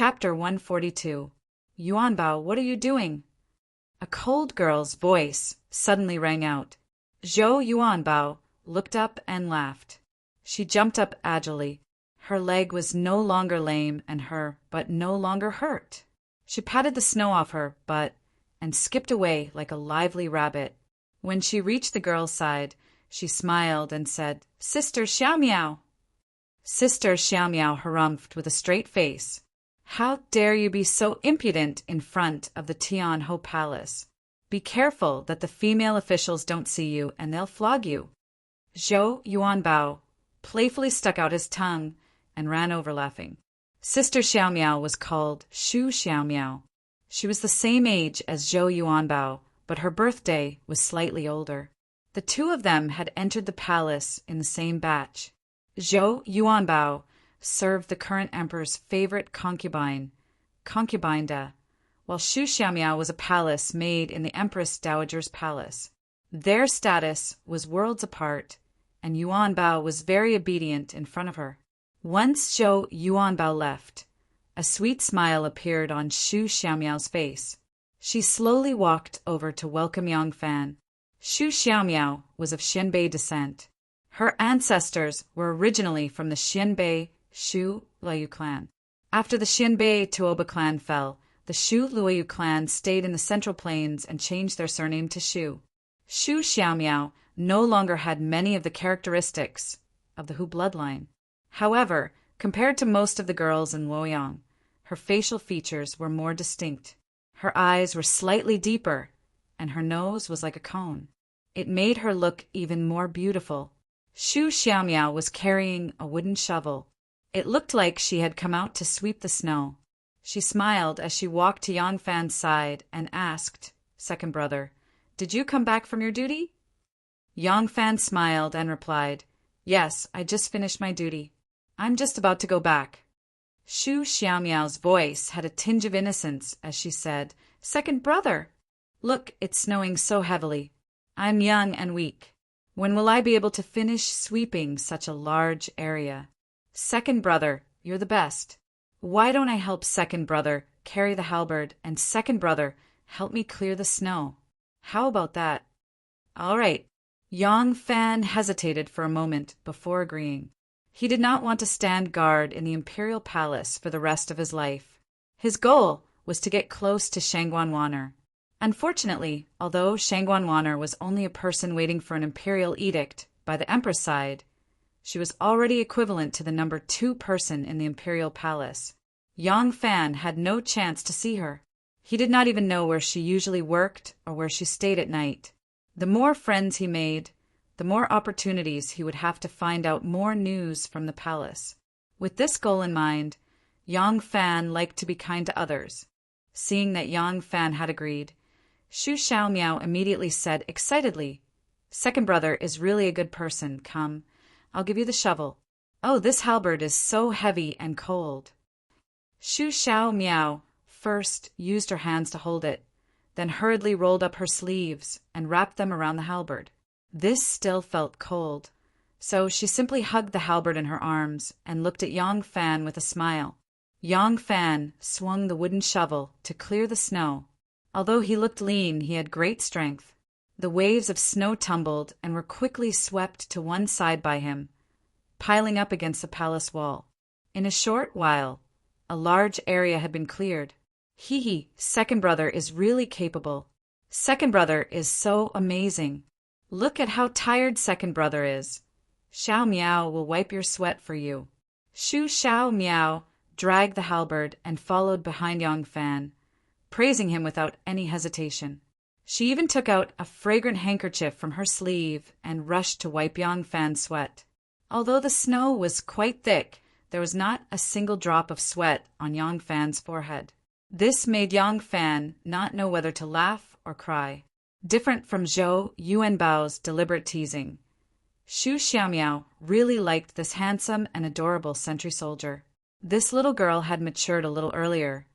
Chapter 142. Yuanbao, what are you doing? A cold girl's voice suddenly rang out. Zhou Yuanbao looked up and laughed. She jumped up agilely. Her leg was no longer lame and her butt no longer hurt. She patted the snow off her butt and skipped away like a lively rabbit. When she reached the girl's side, she smiled and said, Sister Xiaomiao. Sister Xiaomiao harumphed with a straight face. How dare you be so impudent in front of the Tianhe Palace? Be careful that the female officials don't see you and they'll flog you. Zhou Yuanbao playfully stuck out his tongue and ran over laughing. Sister Xiaomiao was called Shu Xiaomiao. She was the same age as Zhou Yuanbao, but her birthday was slightly older. The two of them had entered the palace in the same batch. Zhou Yuanbao served the current emperor's favorite concubine, concubinda, while Shu Xiaomiao was a palace made in the Empress Dowager's palace. Their status was worlds apart, and Yuanbao was very obedient in front of her. Once Zhou Yuanbao left, a sweet smile appeared on Shu Xiaomiao's face. She slowly walked over to welcome Yangfan. Shu Xiaomiao was of Xianbei descent. Her ancestors were originally from the Xianbei Shu Luoyu clan. After the Xianbei Tuoba clan fell, the Shu Luoyu clan stayed in the Central Plains and changed their surname to Shu. Shu Xiaomiao no longer had many of the characteristics of the Hu bloodline. However, compared to most of the girls in Luoyang, her facial features were more distinct. Her eyes were slightly deeper, and her nose was like a cone. It made her look even more beautiful. Shu Xiaomiao was carrying a wooden shovel. It looked like she had come out to sweep the snow. She smiled as she walked to Yangfan's side and asked, Second brother, did you come back from your duty? Yangfan smiled and replied, Yes, I just finished my duty. I'm just about to go back. Shu Xiaomiao's voice had a tinge of innocence as she said, Second brother, look, it's snowing so heavily. I'm young and weak. When will I be able to finish sweeping such a large area? Second brother, you're the best. Why don't I help second brother carry the halberd and second brother help me clear the snow? How about that? All right. Yangfan hesitated for a moment before agreeing. He did not want to stand guard in the imperial palace for the rest of his life. His goal was to get close to Shangguanwaner. Unfortunately, although Shangguanwaner was only a person waiting for an imperial edict by the empress side, she was already equivalent to the number 2 person in the imperial palace. Yangfan had no chance to see her. He did not even know where she usually worked or where she stayed at night. The more friends he made, the more opportunities he would have to find out more news from the palace. With this goal in mind, Yangfan liked to be kind to others. Seeing that Yangfan had agreed, Shu Xiaomiao immediately said excitedly, Second brother is really a good person. Come, I'll give you the shovel. Oh, this halberd is so heavy and cold. Shu Xiaomiao first used her hands to hold it, then hurriedly rolled up her sleeves and wrapped them around the halberd. This still felt cold, so she simply hugged the halberd in her arms and looked at Yangfan with a smile. Yangfan swung the wooden shovel to clear the snow. Although he looked lean, he had great strength. The waves of snow tumbled and were quickly swept to one side by him, piling up against the palace wall. In a short while, a large area had been cleared. Hee, second brother is really capable. Second brother is so amazing. Look at how tired second brother is. Xiao Miao will wipe your sweat for you. Shu Xiao Miao dragged the halberd and followed behind Yangfan, praising him without any hesitation. She even took out a fragrant handkerchief from her sleeve and rushed to wipe Yangfan's sweat. Although the snow was quite thick, there was not a single drop of sweat on Yangfan's forehead. This made Yangfan not know whether to laugh or cry. Different from Zhou Yuanbao's deliberate teasing, Shu Xiaomiao really liked this handsome and adorable sentry soldier. This little girl had matured a little earlier,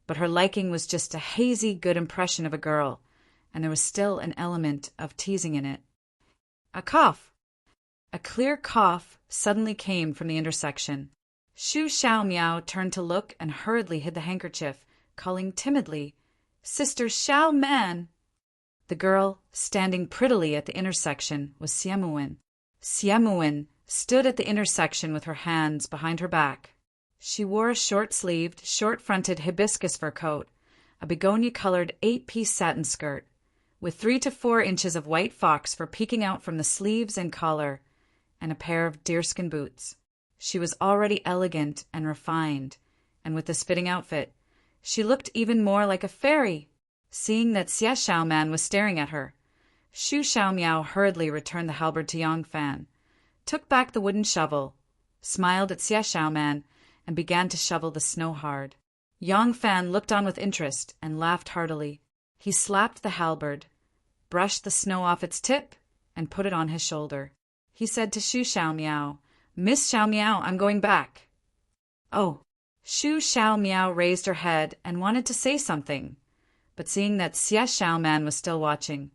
but her liking was just a hazy good impression of a girl, and there was still an element of teasing in it. A cough. A clear cough suddenly came from the intersection. Shu Xiaomiao turned to look and hurriedly hid the handkerchief, calling timidly, "Sister Xiaoman!" The girl, standing prettily at the intersection, was Xiemuwen. Xiemuwen stood at the intersection with her hands behind her back. She wore a short-sleeved, short-fronted hibiscus fur coat, a begonia-colored 8-piece satin skirt, with 3 to 4 inches of white fox fur peeking out from the sleeves and collar, and a pair of deerskin boots. She was already elegant and refined, and with this fitting outfit, she looked even more like a fairy. Seeing that Xie Xiaoman was staring at her, Shu Xiaomiao hurriedly returned the halberd to Yang Fan, took back the wooden shovel, smiled at Xie Xiaoman, and began to shovel the snow hard. Yang Fan looked on with interest and laughed heartily. He slapped the halberd, brushed the snow off its tip, and put it on his shoulder. He said to Shu Xiaomiao, "Miss Xiaomiao, I'm going back." "Oh." Shu Xiaomiao raised her head and wanted to say something, but seeing that Xie Xiaoman was still watching,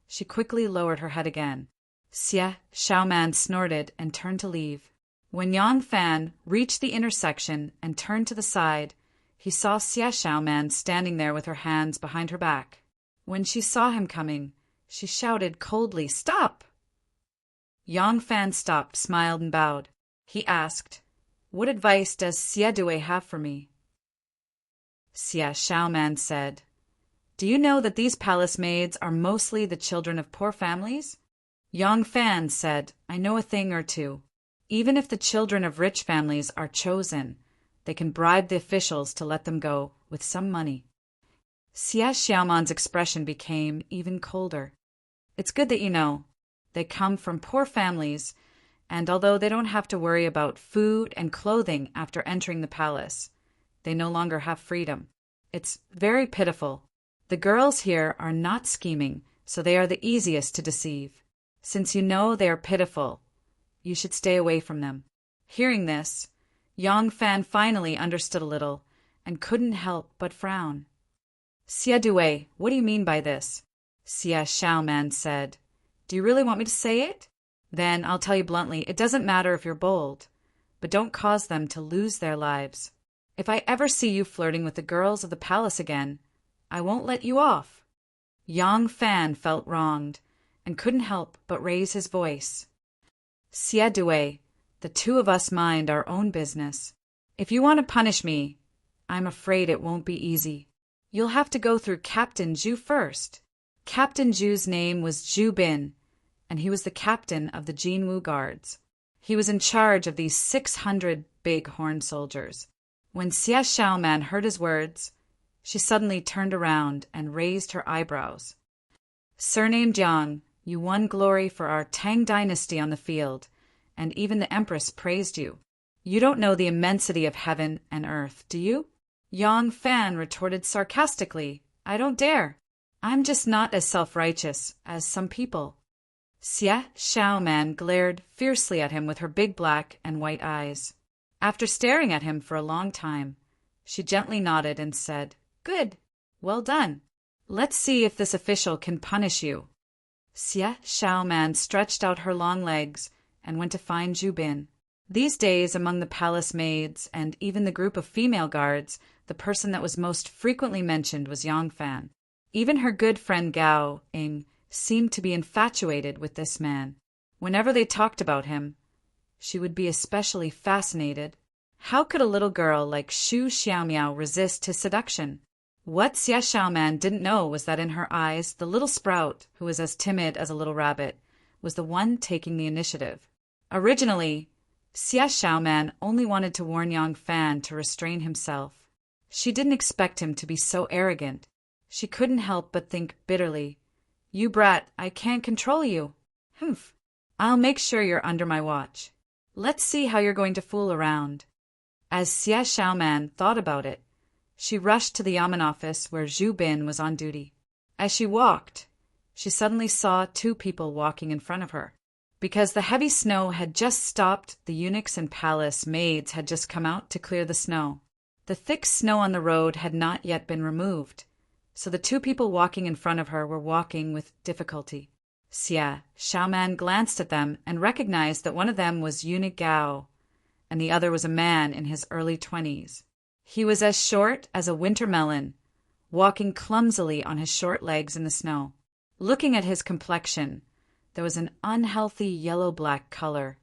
she quickly lowered her head again. Xie Xiaoman snorted and turned to leave. When Yang Fan reached the intersection and turned to the side, he saw Xie Xiaoman standing there with her hands behind her back. When she saw him coming, she shouted coldly, "Stop!" Yang Fan stopped, smiled, and bowed. He asked, "What advice does Xie Dui have for me?" Xie Xiaoman said, "Do you know that these palace maids are mostly the children of poor families?" Yang Fan said, "I know a thing or two. Even if the children of rich families are chosen, they can bribe the officials to let them go with some money." Xie Xiaoman's expression became even colder. "It's good that you know. They come from poor families, and although they don't have to worry about food and clothing after entering the palace, they no longer have freedom. It's very pitiful. The girls here are not scheming, so they are the easiest to deceive. Since you know they are pitiful, you should stay away from them." Hearing this, Yang Fan finally understood a little and couldn't help but frown. "Xie Dui, what do you mean by this?" Xie Xiaoman said. "Do you really want me to say it? Then I'll tell you bluntly, it doesn't matter if you're bold, but don't cause them to lose their lives. If I ever see you flirting with the girls of the palace again, I won't let you off." Yang Fan felt wronged and couldn't help but raise his voice. "Xie Dui, the two of us mind our own business. If you want to punish me, I'm afraid it won't be easy. You'll have to go through Captain Zhu first." Captain Zhu's name was Zhu Bin, and he was the captain of the Jinwu Guards. He was in charge of these 600 big horn soldiers. When Xie Xiaoman heard his words, she suddenly turned around and raised her eyebrows. "Surnamed Jiang, you won glory for our Tang dynasty on the field, and even the Empress praised you. You don't know the immensity of heaven and earth, do you?" Yang Fan retorted sarcastically, "I don't dare. I'm just not as self-righteous as some people." Xie Xiaoman glared fiercely at him with her big black and white eyes. After staring at him for a long time, she gently nodded and said, "Good. Well done. Let's see if this official can punish you." Xie Xiaoman stretched out her long legs and went to find Zhu Bin. These days, among the palace maids and even the group of female guards, the person that was most frequently mentioned was Yang Fan. Even her good friend Gao Ing seemed to be infatuated with this man. Whenever they talked about him, she would be especially fascinated. How could a little girl like Shu Xiaomiao resist his seduction? What Xie Xiaoman didn't know was that in her eyes, the little sprout, who was as timid as a little rabbit, was the one taking the initiative. Originally, Xie Xiaoman only wanted to warn Yang Fan to restrain himself. She didn't expect him to be so arrogant. She couldn't help but think bitterly, "You brat, I can't control you. Humph. I'll make sure you're under my watch. Let's see how you're going to fool around." As Xie Xiaoman thought about it, she rushed to the Yamen office where Zhu Bin was on duty. As she walked, she suddenly saw 2 people walking in front of her. Because the heavy snow had just stopped, the eunuchs and palace maids had just come out to clear the snow. The thick snow on the road had not yet been removed, so the 2 people walking in front of her were walking with difficulty. Xie Xiaoman glanced at them and recognized that one of them was eunuch Gao, and the other was a man in his early 20s. He was as short as a winter melon, walking clumsily on his short legs in the snow. Looking at his complexion, there was an unhealthy yellow-black color,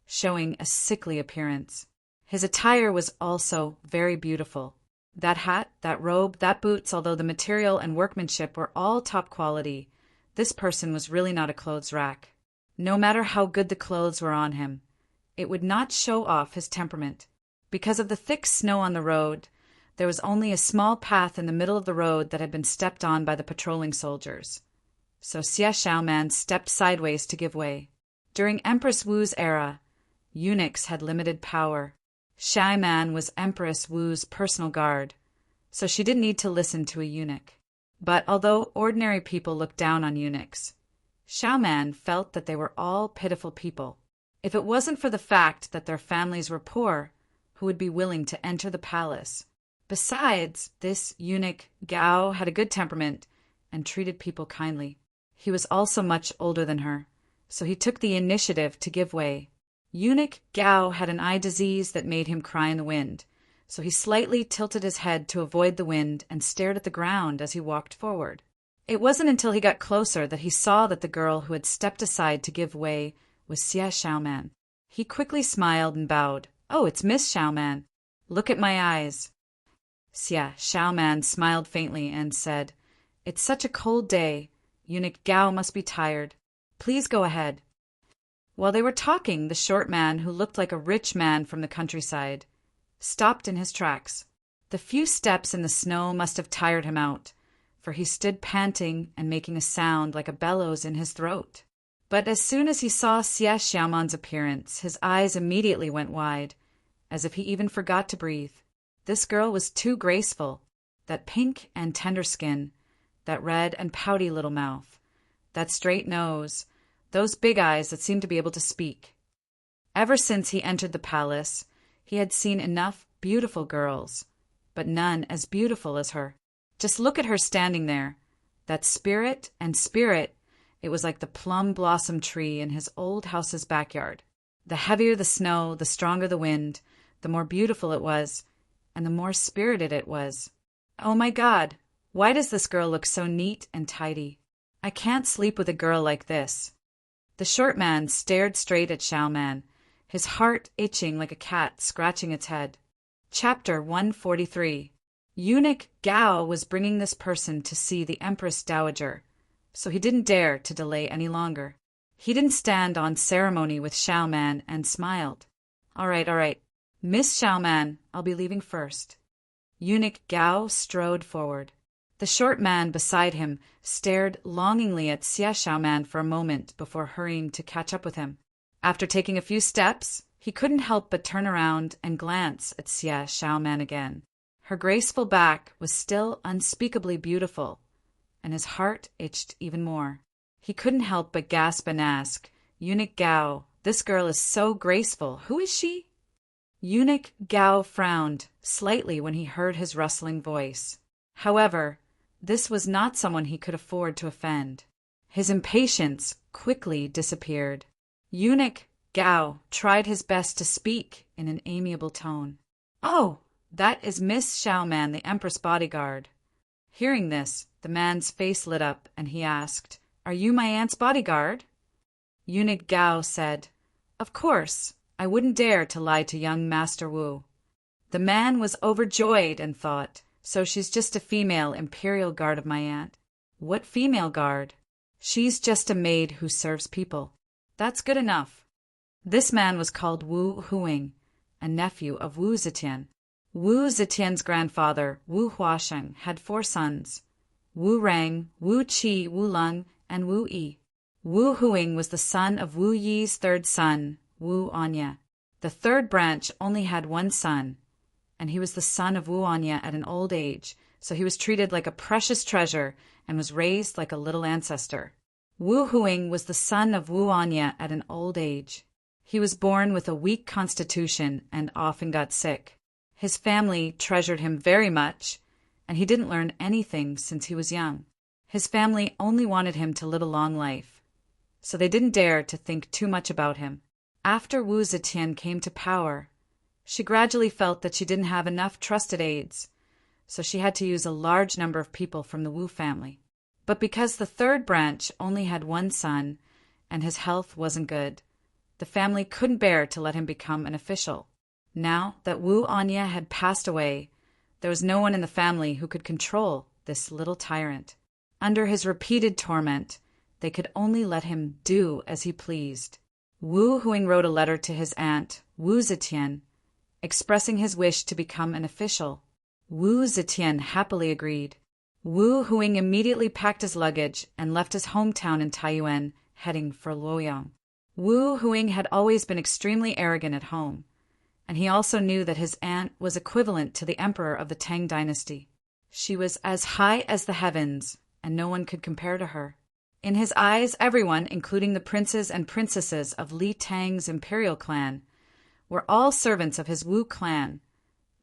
showing a sickly appearance. His attire was also very beautiful. That hat, that robe, that boots, although the material and workmanship were all top quality, this person was really not a clothes rack. No matter how good the clothes were on him, it would not show off his temperament. Because of the thick snow on the road, there was only a small path in the middle of the road that had been stepped on by the patrolling soldiers. So Xie Xiaoman stepped sideways to give way. During Empress Wu's era, eunuchs had limited power. Xiaoman was Empress Wu's personal guard, so she didn't need to listen to a eunuch. But although ordinary people looked down on eunuchs, Xiaoman felt that they were all pitiful people. If it wasn't for the fact that their families were poor, who would be willing to enter the palace? Besides, this eunuch Gao had a good temperament and treated people kindly. He was also much older than her, so he took the initiative to give way. Eunuch Gao had an eye disease that made him cry in the wind, so he slightly tilted his head to avoid the wind and stared at the ground as he walked forward. It wasn't until he got closer that he saw that the girl who had stepped aside to give way was Xie Xiaoman. He quickly smiled and bowed. "Oh, it's Miss Xiaoman. Look at my eyes." Xie Xiaoman smiled faintly and said, "It's such a cold day. Eunuch Gao must be tired. Please go ahead." While they were talking, the short man, who looked like a rich man from the countryside, stopped in his tracks. The few steps in the snow must have tired him out, for he stood panting and making a sound like a bellows in his throat. But as soon as he saw Xie Xiaoman's appearance, his eyes immediately went wide, as if he even forgot to breathe. This girl was too graceful. That pink and tender skin, that red and pouty little mouth, that straight nose, those big eyes that seemed to be able to speak. Ever since he entered the palace, he had seen enough beautiful girls, but none as beautiful as her. Just look at her standing there. That spirit, it was like the plum blossom tree in his old house's backyard. The heavier the snow, the stronger the wind, the more beautiful it was, and the more spirited it was. Oh my God, why does this girl look so neat and tidy? I can't sleep with a girl like this. The short man stared straight at Xiaoman, his heart itching like a cat scratching its head. Chapter 143. Eunuch Gao was bringing this person to see the Empress Dowager, so he didn't dare to delay any longer. He didn't stand on ceremony with Xiaoman and smiled. All right. Miss Xiaoman, I'll be leaving first." Eunuch Gao strode forward. The short man beside him stared longingly at Xie Xiaoman for a moment before hurrying to catch up with him. After taking a few steps, he couldn't help but turn around and glance at Xie Xiaoman again. Her graceful back was still unspeakably beautiful, and his heart itched even more. He couldn't help but gasp and ask, "Eunuch Gao, this girl is so graceful. Who is she?" Eunuch Gao frowned slightly when he heard his rustling voice. However, this was not someone he could afford to offend. His impatience quickly disappeared. Eunuch Gao tried his best to speak in an amiable tone. "Oh, that is Miss Xiaoman, the Empress bodyguard." Hearing this, the man's face lit up and he asked, "Are you my aunt's bodyguard?" Eunuch Gao said, "Of course. I wouldn't dare to lie to young Master Wu." The man was overjoyed and thought, "So she's just a female imperial guard of my aunt." "What female guard?" "She's just a maid who serves people." "That's good enough." This man was called Wu Huing, a nephew of Wu Zetian. Wu Zetian's grandfather, Wu Huasheng, had 4 sons: Wu Rang, Wu Qi, Wu Leng, and Wu Yi. Wu Huing was the son of Wu Yi's 3rd son, Wu Anya. The 3rd branch only had 1 son, and he was the son of Wu Anya at an old age, so he was treated like a precious treasure and was raised like a little ancestor. Wu Huing was the son of Wu Anya at an old age. He was born with a weak constitution and often got sick. His family treasured him very much, and he didn't learn anything since he was young. His family only wanted him to live a long life, so they didn't dare to think too much about him. After Wu Zetian came to power, She gradually felt that she didn't have enough trusted aides, so she had to use a large number of people from the Wu family. But because the third branch only had one son, and his health wasn't good, the family couldn't bear to let him become an official. Now that Wu Anya had passed away, there was no one in the family who could control this little tyrant. Under his repeated torment, they could only let him do as he pleased. Wu Huing wrote a letter to his aunt, Wu Zetian, expressing his wish to become an official. Wu Zetian happily agreed. Wu Huing immediately packed his luggage and left his hometown in Taiyuan, heading for Luoyang. Wu Huing had always been extremely arrogant at home, and he also knew that his aunt was equivalent to the emperor of the Tang dynasty. She was as high as the heavens, and no one could compare to her. In his eyes, everyone, including the princes and princesses of Li Tang's imperial clan, were all servants of his Wu clan,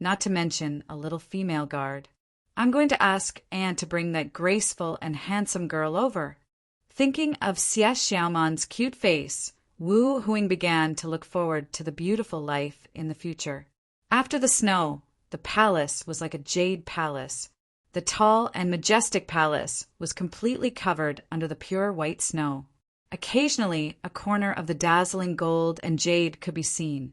not to mention a little female guard. I'm going to ask Anne to bring that graceful and handsome girl over. Thinking of Xie Xiaoman's cute face, Wu Huing began to look forward to the beautiful life in the future. After the snow, the palace was like a jade palace. The tall and majestic palace was completely covered under the pure white snow. Occasionally, a corner of the dazzling gold and jade could be seen,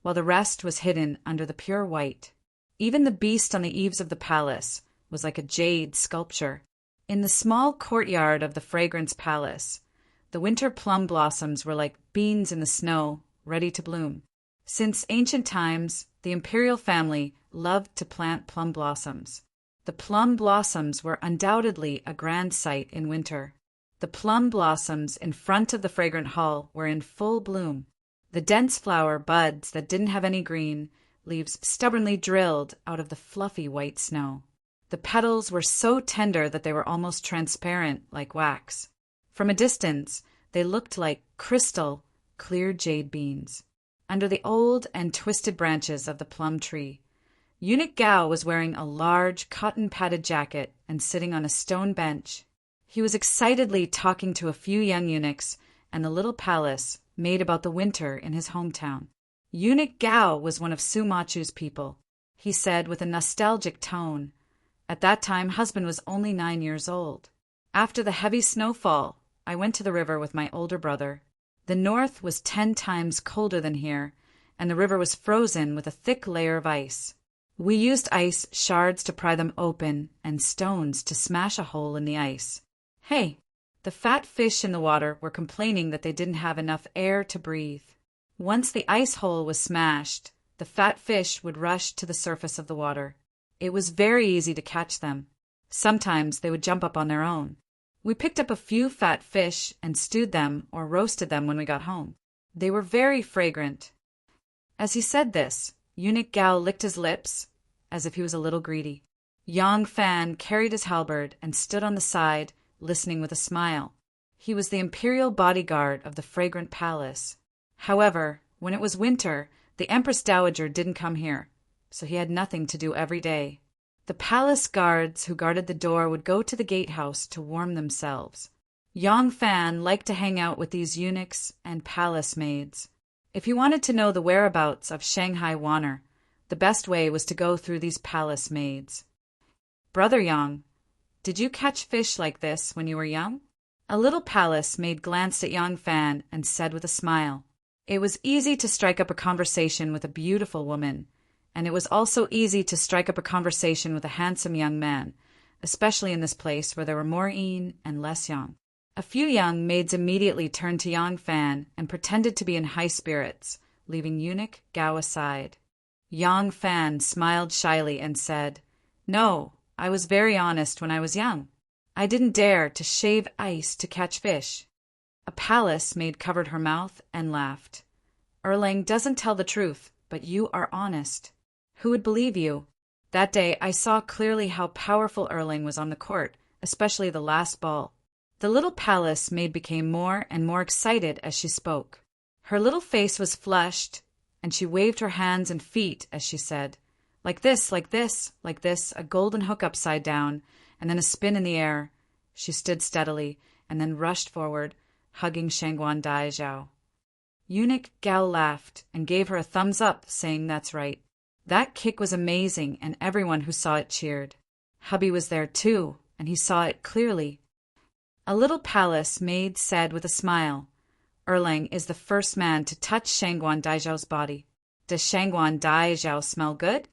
while the rest was hidden under the pure white. Even the beast on the eaves of the palace was like a jade sculpture. In the small courtyard of the Fragrance Palace, the winter plum blossoms were like beans in the snow, ready to bloom. Since ancient times, the imperial family loved to plant plum blossoms. The plum blossoms were undoubtedly a grand sight in winter. The plum blossoms in front of the fragrant hall were in full bloom. The dense flower buds that didn't have any green leaves stubbornly drilled out of the fluffy white snow. The petals were so tender that they were almost transparent like wax. From a distance, they looked like crystal, clear jade beans. Under the old and twisted branches of the plum tree, Eunuch Gao was wearing a large cotton-padded jacket and sitting on a stone bench. He was excitedly talking to a few young eunuchs and the little palace made about the winter in his hometown. Eunuch Gao was one of Su Machu's people, he said with a nostalgic tone. At that time, husband was only 9 years old. After the heavy snowfall, I went to the river with my older brother. The north was 10 times colder than here, and the river was frozen with a thick layer of ice. We used ice shards to pry them open and stones to smash a hole in the ice. Hey, the fat fish in the water were complaining that they didn't have enough air to breathe. Once the ice hole was smashed, the fat fish would rush to the surface of the water. It was very easy to catch them. Sometimes they would jump up on their own. We picked up a few fat fish and stewed them or roasted them when we got home. They were very fragrant. As he said this, Eunuch Gao licked his lips as if he was a little greedy. Yang Fan carried his halberd and stood on the side, listening with a smile. He was the imperial bodyguard of the fragrant palace. However, when it was winter, the Empress Dowager didn't come here, so he had nothing to do every day. The palace guards who guarded the door would go to the gatehouse to warm themselves. Yang Fan liked to hang out with these eunuchs and palace maids. If he wanted to know the whereabouts of Shanghai Wanner, the best way was to go through these palace maids. Brother Yang, did you catch fish like this when you were young? A little palace maid glanced at Yang Fan and said with a smile. It was easy to strike up a conversation with a beautiful woman, and it was also easy to strike up a conversation with a handsome young man, especially in this place where there were more Yin and less Yang. A few young maids immediately turned to Yang Fan and pretended to be in high spirits, leaving Eunuch Gao aside. Yang Fan smiled shyly and said, "No, I was very honest when I was young. I didn't dare to shave ice to catch fish." A palace maid covered her mouth and laughed. "Erlang doesn't tell the truth, but you are honest. Who would believe you?" That day I saw clearly how powerful Erlang was on the court, especially the last ball. The little palace maid became more and more excited as she spoke. Her little face was flushed, and she waved her hands and feet as she said, like this, like this, like this, a golden hook upside down, and then a spin in the air. She stood steadily, and then rushed forward, hugging Shangguan Daizhao. Eunuch Gao laughed and gave her a thumbs up, saying that's right. That kick was amazing, and everyone who saw it cheered. Hubby was there too, and he saw it clearly. A little palace maid said with a smile, Erlang is the first man to touch Shangguan Daizhao's body. Does Shangguan Daizhao smell good?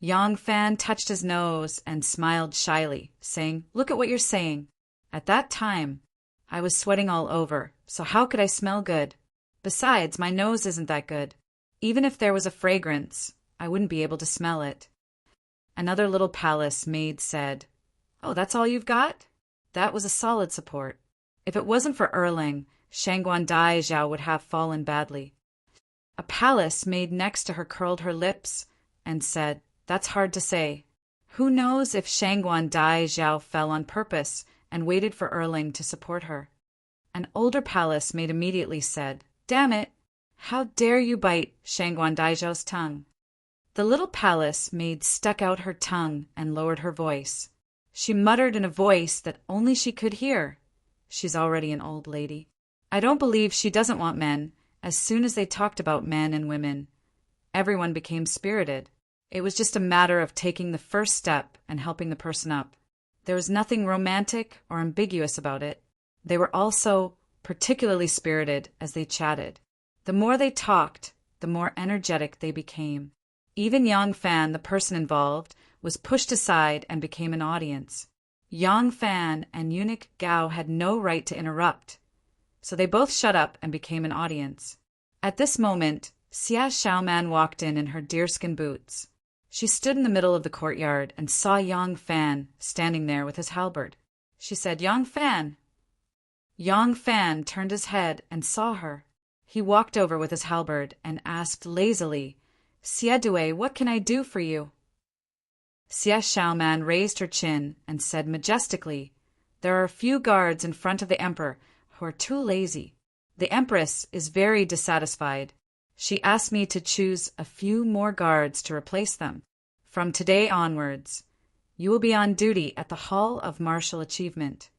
Yang Fan touched his nose and smiled shyly, saying, Look at what you're saying. At that time, I was sweating all over, so how could I smell good? Besides, my nose isn't that good. Even if there was a fragrance, I wouldn't be able to smell it. Another little palace maid said, Oh, that's all you've got? That was a solid support. If it wasn't for Erlang, Shangguan Daizhao would have fallen badly. A palace maid next to her curled her lips and said, That's hard to say. Who knows if Shangguan Daizhao fell on purpose and waited for Erlang to support her? An older palace maid immediately said, Damn it! How dare you bite Shangguan Daizhao's tongue? The little palace maid stuck out her tongue and lowered her voice. She muttered in a voice that only she could hear. She's already an old lady. I don't believe she doesn't want men. As soon as they talked about men and women, everyone became spirited. It was just a matter of taking the first step and helping the person up. There was nothing romantic or ambiguous about it. They were also particularly spirited as they chatted. The more they talked, the more energetic they became. Even Yang Fan, the person involved, was pushed aside and became an audience. Yang Fan and Eunuch Gao had no right to interrupt, so they both shut up and became an audience. At this moment, Xia Xiaoman walked in her deerskin boots. She stood in the middle of the courtyard and saw Yang Fan standing there with his halberd. She said, Yang Fan. Yang Fan turned his head and saw her. He walked over with his halberd and asked lazily, Xia Dui, what can I do for you? Xia Xiaoman raised her chin and said majestically, There are a few guards in front of the emperor who are too lazy. The empress is very dissatisfied. She asked me to choose a few more guards to replace them. From today onwards, you will be on duty at the Hall of Martial Achievement.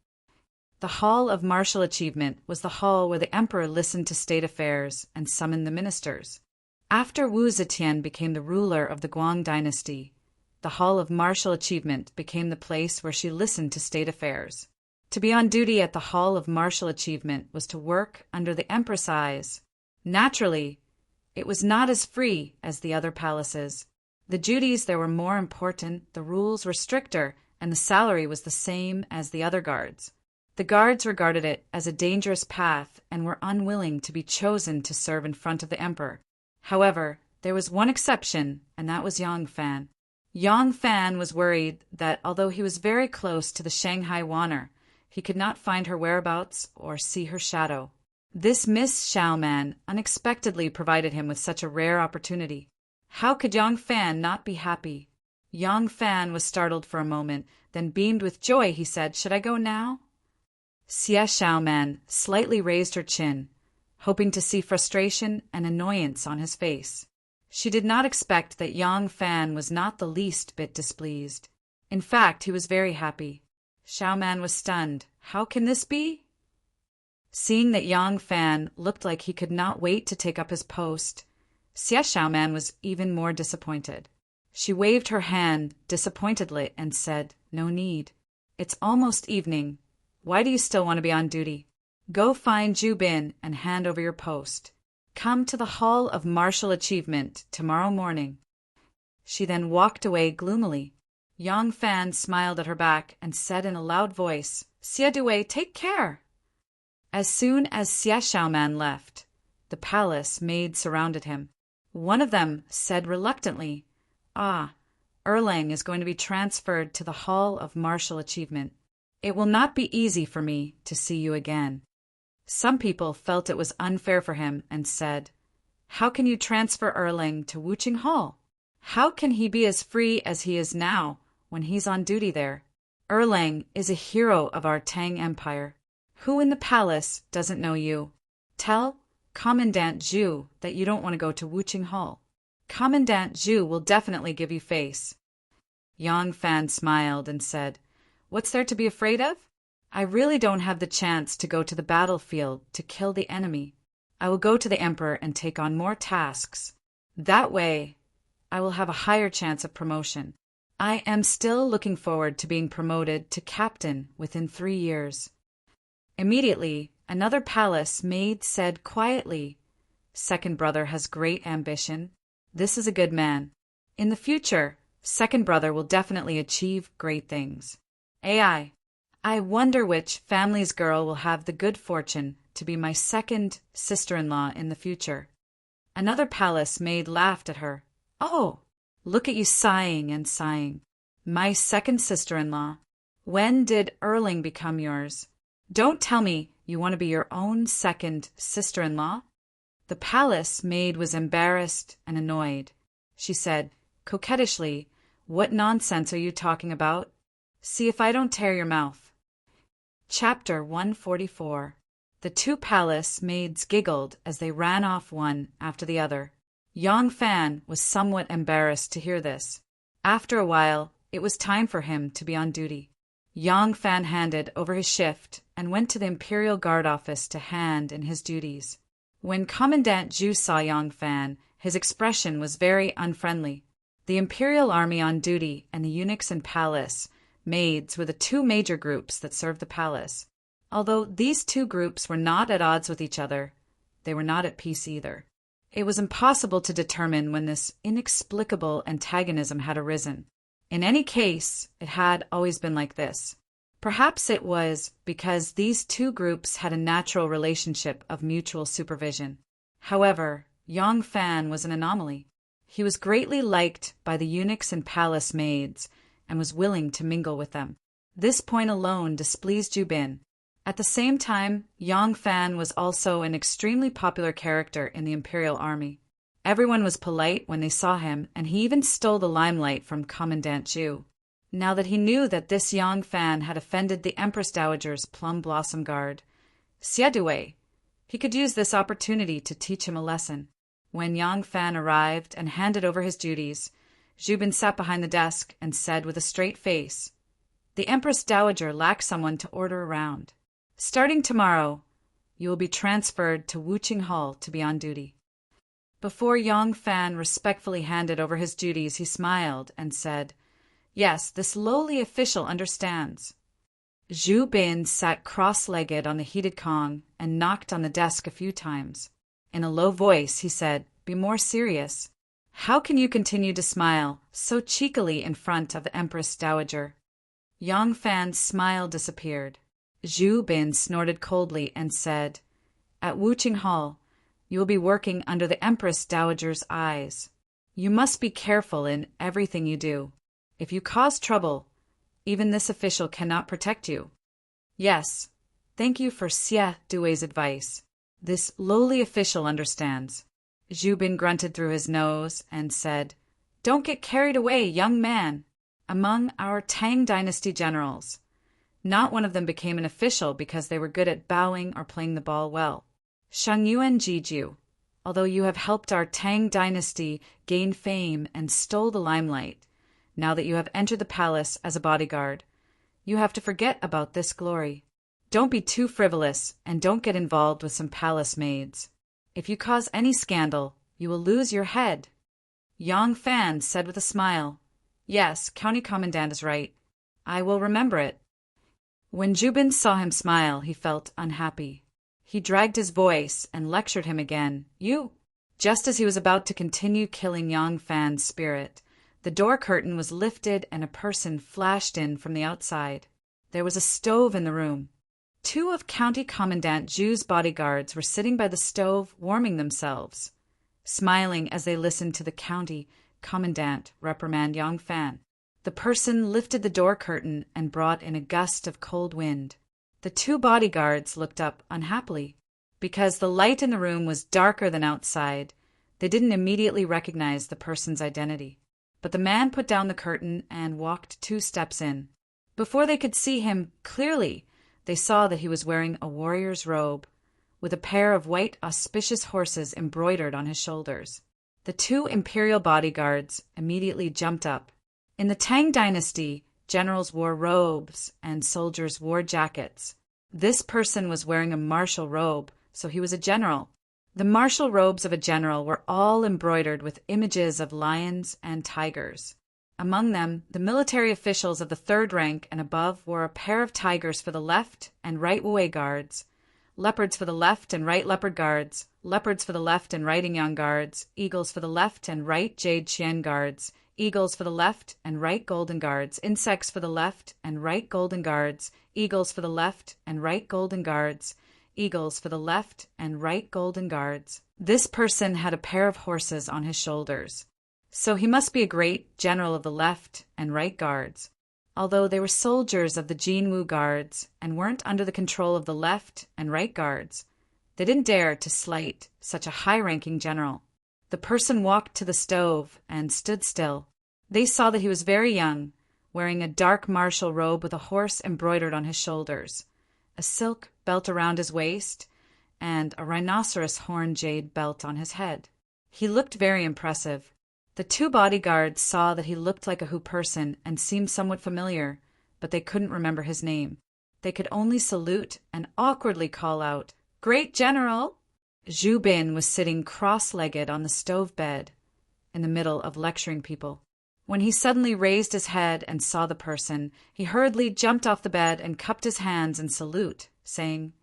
The Hall of Martial Achievement was the hall where the emperor listened to state affairs and summoned the ministers. After Wu Zetian became the ruler of the Guang dynasty, the Hall of Martial Achievement became the place where she listened to state affairs. To be on duty at the Hall of Martial Achievement was to work under the empress' eyes. Naturally, it was not as free as the other palaces. The duties there were more important, the rules were stricter, and the salary was the same as the other guards. The guards regarded it as a dangerous path and were unwilling to be chosen to serve in front of the emperor. However, there was one exception, and that was Yang Fan. Yang Fan was worried that although he was very close to the Shanghai Wanner, he could not find her whereabouts or see her shadow. This Miss Xiaoman unexpectedly provided him with such a rare opportunity. How could Yang Fan not be happy? Yang Fan was startled for a moment, then beamed with joy. He said, Should I go now? Xia Xiaoman slightly raised her chin, hoping to see frustration and annoyance on his face. She did not expect that Yang Fan was not the least bit displeased. In fact, he was very happy. Xiaoman was stunned. How can this be? Seeing that Yang Fan looked like he could not wait to take up his post, Xia Xiaoman was even more disappointed. She waved her hand disappointedly and said, No need. It's almost evening. Why do you still want to be on duty? Go find Zhu Bin and hand over your post. Come to the Hall of Martial Achievement tomorrow morning. She then walked away gloomily. Yang Fan smiled at her back and said in a loud voice, Xia Dui, take care. As soon as Xia Xiaoman left, the palace maids surrounded him. One of them said reluctantly, Erlang is going to be transferred to the Hall of Martial Achievement. It will not be easy for me to see you again. Some people felt it was unfair for him and said, How can you transfer Erlang to Wuqing Hall? How can he be as free as he is now when he's on duty there? Erlang is a hero of our Tang Empire. Who in the palace doesn't know you? Tell Commandant Zhu that you don't want to go to Wuqing Hall. Commandant Zhu will definitely give you face. Yang Fan smiled and said, What's there to be afraid of? I really don't have the chance to go to the battlefield to kill the enemy. I will go to the emperor and take on more tasks. That way, I will have a higher chance of promotion. I am still looking forward to being promoted to captain within 3 years." Immediately, another palace maid said quietly, "Second brother has great ambition. This is a good man. In the future, second brother will definitely achieve great things. I wonder which family's girl will have the good fortune to be my second sister-in-law in the future." Another palace maid laughed at her. "Oh, look at you sighing and sighing. My second sister-in-law. When did Erling become yours? Don't tell me you want to be your own second sister-in-law?" The palace maid was embarrassed and annoyed. She said, coquettishly, "What nonsense are you talking about? See if I don't tear your mouth." Chapter 144. The two palace maids giggled as they ran off one after the other. Yang Fan was somewhat embarrassed to hear this. After a while, it was time for him to be on duty. Yang Fan handed over his shift and went to the Imperial Guard office to hand in his duties. When Commandant Zhu saw Yang Fan, his expression was very unfriendly. The Imperial Army on duty and the eunuchs and palace maids were the two major groups that served the palace. Although these two groups were not at odds with each other, they were not at peace either. It was impossible to determine when this inexplicable antagonism had arisen. In any case, it had always been like this. Perhaps it was because these two groups had a natural relationship of mutual supervision. However, Yang Fan was an anomaly. He was greatly liked by the eunuchs and palace maids and was willing to mingle with them. This point alone displeased Zhu Bin. At the same time, Yang Fan was also an extremely popular character in the Imperial Army. Everyone was polite when they saw him, and he even stole the limelight from Commandant Zhu. Now that he knew that this Yang Fan had offended the Empress Dowager's Plum Blossom Guard, Xie, he could use this opportunity to teach him a lesson. When Yang Fan arrived and handed over his duties, Zhu Bin sat behind the desk and said with a straight face, "The Empress Dowager lacks someone to order around. Starting tomorrow, you will be transferred to Wuqing Hall to be on duty." Before Yang Fan respectfully handed over his duties, he smiled and said, "Yes, this lowly official understands." Zhu Bin sat cross-legged on the heated Kong and knocked on the desk a few times. In a low voice, he said, "Be more serious. How can you continue to smile so cheekily in front of the Empress Dowager?" Yang Fan's smile disappeared. Zhu Bin snorted coldly and said, "At Wuqing Hall, you will be working under the Empress Dowager's eyes. You must be careful in everything you do. If you cause trouble, even this official cannot protect you." "Yes, thank you for Xie Dui's advice. This lowly official understands." Zhu Bin grunted through his nose and said, "Don't get carried away, young man. Among our Tang Dynasty generals, not one of them became an official because they were good at bowing or playing the ball well. Shang Yuan Jiju, although you have helped our Tang Dynasty gain fame and stole the limelight, now that you have entered the palace as a bodyguard, you have to forget about this glory. Don't be too frivolous and don't get involved with some palace maids. If you cause any scandal, you will lose your head." Yang Fan said with a smile, "Yes, County Commandant is right. I will remember it." When Zhu Bin saw him smile, he felt unhappy. He dragged his voice and lectured him again. "You!" Just as he was about to continue killing Yang Fan's spirit, the door curtain was lifted and a person flashed in from the outside. There was a stove in the room. Two of County Commandant Zhu's bodyguards were sitting by the stove warming themselves, smiling as they listened to the County Commandant reprimand Yang Fan. The person lifted the door curtain and brought in a gust of cold wind. The two bodyguards looked up unhappily. Because the light in the room was darker than outside, they didn't immediately recognize the person's identity. But the man put down the curtain and walked 2 steps in. Before they could see him clearly, they saw that he was wearing a warrior's robe, with a pair of white auspicious horses embroidered on his shoulders. The 2 imperial bodyguards immediately jumped up. In the Tang Dynasty, generals wore robes and soldiers wore jackets. This person was wearing a martial robe, so he was a general. The martial robes of a general were all embroidered with images of lions and tigers. Among them, the military officials of the third rank and above wore a pair of tigers for the left and right Wei guards, leopards for the left and right leopard guards, leopards for the left and right Ingyang guards, eagles for the left and right jade Qian guards, eagles for the left and right golden guards, insects for the left and right golden guards, eagles for the left and right golden guards, eagles for the left and right golden guards. This person had a pair of horses on his shoulders. So he must be a great general of the left and right guards, although they were soldiers of the Jinwu guards and weren't under the control of the left and right guards. They didn't dare to slight such a high-ranking general. The person walked to the stove and stood still. They saw that he was very young, wearing a dark martial robe with a horse embroidered on his shoulders, a silk belt around his waist, and a rhinoceros horn jade belt on his head. He looked very impressive. The two bodyguards saw that he looked like a Hu person and seemed somewhat familiar, but they couldn't remember his name. They could only salute and awkwardly call out, "Great General!" Zhu Bin was sitting cross-legged on the stove bed in the middle of lecturing people. When he suddenly raised his head and saw the person, he hurriedly jumped off the bed and cupped his hands in salute, saying,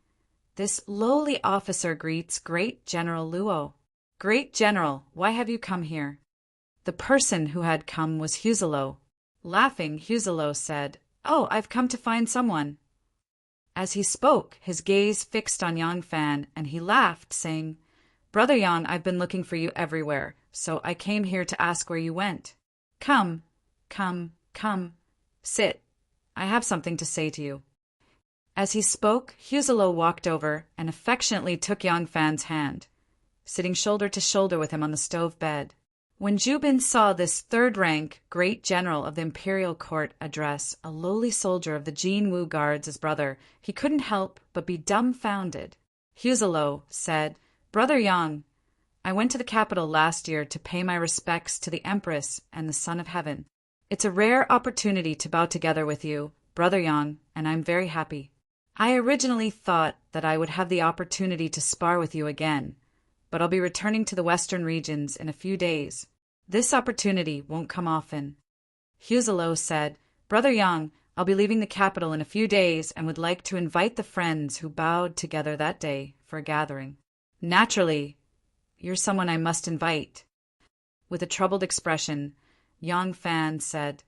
"This lowly officer greets Great General Luo. Great General, why have you come here?" The person who had come was Huzelo. Laughing, Huzelo said, "Oh, I've come to find someone." As he spoke, his gaze fixed on Yang Fan, and he laughed, saying, "Brother Yang, I've been looking for you everywhere, so I came here to ask where you went. Come, come, come, sit. I have something to say to you." As he spoke, Huzelo walked over and affectionately took Yang Fan's hand, sitting shoulder to shoulder with him on the stove bed. When Zhu Bin saw this third-rank great general of the imperial court address a lowly soldier of the Jinwu guards as brother, he couldn't help but be dumbfounded. Huzelo said, "Brother Yang, I went to the capital last year to pay my respects to the Empress and the Son of Heaven. It's a rare opportunity to bow together with you, Brother Yang, and I'm very happy. I originally thought that I would have the opportunity to spar with you again, but I'll be returning to the western regions in a few days. This opportunity won't come often." Huzelo said, "Brother Yang, I'll be leaving the capital in a few days and would like to invite the friends who bowed together that day for a gathering." "Naturally, you're someone I must invite." With a troubled expression, Yang Fan said,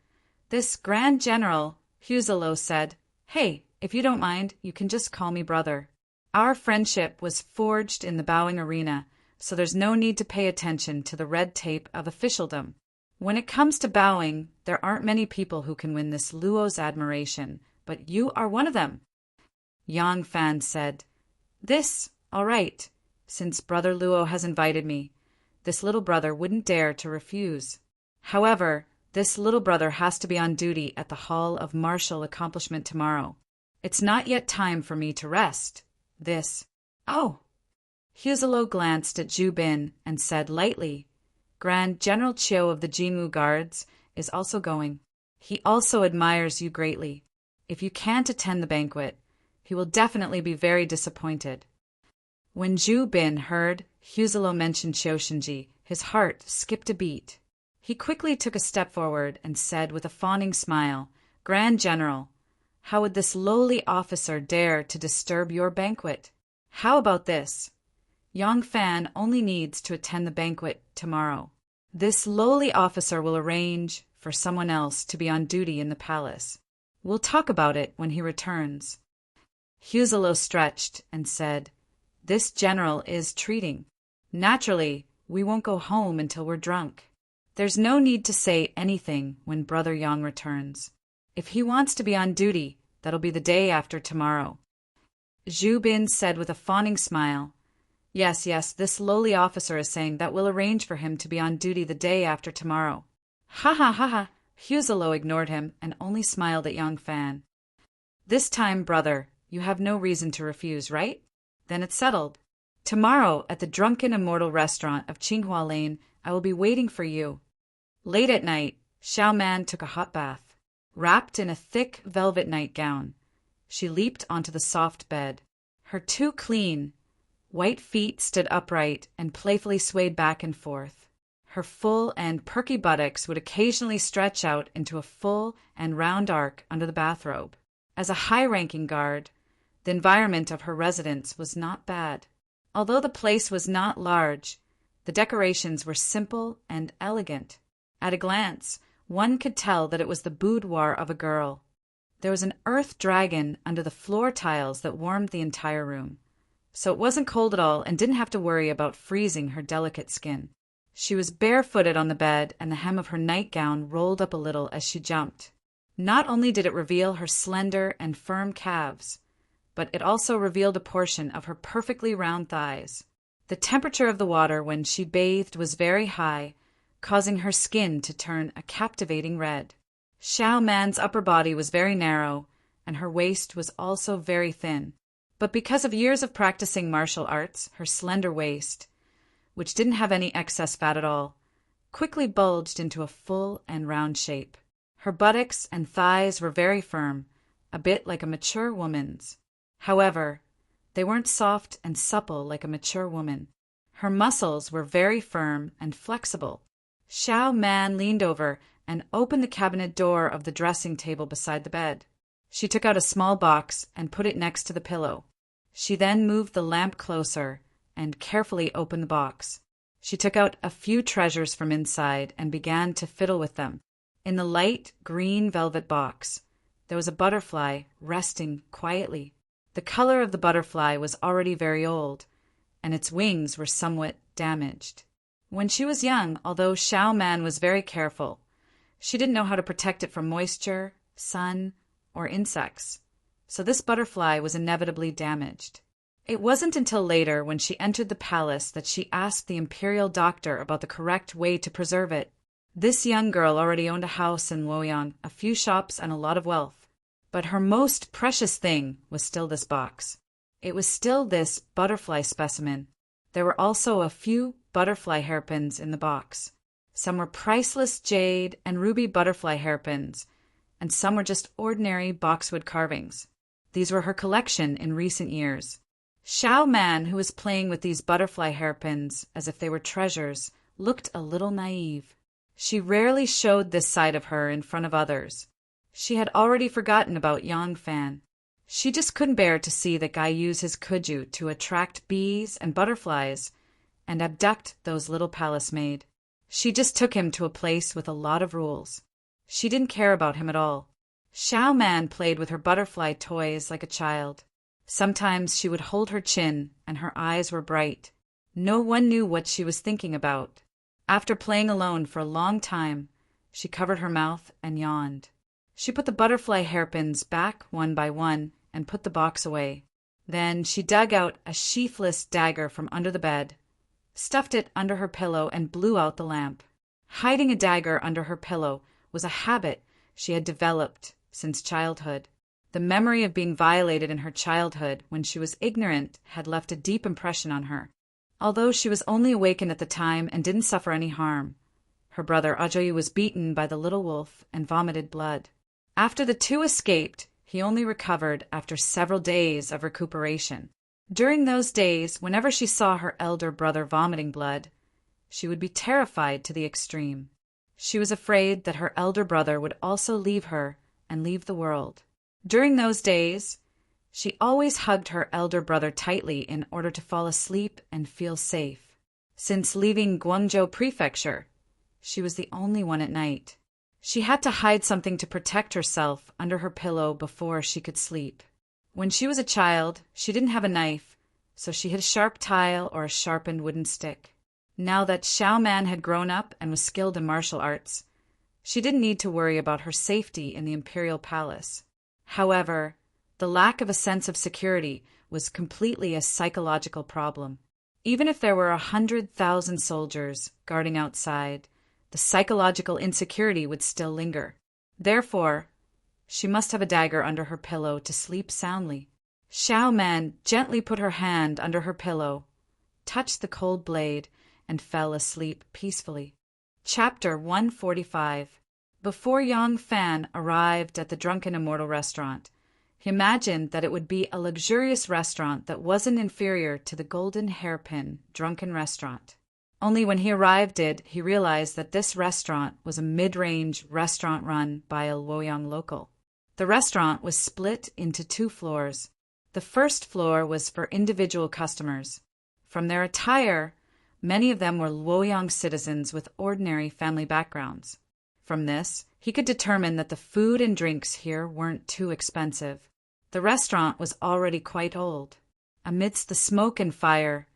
"This Grand General," Huzelo said, "Hey, if you don't mind, you can just call me brother. Our friendship was forged in the bowing arena, so there's no need to pay attention to the red tape of officialdom. When it comes to bowing, there aren't many people who can win this Luo's admiration, but you are one of them." Yang Fan said, All right, since Brother Luo has invited me, this little brother wouldn't dare to refuse. However, this little brother has to be on duty at the Hall of Martial Accomplishment tomorrow. It's not yet time for me to rest. Oh!" Huzelo glanced at Zhu Bin and said lightly, "Grand General Chiu of the Jinwu Guards is also going. He also admires you greatly. If you can't attend the banquet, he will definitely be very disappointed." When Zhu Bin heard Huzelo mention Qiu Shenji, his heart skipped a beat. He quickly took a step forward and said with a fawning smile, "Grand General, how would this lowly officer dare to disturb your banquet? How about this? Yang Fan only needs to attend the banquet tomorrow. This lowly officer will arrange for someone else to be on duty in the palace. We'll talk about it when he returns." Huzelo stretched and said, "This general is treating. Naturally, we won't go home until we're drunk. There's no need to say anything when Brother Yang returns. If he wants to be on duty, that'll be the day after tomorrow." Zhu Bin said with a fawning smile, Yes, this lowly officer is saying that we'll arrange for him to be on duty the day after tomorrow." "Ha ha ha ha!" Huzelo ignored him and only smiled at Yang Fan. "This time, brother, you have no reason to refuse, right? Then it's settled. Tomorrow, at the Drunken Immortal restaurant of Qinghua Lane, I will be waiting for you." Late at night, Xiao Man took a hot bath. Wrapped in a thick velvet nightgown, she leaped onto the soft bed. Her two clean, white feet stood upright and playfully swayed back and forth. Her full and perky buttocks would occasionally stretch out into a full and round arc under the bathrobe. As a high-ranking guard, the environment of her residence was not bad. Although the place was not large, the decorations were simple and elegant. At a glance, one could tell that it was the boudoir of a girl. There was an earth dragon under the floor tiles that warmed the entire room, so it wasn't cold at all and didn't have to worry about freezing her delicate skin. She was barefooted on the bed, and the hem of her nightgown rolled up a little as she jumped. Not only did it reveal her slender and firm calves, but it also revealed a portion of her perfectly round thighs. The temperature of the water when she bathed was very high, causing her skin to turn a captivating red. Xiao Man's upper body was very narrow, and her waist was also very thin. But because of years of practicing martial arts, her slender waist, which didn't have any excess fat at all, quickly bulged into a full and round shape. Her buttocks and thighs were very firm, a bit like a mature woman's. However, they weren't soft and supple like a mature woman. Her muscles were very firm and flexible. Xiao Man leaned over and opened the cabinet door of the dressing table beside the bed. She took out a small box and put it next to the pillow. She then moved the lamp closer and carefully opened the box. She took out a few treasures from inside and began to fiddle with them. In the light green velvet box, there was a butterfly resting quietly. The color of the butterfly was already very old, and its wings were somewhat damaged. When she was young, although Xiao Man was very careful, she didn't know how to protect it from moisture, sun, or insects, so this butterfly was inevitably damaged. It wasn't until later, when she entered the palace, that she asked the imperial doctor about the correct way to preserve it. This young girl already owned a house in Luoyang, a few shops, and a lot of wealth. But her most precious thing was still this box. It was still this butterfly specimen. There were also a few butterfly hairpins in the box. Some were priceless jade and ruby butterfly hairpins, and some were just ordinary boxwood carvings. These were her collection in recent years. Xiao Man, who was playing with these butterfly hairpins as if they were treasures, looked a little naive. She rarely showed this side of her in front of others. She had already forgotten about Yang Fan. She just couldn't bear to see that guy use his kuju to attract bees and butterflies and abduct those little palace maid. She just took him to a place with a lot of rules. She didn't care about him at all. Xiao Man played with her butterfly toys like a child. Sometimes she would hold her chin, and her eyes were bright. No one knew what she was thinking about. After playing alone for a long time, she covered her mouth and yawned. She put the butterfly hairpins back one by one and put the box away. Then she dug out a sheathless dagger from under the bed, stuffed it under her pillow, and blew out the lamp. Hiding a dagger under her pillow was a habit she had developed since childhood. The memory of being violated in her childhood when she was ignorant had left a deep impression on her. Although she was only awakened at the time and didn't suffer any harm, her brother Ajoyu was beaten by the little wolf and vomited blood. After the two escaped, he only recovered after several days of recuperation. During those days, whenever she saw her elder brother vomiting blood, she would be terrified to the extreme. She was afraid that her elder brother would also leave her and leave the world. During those days, she always hugged her elder brother tightly in order to fall asleep and feel safe. Since leaving Guangzhou Prefecture, she was the only one at night. She had to hide something to protect herself under her pillow before she could sleep. When she was a child, she didn't have a knife, so she had a sharp tile or a sharpened wooden stick. Now that Xiao Man had grown up and was skilled in martial arts, she didn't need to worry about her safety in the imperial palace. However, the lack of a sense of security was completely a psychological problem. Even if there were 100,000 soldiers guarding outside, the psychological insecurity would still linger. Therefore, she must have a dagger under her pillow to sleep soundly. Xiao Man gently put her hand under her pillow, touched the cold blade, and fell asleep peacefully. Chapter 145. Before Yang Fan arrived at the Drunken Immortal restaurant, He imagined that it would be a luxurious restaurant that wasn't inferior to the Golden Hairpin drunken restaurant. Only when he arrived did he realize that this restaurant was a mid-range restaurant run by a Luoyang local. The restaurant was split into 2 floors. The first floor was for individual customers. From their attire, many of them were Luoyang citizens with ordinary family backgrounds. From this, he could determine that the food and drinks here weren't too expensive. The restaurant was already quite old. Amidst the smoke and fire,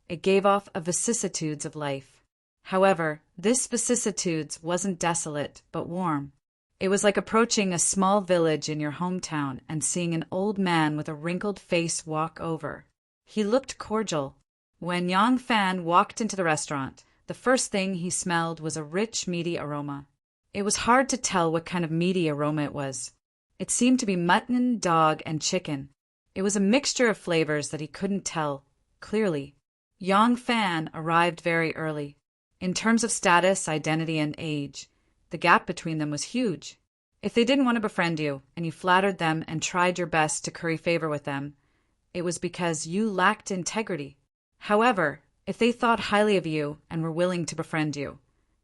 it gave off a vicissitudes of life. However, this vicissitudes wasn't desolate, but warm. It was like approaching a small village in your hometown and seeing an old man with a wrinkled face walk over. He looked cordial. When Yang Fan walked into the restaurant, the first thing he smelled was a rich, meaty aroma. It was hard to tell what kind of meaty aroma it was. It seemed to be mutton, dog, and chicken. It was a mixture of flavors that he couldn't tell clearly. Yang Fan arrived very early. In terms of status, identity, and age, the gap between them was huge. If they didn't want to befriend you, and you flattered them and tried your best to curry favor with them, it was because you lacked integrity. However, if they thought highly of you and were willing to befriend you,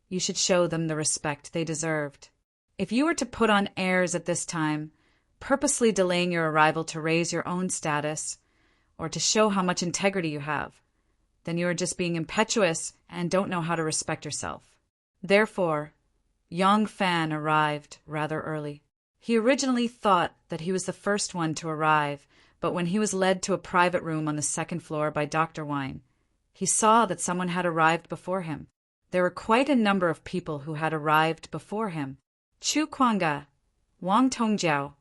you should show them the respect they deserved. If you were to put on airs at this time, purposely delaying your arrival to raise your own status, or to show how much integrity you have, then you are just being impetuous and don't know how to respect yourself. Therefore, Yang Fan arrived rather early. He originally thought that he was the first one to arrive, but when he was led to a private room on the 2nd floor by Dr. Wine, he saw that someone had arrived before him. There were quite a number of people who had arrived before him. Chu Kuanga, Wang Tongjiao,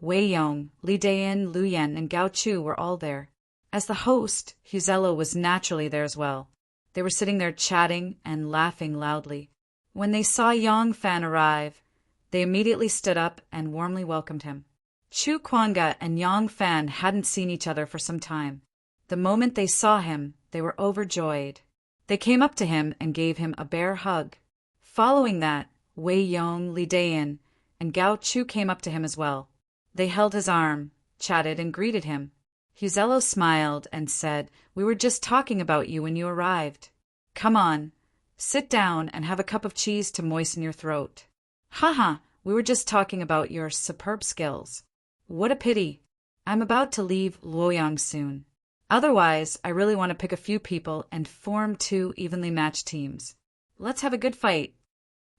Wei Yong, Li Dayan, Lu Yan, and Gao Chu were all there. As the host, Huzello was naturally there as well. They were sitting there chatting and laughing loudly. When they saw Yang Fan arrive, they immediately stood up and warmly welcomed him. Chu Kuanga and Yang Fan hadn't seen each other for some time. The moment they saw him, they were overjoyed. They came up to him and gave him a bear hug. Following that, Wei Yong, Li Dayan, and Gao Chu came up to him as well. They held his arm, chatted, and greeted him. Huzello smiled and said, "We were just talking about you when you arrived. Come on, sit down and have a cup of cheese to moisten your throat." "Haha, we were just talking about your superb skills. What a pity. I'm about to leave Luoyang soon. Otherwise, I really want to pick a few people and form 2 evenly matched teams. Let's have a good fight."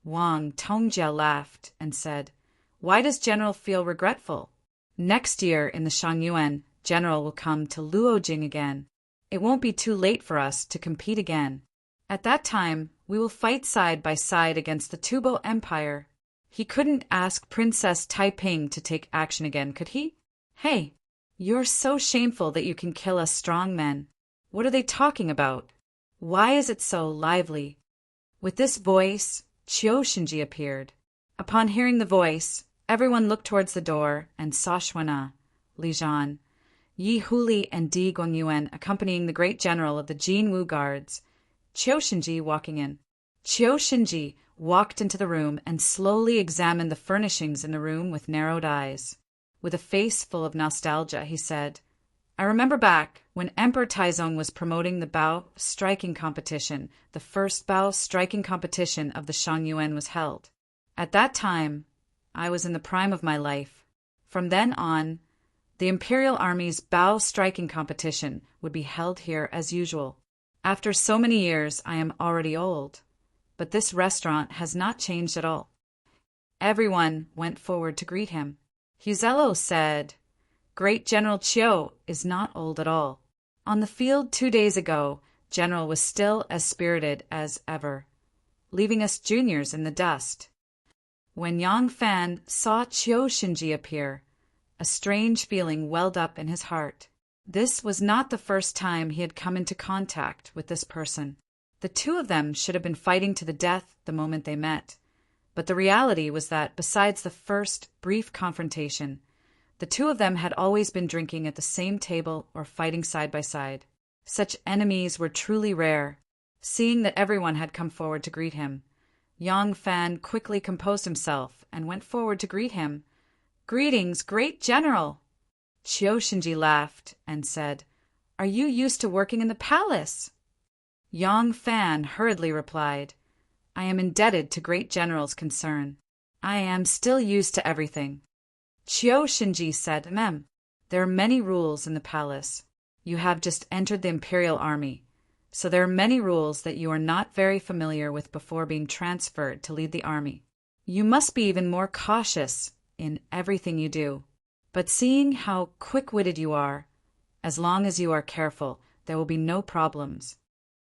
Wang Tongjia laughed and said, "Why does General feel regretful? Next year in the Shangyuan, General will come to Luojing again. It won't be too late for us to compete again. At that time, we will fight side by side against the Tubo Empire." He couldn't ask Princess Taiping to take action again, could he? "Hey, you're so shameful that you can kill us strong men. What are they talking about? Why is it so lively?" With this voice, Qiu Shinji appeared. Upon hearing the voice, everyone looked towards the door and saw Xuana, Li Zhan, Yi Huli, and Di Guangyuan accompanying the great general of the Jinwu Guards, Qiu Shinji walking in. Qiu Shinji walked into the room and slowly examined the furnishings in the room with narrowed eyes. With a face full of nostalgia, he said, "I remember back when Emperor Taizong was promoting the Bao striking competition, the first Bao striking competition of the Shangyuan was held. At that time, I was in the prime of my life. From then on, the Imperial Army's Bao striking competition would be held here as usual. After so many years, I am already old, but this restaurant has not changed at all." Everyone went forward to greet him. Huzello said, "Great General Qiu is not old at all. On the field 2 days ago, General was still as spirited as ever, leaving us juniors in the dust." When Yang Fan saw Qiu Shinji appear, a strange feeling welled up in his heart. This was not the first time he had come into contact with this person. The 2 of them should have been fighting to the death the moment they met. But the reality was that, besides the first brief confrontation, the 2 of them had always been drinking at the same table or fighting side by side. Such enemies were truly rare. Seeing that everyone had come forward to greet him, Yang Fan quickly composed himself and went forward to greet him. "Greetings, great general! Shinji laughed and said, "Are you used to working in the palace?" Yang Fan hurriedly replied, "I am indebted to great generals concern. I am still used to everything." Shinji said, "Mem, there are many rules in the palace. You have just entered the Imperial Army, so there are many rules that you are not very familiar with before being transferred to lead the army. You must be even more cautious in everything you do. But seeing how quick-witted you are, as long as you are careful, there will be no problems."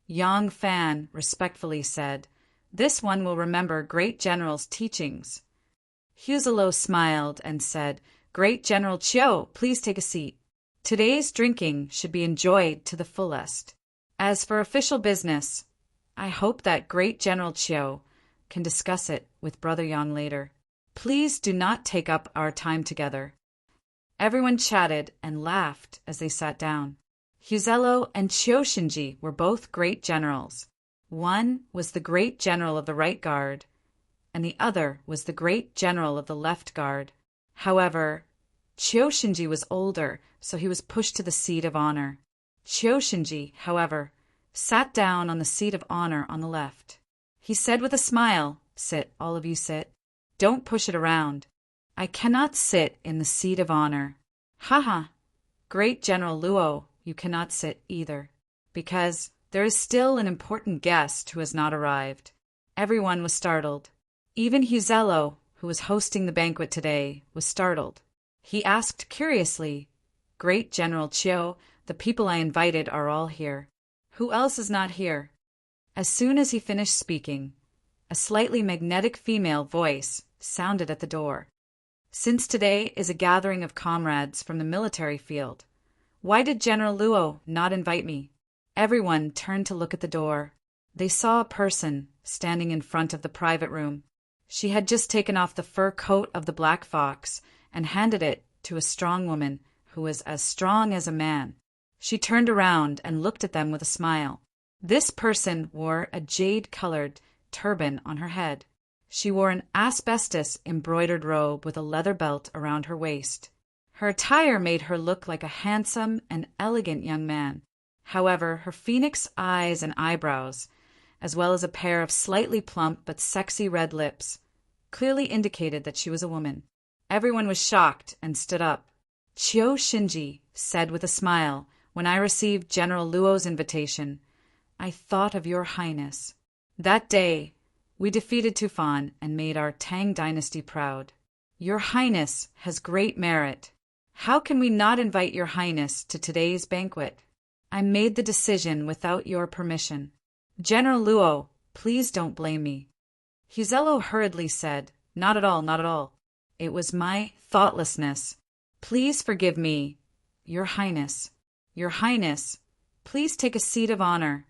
Yang Fan respectfully said, "This one will remember Great General's teachings." Huzalo smiled and said, "Great General Chiu, please take a seat. Today's drinking should be enjoyed to the fullest. As for official business, I hope that Great General Chiu can discuss it with Brother Yang later. Please do not take up our time together." Everyone chatted and laughed as they sat down. Huzelo and Shinji were both great generals. One was the great general of the right guard, and the other was the great general of the left guard. However, Shinji was older, so he was pushed to the seat of honor. Shinji, however, sat down on the seat of honor on the left. He said with a smile, "Sit, all of you sit. Don't push it around. I cannot sit in the seat of honor." "Haha, Great General Luo, you cannot sit either, because there is still an important guest who has not arrived." Everyone was startled. Even Huzelo, who was hosting the banquet today, was startled. He asked curiously, "Great General Chiu, the people I invited are all here. Who else is not here?" As soon as he finished speaking, a slightly magnetic female voice sounded at the door. "Since today is a gathering of comrades from the military field, why did General Luo not invite me?" Everyone turned to look at the door. They saw a person standing in front of the private room. She had just taken off the fur coat of the black fox and handed it to a strong woman who was as strong as a man. She turned around and looked at them with a smile. This person wore a jade-colored turban on her head. She wore an asbestos-embroidered robe with a leather belt around her waist. Her attire made her look like a handsome and elegant young man. However, her phoenix eyes and eyebrows, as well as a pair of slightly plump but sexy red lips, clearly indicated that she was a woman. Everyone was shocked and stood up. Shinji said with a smile, "When I received General Luo's invitation, I thought of your highness. That day, we defeated Tufan and made our Tang dynasty proud. Your highness has great merit. How can we not invite your highness to today's banquet? I made the decision without your permission. General Luo, please don't blame me." Huzelo hurriedly said, "Not at all, not at all. It was my thoughtlessness. Please forgive me, your highness. Your highness, please take a seat of honor."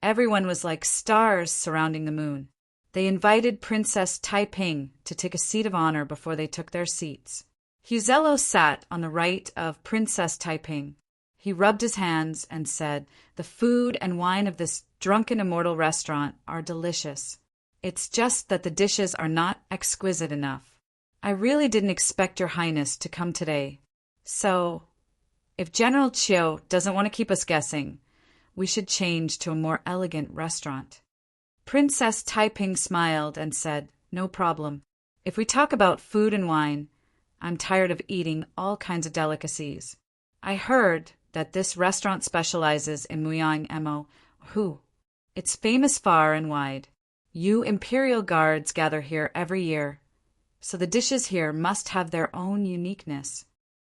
Everyone was like stars surrounding the moon. They invited Princess Taiping to take a seat of honor before they took their seats. Huzelo sat on the right of Princess Taiping. He rubbed his hands and said, "The food and wine of this drunken immortal restaurant are delicious. It's just that the dishes are not exquisite enough. I really didn't expect your highness to come today. So, if General Chiu doesn't want to keep us guessing, we should change to a more elegant restaurant." Princess Taiping smiled and said, "No problem. If we talk about food and wine, I'm tired of eating all kinds of delicacies. I heard that this restaurant specializes in Muyang Emo Hu. It's famous far and wide. You Imperial Guards gather here every year, so the dishes here must have their own uniqueness."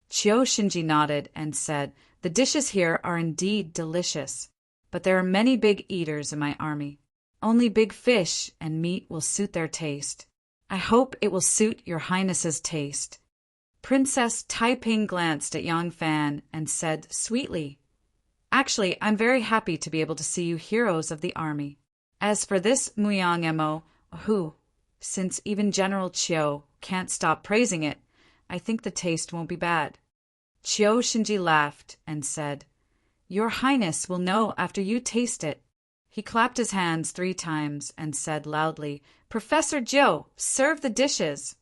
Shinji nodded and said, "The dishes here are indeed delicious, but there are many big eaters in my army. Only big fish and meat will suit their taste. I hope it will suit your highness's taste." Princess Taiping glanced at Yang Fan and said sweetly, "Actually, I'm very happy to be able to see you heroes of the army. As for this Muyang Emo Hu, since even General Chiu can't stop praising it, I think the taste won't be bad." Shinji laughed and said, "Your highness will know after you taste it." He clapped his hands 3 times and said loudly, "Professor Joe, serve the dishes."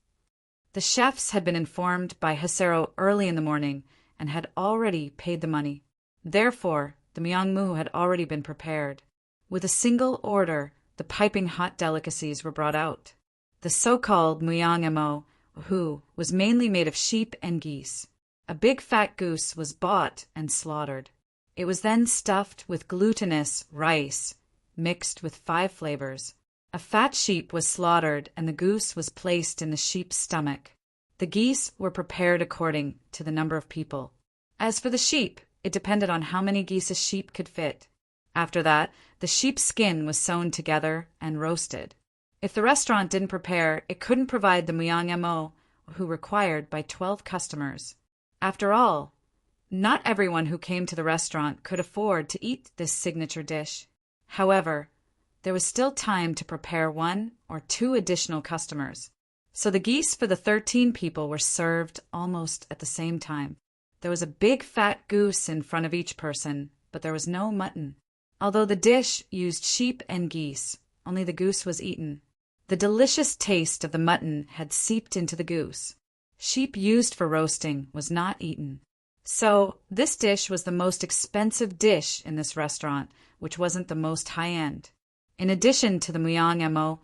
The chefs had been informed by Hasero early in the morning and had already paid the money. Therefore, the Myeongmu had already been prepared. With a single order, the piping hot delicacies were brought out. The so-called Myeongmo, who was mainly made of sheep and geese. A big fat goose was bought and slaughtered. It was then stuffed with glutinous rice, mixed with 5 flavors. A fat sheep was slaughtered and the goose was placed in the sheep's stomach. The geese were prepared according to the number of people. As for the sheep, it depended on how many geese a sheep could fit. After that, the sheep's skin was sewn together and roasted. If the restaurant didn't prepare, it couldn't provide the myeongmo who required by 12 customers. After all, not everyone who came to the restaurant could afford to eat this signature dish. However, there was still time to prepare 1 or 2 additional customers. So the geese for the 13 people were served almost at the same time. There was a big fat goose in front of each person, but there was no mutton. Although the dish used sheep and geese, only the goose was eaten. The delicious taste of the mutton had seeped into the goose. Sheep used for roasting was not eaten. So this dish was the most expensive dish in this restaurant, which wasn't the most high-end. In addition to the myeongmo,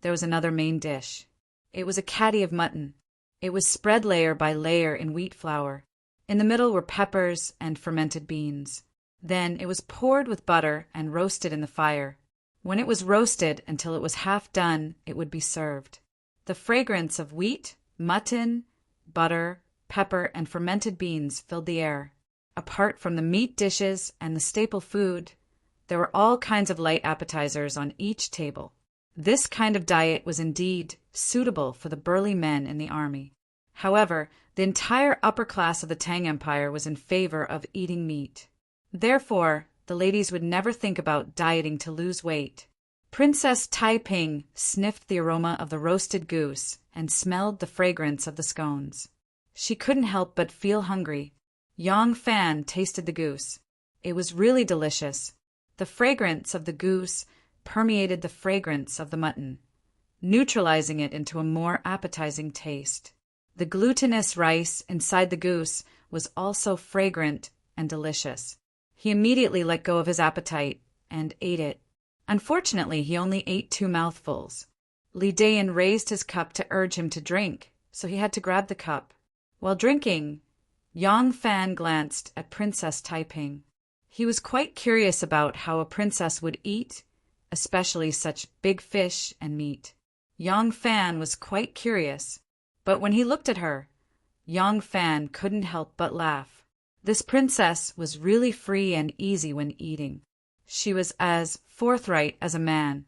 there was another main dish. It was a caddy of mutton. It was spread layer by layer in wheat flour. In the middle were peppers and fermented beans. Then it was poured with butter and roasted in the fire. When it was roasted until it was half done, it would be served. The fragrance of wheat, mutton, butter, pepper, and fermented beans filled the air. Apart from the meat dishes and the staple food, there were all kinds of light appetizers on each table. This kind of diet was indeed suitable for the burly men in the army. However, the entire upper class of the Tang Empire was in favor of eating meat. Therefore, the ladies would never think about dieting to lose weight. Princess Taiping sniffed the aroma of the roasted goose and smelled the fragrance of the scones. She couldn't help but feel hungry. Yang Fan tasted the goose. It was really delicious. The fragrance of the goose permeated the fragrance of the mutton, neutralizing it into a more appetizing taste. The glutinous rice inside the goose was also fragrant and delicious. He immediately let go of his appetite and ate it. Unfortunately, he only ate 2 mouthfuls. Li Dayan raised his cup to urge him to drink, so he had to grab the cup. While drinking, Yang Fan glanced at Princess Taiping. He was quite curious about how a princess would eat, especially such big fish and meat. Yang Fan was quite curious, but when he looked at her, Yang Fan couldn't help but laugh. This princess was really free and easy when eating. She was as forthright as a man.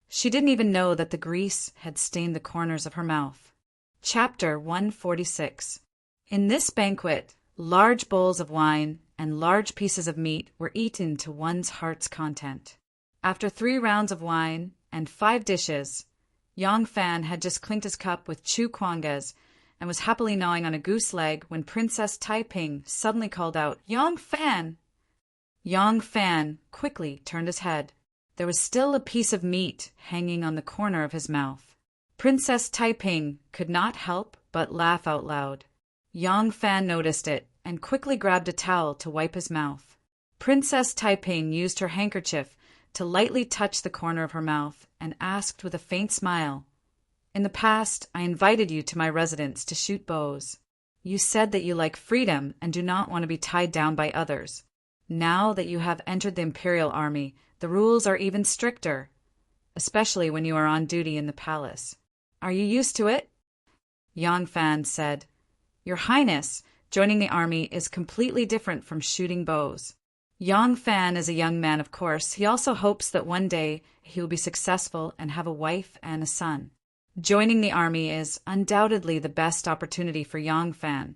She didn't even know that the grease had stained the corners of her mouth. Chapter 146. In this banquet, large bowls of wine and large pieces of meat were eaten to one's heart's content. After 3 rounds of wine and 5 dishes, Yang Fan had just clinked his cup with 2 kwangas and was happily gnawing on a goose leg when Princess Taiping suddenly called out, "Yang Fan!" Yang Fan quickly turned his head. There was still a piece of meat hanging on the corner of his mouth. Princess Taiping could not help but laugh out loud. Yang Fan noticed it and quickly grabbed a towel to wipe his mouth. Princess Taiping used her handkerchief to lightly touch the corner of her mouth and asked with a faint smile, "In the past, I invited you to my residence to shoot bows. You said that you like freedom and do not want to be tied down by others. Now that you have entered the Imperial Army, the rules are even stricter, especially when you are on duty in the palace. Are you used to it?" Yang Fan said, "Your Highness, joining the army is completely different from shooting bows." Yang Fan is a young man, of course. He also hopes that one day he will be successful and have a wife and a son. Joining the army is undoubtedly the best opportunity for Yang Fan,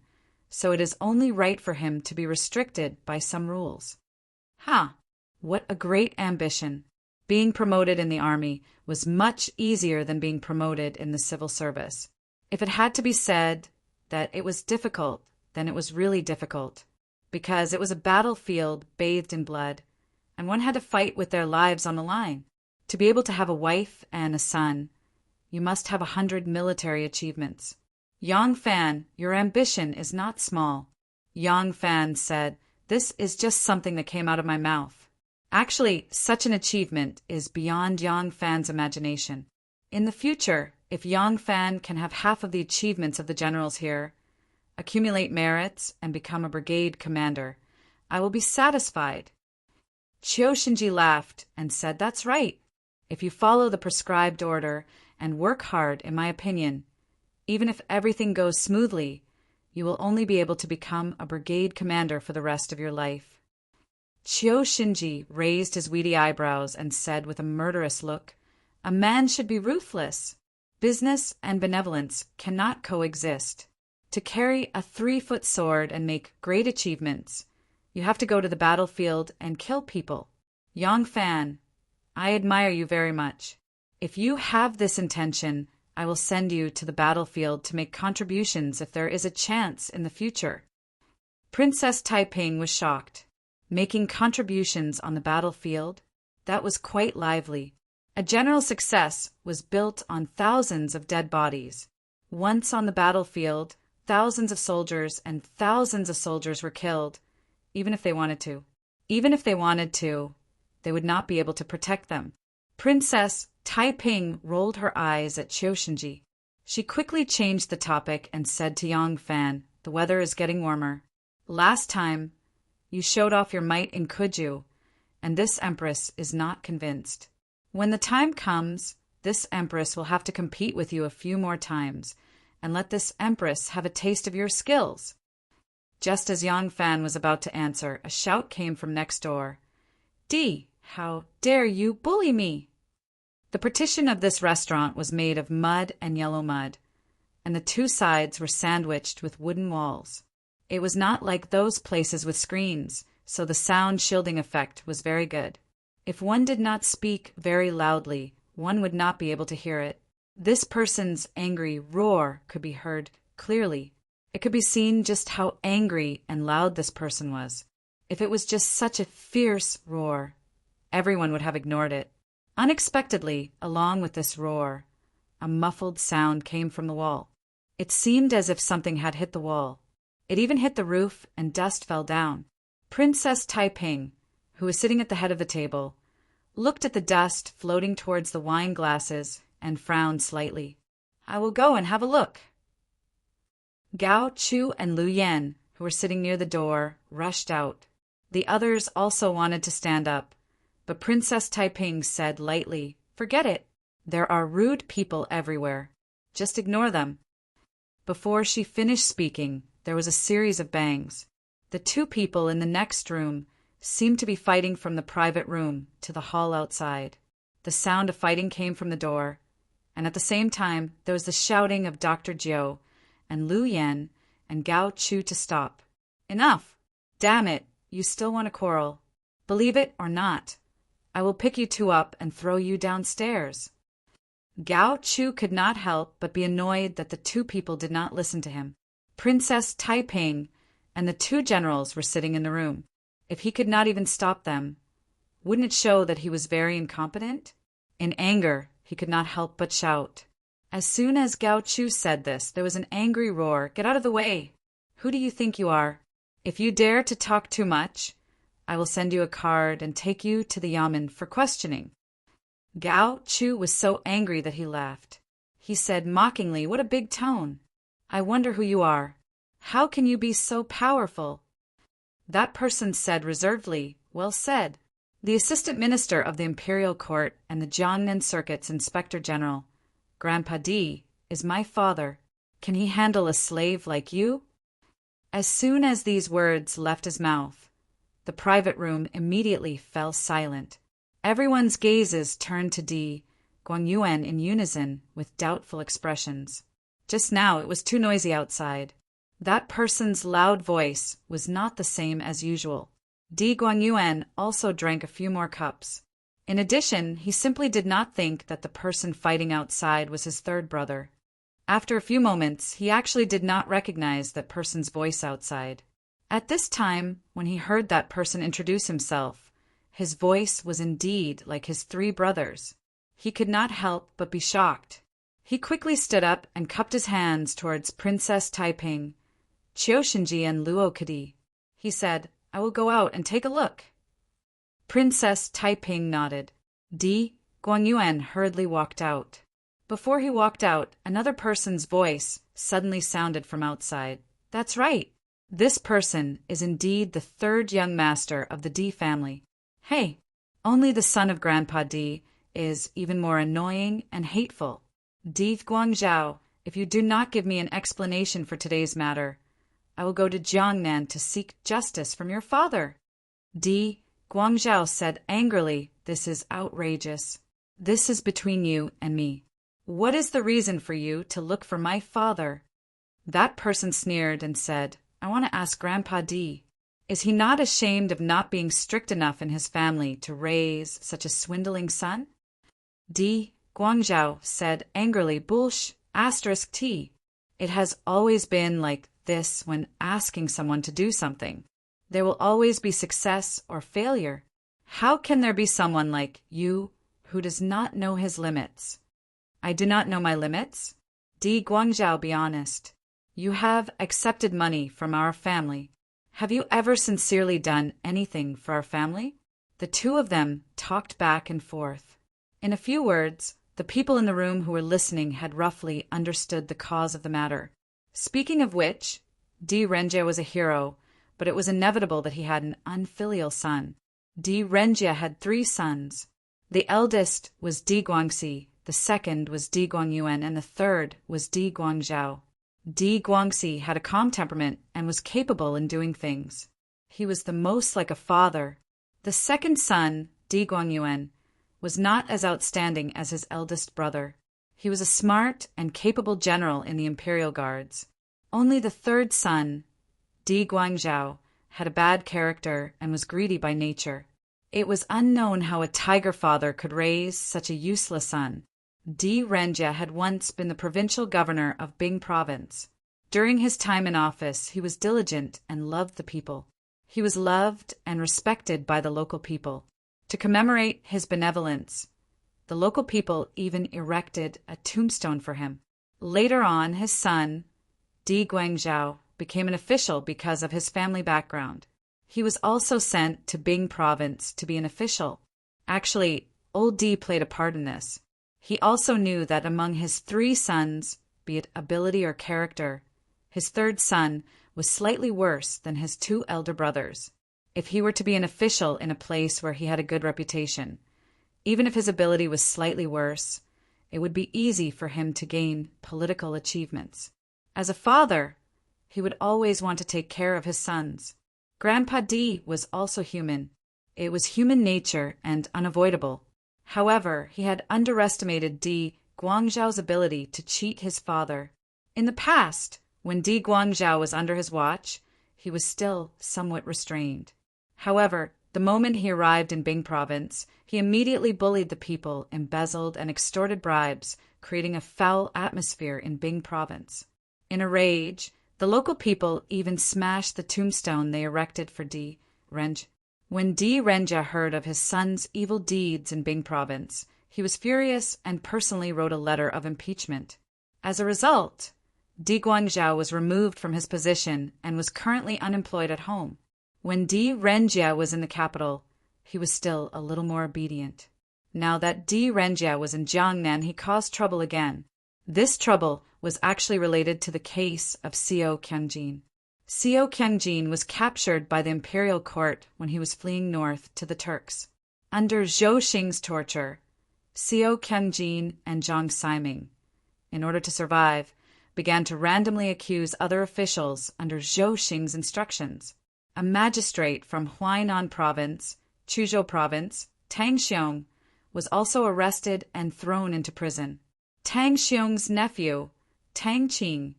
so it is only right for him to be restricted by some rules. What a great ambition! Being promoted in the army was much easier than being promoted in the civil service. If it had to be said that it was difficult, then it was really difficult, because it was a battlefield bathed in blood, and one had to fight with their lives on the line. To be able to have a wife and a son, you must have 100 military achievements. Yang Fan, your ambition is not small. Yang Fan said, this is just something that came out of my mouth. Actually, such an achievement is beyond Yang Fan's imagination. In the future, if Yang Fan can have half of the achievements of the generals here, accumulate merits, and become a brigade commander, I will be satisfied. Chiu Shinji laughed and said, that's right. If you follow the prescribed order and work hard, in my opinion, even if everything goes smoothly, you will only be able to become a brigade commander for the rest of your life. Chiu Shinji raised his weedy eyebrows and said with a murderous look, a man should be ruthless. Business and benevolence cannot coexist. To carry a 3-foot sword and make great achievements, you have to go to the battlefield and kill people. Yang Fan, I admire you very much. If you have this intention, I will send you to the battlefield to make contributions if there is a chance in the future. Princess Taiping was shocked. Making contributions on the battlefield? That was quite lively. A general success was built on thousands of dead bodies. Once on the battlefield, thousands of soldiers and thousands of soldiers were killed, even if they wanted to. Even if they wanted to, they would not be able to protect them. Princess Taiping rolled her eyes at Chiu Shinji. She quickly changed the topic and said to Yang Fan, the weather is getting warmer. Last time, you showed off your might in Kuju, and this empress is not convinced. When the time comes, this empress will have to compete with you a few more times, and let this empress have a taste of your skills. Just as Yang Fan was about to answer, a shout came from next door. Dee, how dare you bully me? The partition of this restaurant was made of mud and yellow mud, and the two sides were sandwiched with wooden walls. It was not like those places with screens, so the sound shielding effect was very good. If one did not speak very loudly, one would not be able to hear it. This person's angry roar could be heard clearly. It could be seen just how angry and loud this person was. If it was just such a fierce roar, everyone would have ignored it. Unexpectedly, along with this roar, a muffled sound came from the wall. It seemed as if something had hit the wall. It even hit the roof, and dust fell down. Princess Taiping, who was sitting at the head of the table, looked at the dust floating towards the wine glasses and frowned slightly. I will go and have a look. Gao Chu and Lu Yan, who were sitting near the door, rushed out. The others also wanted to stand up, but Princess Taiping said lightly, forget it. There are rude people everywhere. Just ignore them. Before she finished speaking, there was a series of bangs. The two people in the next room seemed to be fighting from the private room to the hall outside. The sound of fighting came from the door, and at the same time there was the shouting of Dr. Jiu and Lu Yan and Gao Chu to stop. Enough! Damn it, you still want to quarrel. Believe it or not, I will pick you two up and throw you downstairs. Gao Chu could not help but be annoyed that the two people did not listen to him. Princess Taiping and the two generals were sitting in the room. If he could not even stop them, wouldn't it show that he was very incompetent? In anger, he could not help but shout. As soon as Gao Chu said this, there was an angry roar. Get out of the way! Who do you think you are? If you dare to talk too much, I will send you a card and take you to the yamen for questioning. Gao Chu was so angry that he laughed. He said mockingly, what a big tone! I wonder who you are. How can you be so powerful? That person said reservedly, well said. The Assistant Minister of the Imperial Court and the Jiangnan Circuit's Inspector General, Grandpa D, is my father. Can he handle a slave like you? As soon as these words left his mouth, the private room immediately fell silent. Everyone's gazes turned to D, Guangyuan in unison with doubtful expressions. Just now it was too noisy outside. That person's loud voice was not the same as usual. Di Guangyuan also drank a few more cups. In addition, he simply did not think that the person fighting outside was his third brother. After a few moments, he actually did not recognize that person's voice outside. At this time, when he heard that person introduce himself, his voice was indeed like his three brothers. He could not help but be shocked. He quickly stood up and cupped his hands towards Princess Taiping, Qiushinji and Luo Kadi. He said, "I will go out and take a look." Princess Taiping nodded. Di Guangyuan hurriedly walked out. Before he walked out, another person's voice suddenly sounded from outside. "That's right. This person is indeed the third young master of the Di family. Hey, only the son of Grandpa Di is even more annoying and hateful. Di Guangzhou, if you do not give me an explanation for today's matter, I will go to Jiangnan to seek justice from your father." Di Guangzhou said angrily, "This is outrageous. This is between you and me. What is the reason for you to look for my father?" That person sneered and said, "I want to ask Grandpa Di. Is he not ashamed of not being strict enough in his family to raise such a swindling son?" Di Guangzhou said angrily, "Bullsh, asterisk T. It has always been like this when asking someone to do something. There will always be success or failure. How can there be someone like you who does not know his limits?" "I do not know my limits. Di Guangzhou, be honest. You have accepted money from our family. Have you ever sincerely done anything for our family?" The two of them talked back and forth. In a few words, the people in the room who were listening had roughly understood the cause of the matter. Speaking of which, Di Renjie was a hero, but it was inevitable that he had an unfilial son. Di Renjie had 3 sons. The eldest was Di Guangxi, the second was Di Guangyuan, and the third was Di Guangzhou. Di Guangxi had a calm temperament and was capable in doing things. He was the most like a father. The second son, Di Guangyuan, was not as outstanding as his eldest brother. He was a smart and capable general in the imperial guards. Only the third son, Di Guangzhou, had a bad character and was greedy by nature. It was unknown how a tiger father could raise such a useless son. Di Renjie had once been the provincial governor of Bing province. During his time in office, he was diligent and loved the people. He was loved and respected by the local people. To commemorate his benevolence, the local people even erected a tombstone for him. Later on, his son, Di Guangzhou, became an official because of his family background. He was also sent to Bing province to be an official. Actually, old Di played a part in this. He also knew that among his 3 sons, be it ability or character, his third son was slightly worse than his 2 elder brothers. If he were to be an official in a place where he had a good reputation, even if his ability was slightly worse, it would be easy for him to gain political achievements. As a father, he would always want to take care of his sons. Grandpa Di was also human. It was human nature and unavoidable. However, he had underestimated Di Guangzhou's ability to cheat his father. In the past, when Di Guangzhou was under his watch, he was still somewhat restrained. However, the moment he arrived in Bing province, he immediately bullied the people, embezzled and extorted bribes, creating a foul atmosphere in Bing province. In a rage, the local people even smashed the tombstone they erected for Di Renjie. When Di Renjie heard of his son's evil deeds in Bing province, he was furious and personally wrote a letter of impeachment. As a result, Di Guangzhou was removed from his position and was currently unemployed at home. When Di Renjie was in the capital, he was still a little more obedient. Now that Di Renjie was in Jiangnan, he caused trouble again. This trouble was actually related to the case of Xiao Qiangjin. Xiao Qiangjin was captured by the imperial court when he was fleeing north to the Turks. Under Zhou Xing's torture, Xiao Qiangjin and Zhang Siming, in order to survive, began to randomly accuse other officials under Zhou Xing's instructions. A magistrate from Huainan province, Chuzhou province, Tang Xiong, was also arrested and thrown into prison. Tang Xiong's nephew, Tang Qing,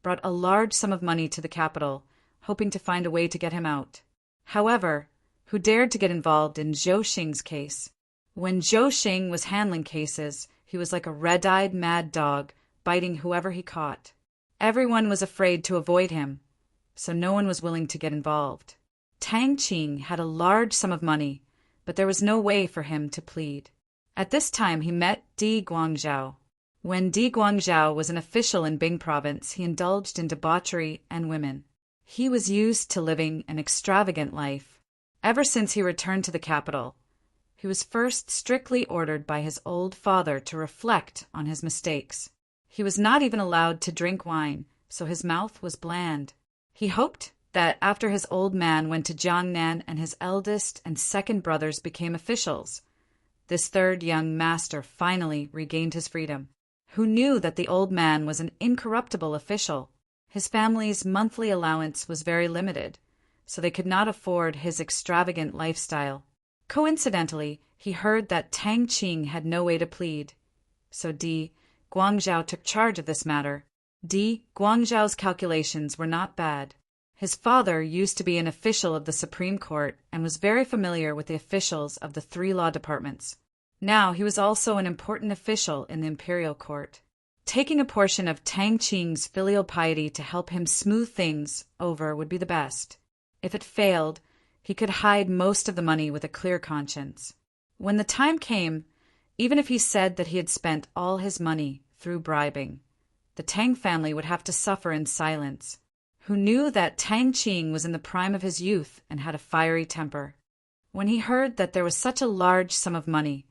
brought a large sum of money to the capital, hoping to find a way to get him out. However, who dared to get involved in Zhou Xing's case? When Zhou Xing was handling cases, he was like a red-eyed mad dog, biting whoever he caught. Everyone was afraid to avoid him, so no one was willing to get involved. Tang Qing had a large sum of money, but there was no way for him to plead. At this time he met Di Guangzhou. When Di Guangzhou was an official in Bing province, he indulged in debauchery and women. He was used to living an extravagant life. Ever since he returned to the capital, he was first strictly ordered by his old father to reflect on his mistakes. He was not even allowed to drink wine, so his mouth was bland. He hoped that after his old man went to Jiangnan and his eldest and second brothers became officials, this third young master finally regained his freedom. Who knew that the old man was an incorruptible official? His family's monthly allowance was very limited, so they could not afford his extravagant lifestyle. Coincidentally, he heard that Tang Qing had no way to plead, so Di Guangzhou took charge of this matter. Di Guangzhou's calculations were not bad. His father used to be an official of the Supreme Court and was very familiar with the officials of the 3 law departments. Now he was also an important official in the imperial court. Taking a portion of Tang Qing's filial piety to help him smooth things over would be the best. If it failed, he could hide most of the money with a clear conscience. When the time came, even if he said that he had spent all his money through bribing, the Tang family would have to suffer in silence. Who knew that Tang Qing was in the prime of his youth and had a fiery temper? When he heard that there was such a large sum of money,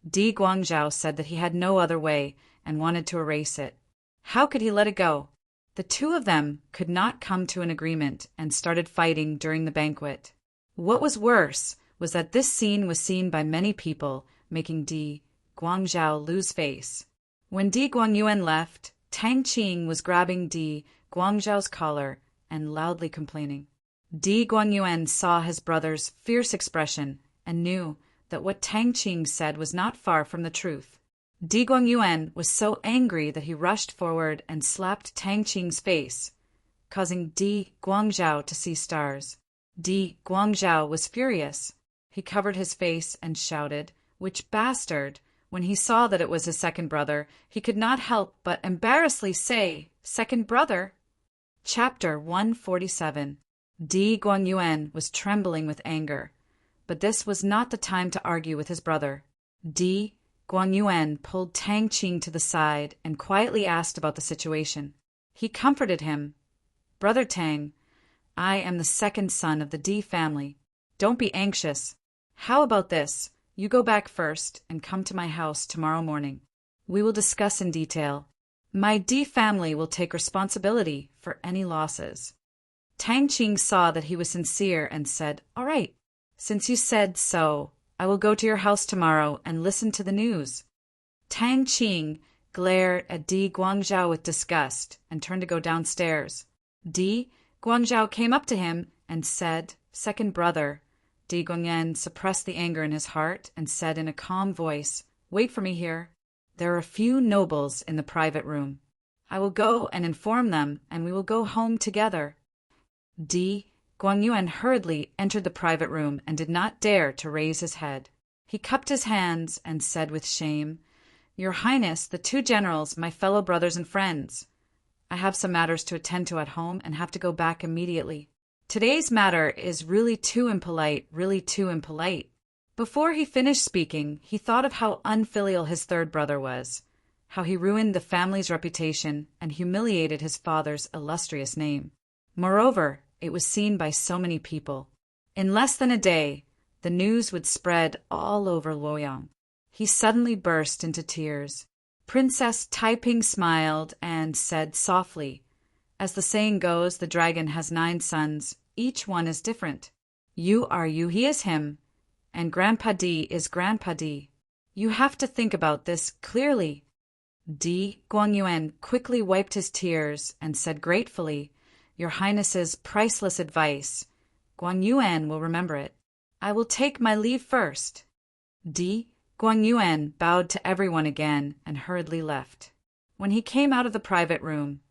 Di Guangzhou said that he had no other way and wanted to erase it. How could he let it go? The two of them could not come to an agreement and started fighting during the banquet. What was worse was that this scene was seen by many people, making Di Guangzhou lose face. When Di Guangyuan left, Tang Qing was grabbing Di Guangzhou's collar and loudly complaining. Di Guangyuan saw his brother's fierce expression and knew that what Tang Qing said was not far from the truth. Di Guangyuan was so angry that he rushed forward and slapped Tang Qing's face, causing Di Guangzhou to see stars. Di Guangzhou was furious. He covered his face and shouted, "Which bastard!" When he saw that it was his second brother, he could not help but embarrassedly say, "Second brother?" Chapter 147. Di Guangyuan was trembling with anger, but this was not the time to argue with his brother. Di Guangyuan pulled Tang Qing to the side and quietly asked about the situation. He comforted him. "Brother Tang, I am the second son of the Di family. Don't be anxious. How about this? You go back first and come to my house tomorrow morning. We will discuss in detail. My Di family will take responsibility for any losses." Tang Qing saw that he was sincere and said, "All right. Since you said so, I will go to your house tomorrow and listen to the news." Tang Qing glared at Di Guangzhou with disgust and turned to go downstairs. Di Guangzhou came up to him and said, "Second brother." Di Guangyuan suppressed the anger in his heart and said in a calm voice, "Wait for me here. There are a few nobles in the private room. I will go and inform them, and we will go home together." Di Guangyuan hurriedly entered the private room and did not dare to raise his head. He cupped his hands and said with shame, "Your Highness, the 2 generals, my fellow brothers and friends. I have some matters to attend to at home and have to go back immediately. Today's matter is really too impolite, really too impolite." Before he finished speaking, he thought of how unfilial his third brother was, how he ruined the family's reputation and humiliated his father's illustrious name. Moreover, it was seen by so many people. In less than a day, the news would spread all over Luoyang. He suddenly burst into tears. Princess Taiping smiled and said softly, "As the saying goes, the dragon has 9 sons. Each one is different. You are you, he is him, and Grandpa Di is Grandpa Di. You have to think about this clearly." Di Guangyuan quickly wiped his tears and said gratefully, "Your Highness's priceless advice. Guangyuan will remember it. I will take my leave first." Di Guangyuan bowed to everyone again and hurriedly left. When he came out of the private room,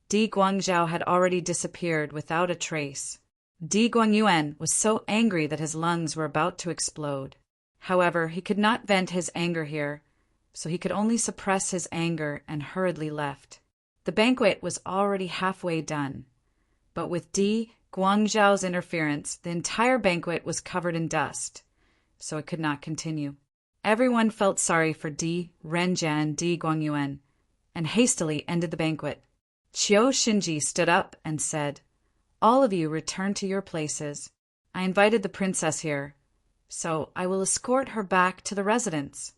Di Guangzhou had already disappeared without a trace. Di Guangyuan was so angry that his lungs were about to explode. However, he could not vent his anger here, so he could only suppress his anger and hurriedly left. The banquet was already halfway done, but with Di Guangzhou's interference, the entire banquet was covered in dust, so it could not continue. Everyone felt sorry for Di Renjian and Di Guangyuan, and hastily ended the banquet. Chiyo Shinji stood up and said, "All of you return to your places. I invited the princess here, so I will escort her back to the residence."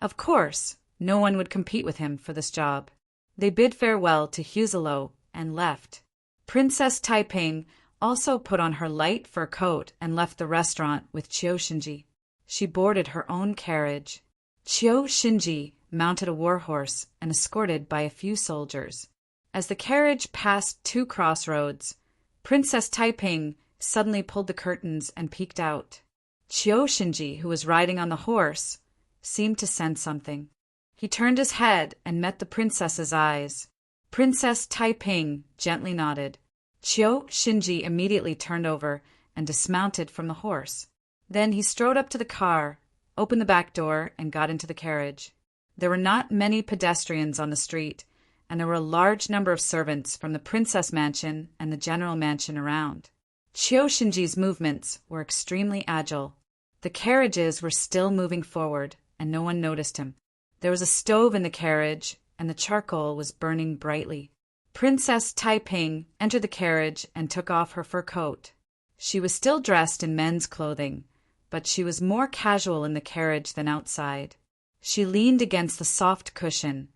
Of course, no one would compete with him for this job. They bid farewell to Huzalo and left. Princess Taiping also put on her light fur coat and left the restaurant with Chiyo Shinji. She boarded her own carriage. Chiyo Shinji mounted a war horse and escorted by a few soldiers. As the carriage passed two crossroads, Princess Taiping suddenly pulled the curtains and peeked out. Chiyo Shinji, who was riding on the horse, seemed to sense something. He turned his head and met the princess's eyes. Princess Taiping gently nodded. Chiyo Shinji immediately turned over and dismounted from the horse. Then he strode up to the car, opened the back door, and got into the carriage. There were not many pedestrians on the street, and there were a large number of servants from the princess mansion and the general mansion around. Chiyo Shinji's movements were extremely agile. The carriages were still moving forward, and no one noticed him. There was a stove in the carriage, and the charcoal was burning brightly. Princess Taiping entered the carriage and took off her fur coat. She was still dressed in men's clothing, but she was more casual in the carriage than outside. She leaned against the soft cushion,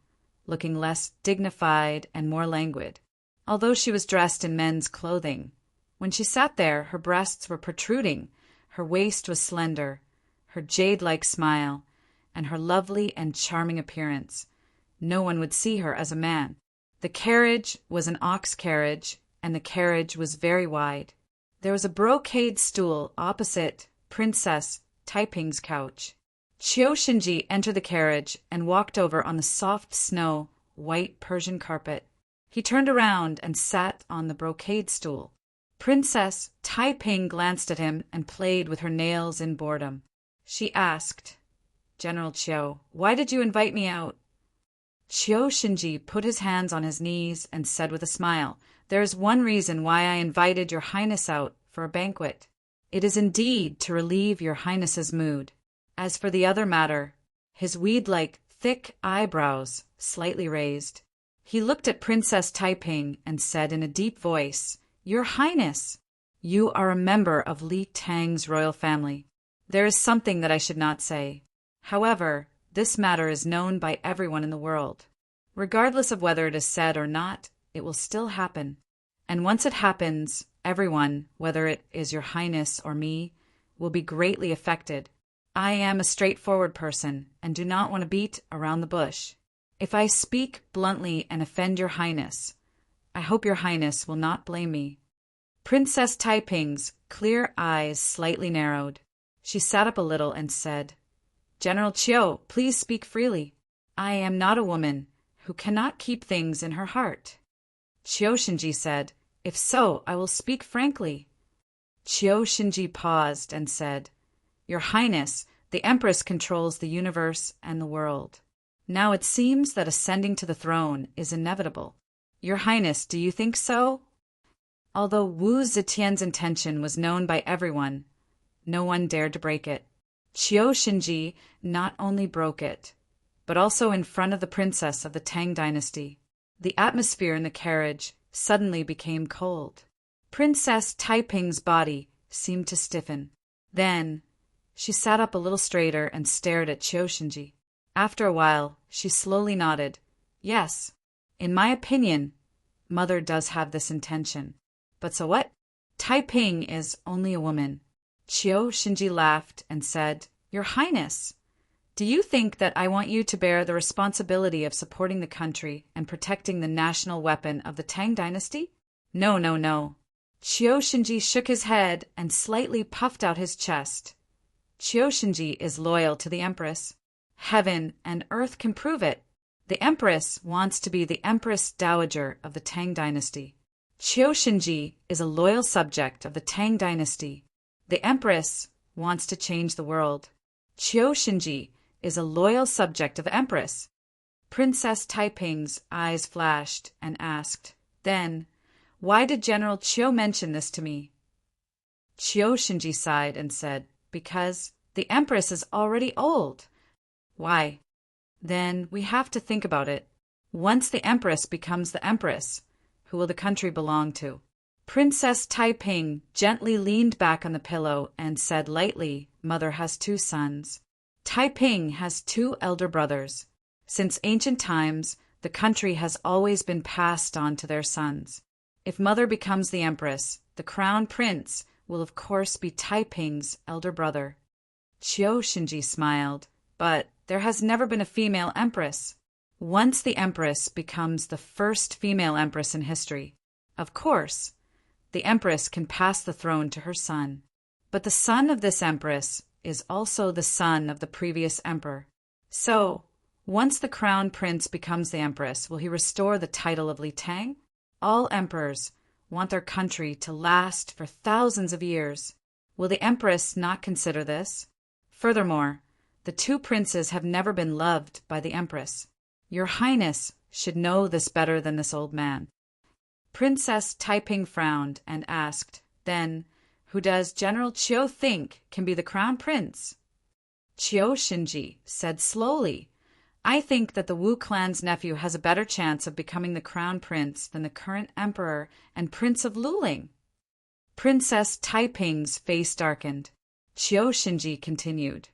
looking less dignified and more languid. Although she was dressed in men's clothing, when she sat there, her breasts were protruding, her waist was slender, her jade-like smile, and her lovely and charming appearance. No one would see her as a man. The carriage was an ox carriage, and the carriage was very wide. There was a brocade stool opposite Princess Taiping's couch. Chiyo Shinji entered the carriage and walked over on the soft snow, white Persian carpet. He turned around and sat on the brocade stool. Princess Taiping glanced at him and played with her nails in boredom. She asked, "General Chiyo, why did you invite me out?" Chiyo Shinji put his hands on his knees and said with a smile, "There is one reason why I invited your highness out for a banquet. It is indeed to relieve your highness's mood. As for the other matter," his weed-like, thick eyebrows slightly raised, he looked at Princess Taiping and said in a deep voice, "Your highness, you are a member of Li Tang's royal family. There is something that I should not say. However, this matter is known by everyone in the world. Regardless of whether it is said or not, it will still happen. And once it happens, everyone, whether it is your highness or me, will be greatly affected. I am a straightforward person and do not want to beat around the bush. If I speak bluntly and offend your highness, I hope your highness will not blame me." Princess Taiping's clear eyes slightly narrowed. She sat up a little and said, "General Chiyo, please speak freely. I am not a woman who cannot keep things in her heart." Chiyo Shinji said, "If so, I will speak frankly." Chiyo Shinji paused and said, "Your highness, the empress controls the universe and the world. Now it seems that ascending to the throne is inevitable. Your highness, do you think so?" Although Wu Zetian's intention was known by everyone, no one dared to break it. Chiyo Shinji not only broke it, but also in front of the princess of the Tang dynasty. The atmosphere in the carriage suddenly became cold. Princess Taiping's body seemed to stiffen. Then she sat up a little straighter and stared at Chiyo Shinji. After a while, she slowly nodded. "Yes, in my opinion, Mother does have this intention. But so what? Taiping is only a woman." Chiyo Shinji laughed and said, "Your highness, do you think that I want you to bear the responsibility of supporting the country and protecting the national weapon of the Tang dynasty? No, no, no." Chiyo Shinji shook his head and slightly puffed out his chest. Chiyo Shinji is loyal to the empress. Heaven and earth can prove it. The empress wants to be the empress dowager of the Tang dynasty. Chiyo Shinji is a loyal subject of the Tang dynasty. The empress wants to change the world. Chiyo Shinji is a loyal subject of the empress. Princess Taiping's eyes flashed and asked, "Then, why did General Chiyo mention this to me?" Chiyo Shinji sighed and said, "Because the empress is already old." "Why?" "Then we have to think about it. Once the empress becomes the empress, who will the country belong to? Princess Taiping gently leaned back on the pillow and said lightly, Mother has 2 sons. Taiping has 2 elder brothers. Since ancient times, the country has always been passed on to their sons. If Mother becomes the empress, the crown prince will of course be Taiping's elder brother. Qiu Shinji smiled, but there has never been a female empress. Once the empress becomes the first female empress in history, of course, the empress can pass the throne to her son. But the son of this empress is also the son of the previous emperor. So, once the crown prince becomes the empress, will he restore the title of Li Tang? All emperors want their country to last for thousands of years. Will the empress not consider this? Furthermore, the 2 princes have never been loved by the empress. Your Highness should know this better than this old man. Princess Taiping frowned and asked, Then, who does General Qiu think can be the crown prince? Qiu Shinji said slowly, I think that the Wu clan's nephew has a better chance of becoming the crown prince than the current emperor and prince of Luling. Princess Taiping's face darkened. Qiu Shinji continued,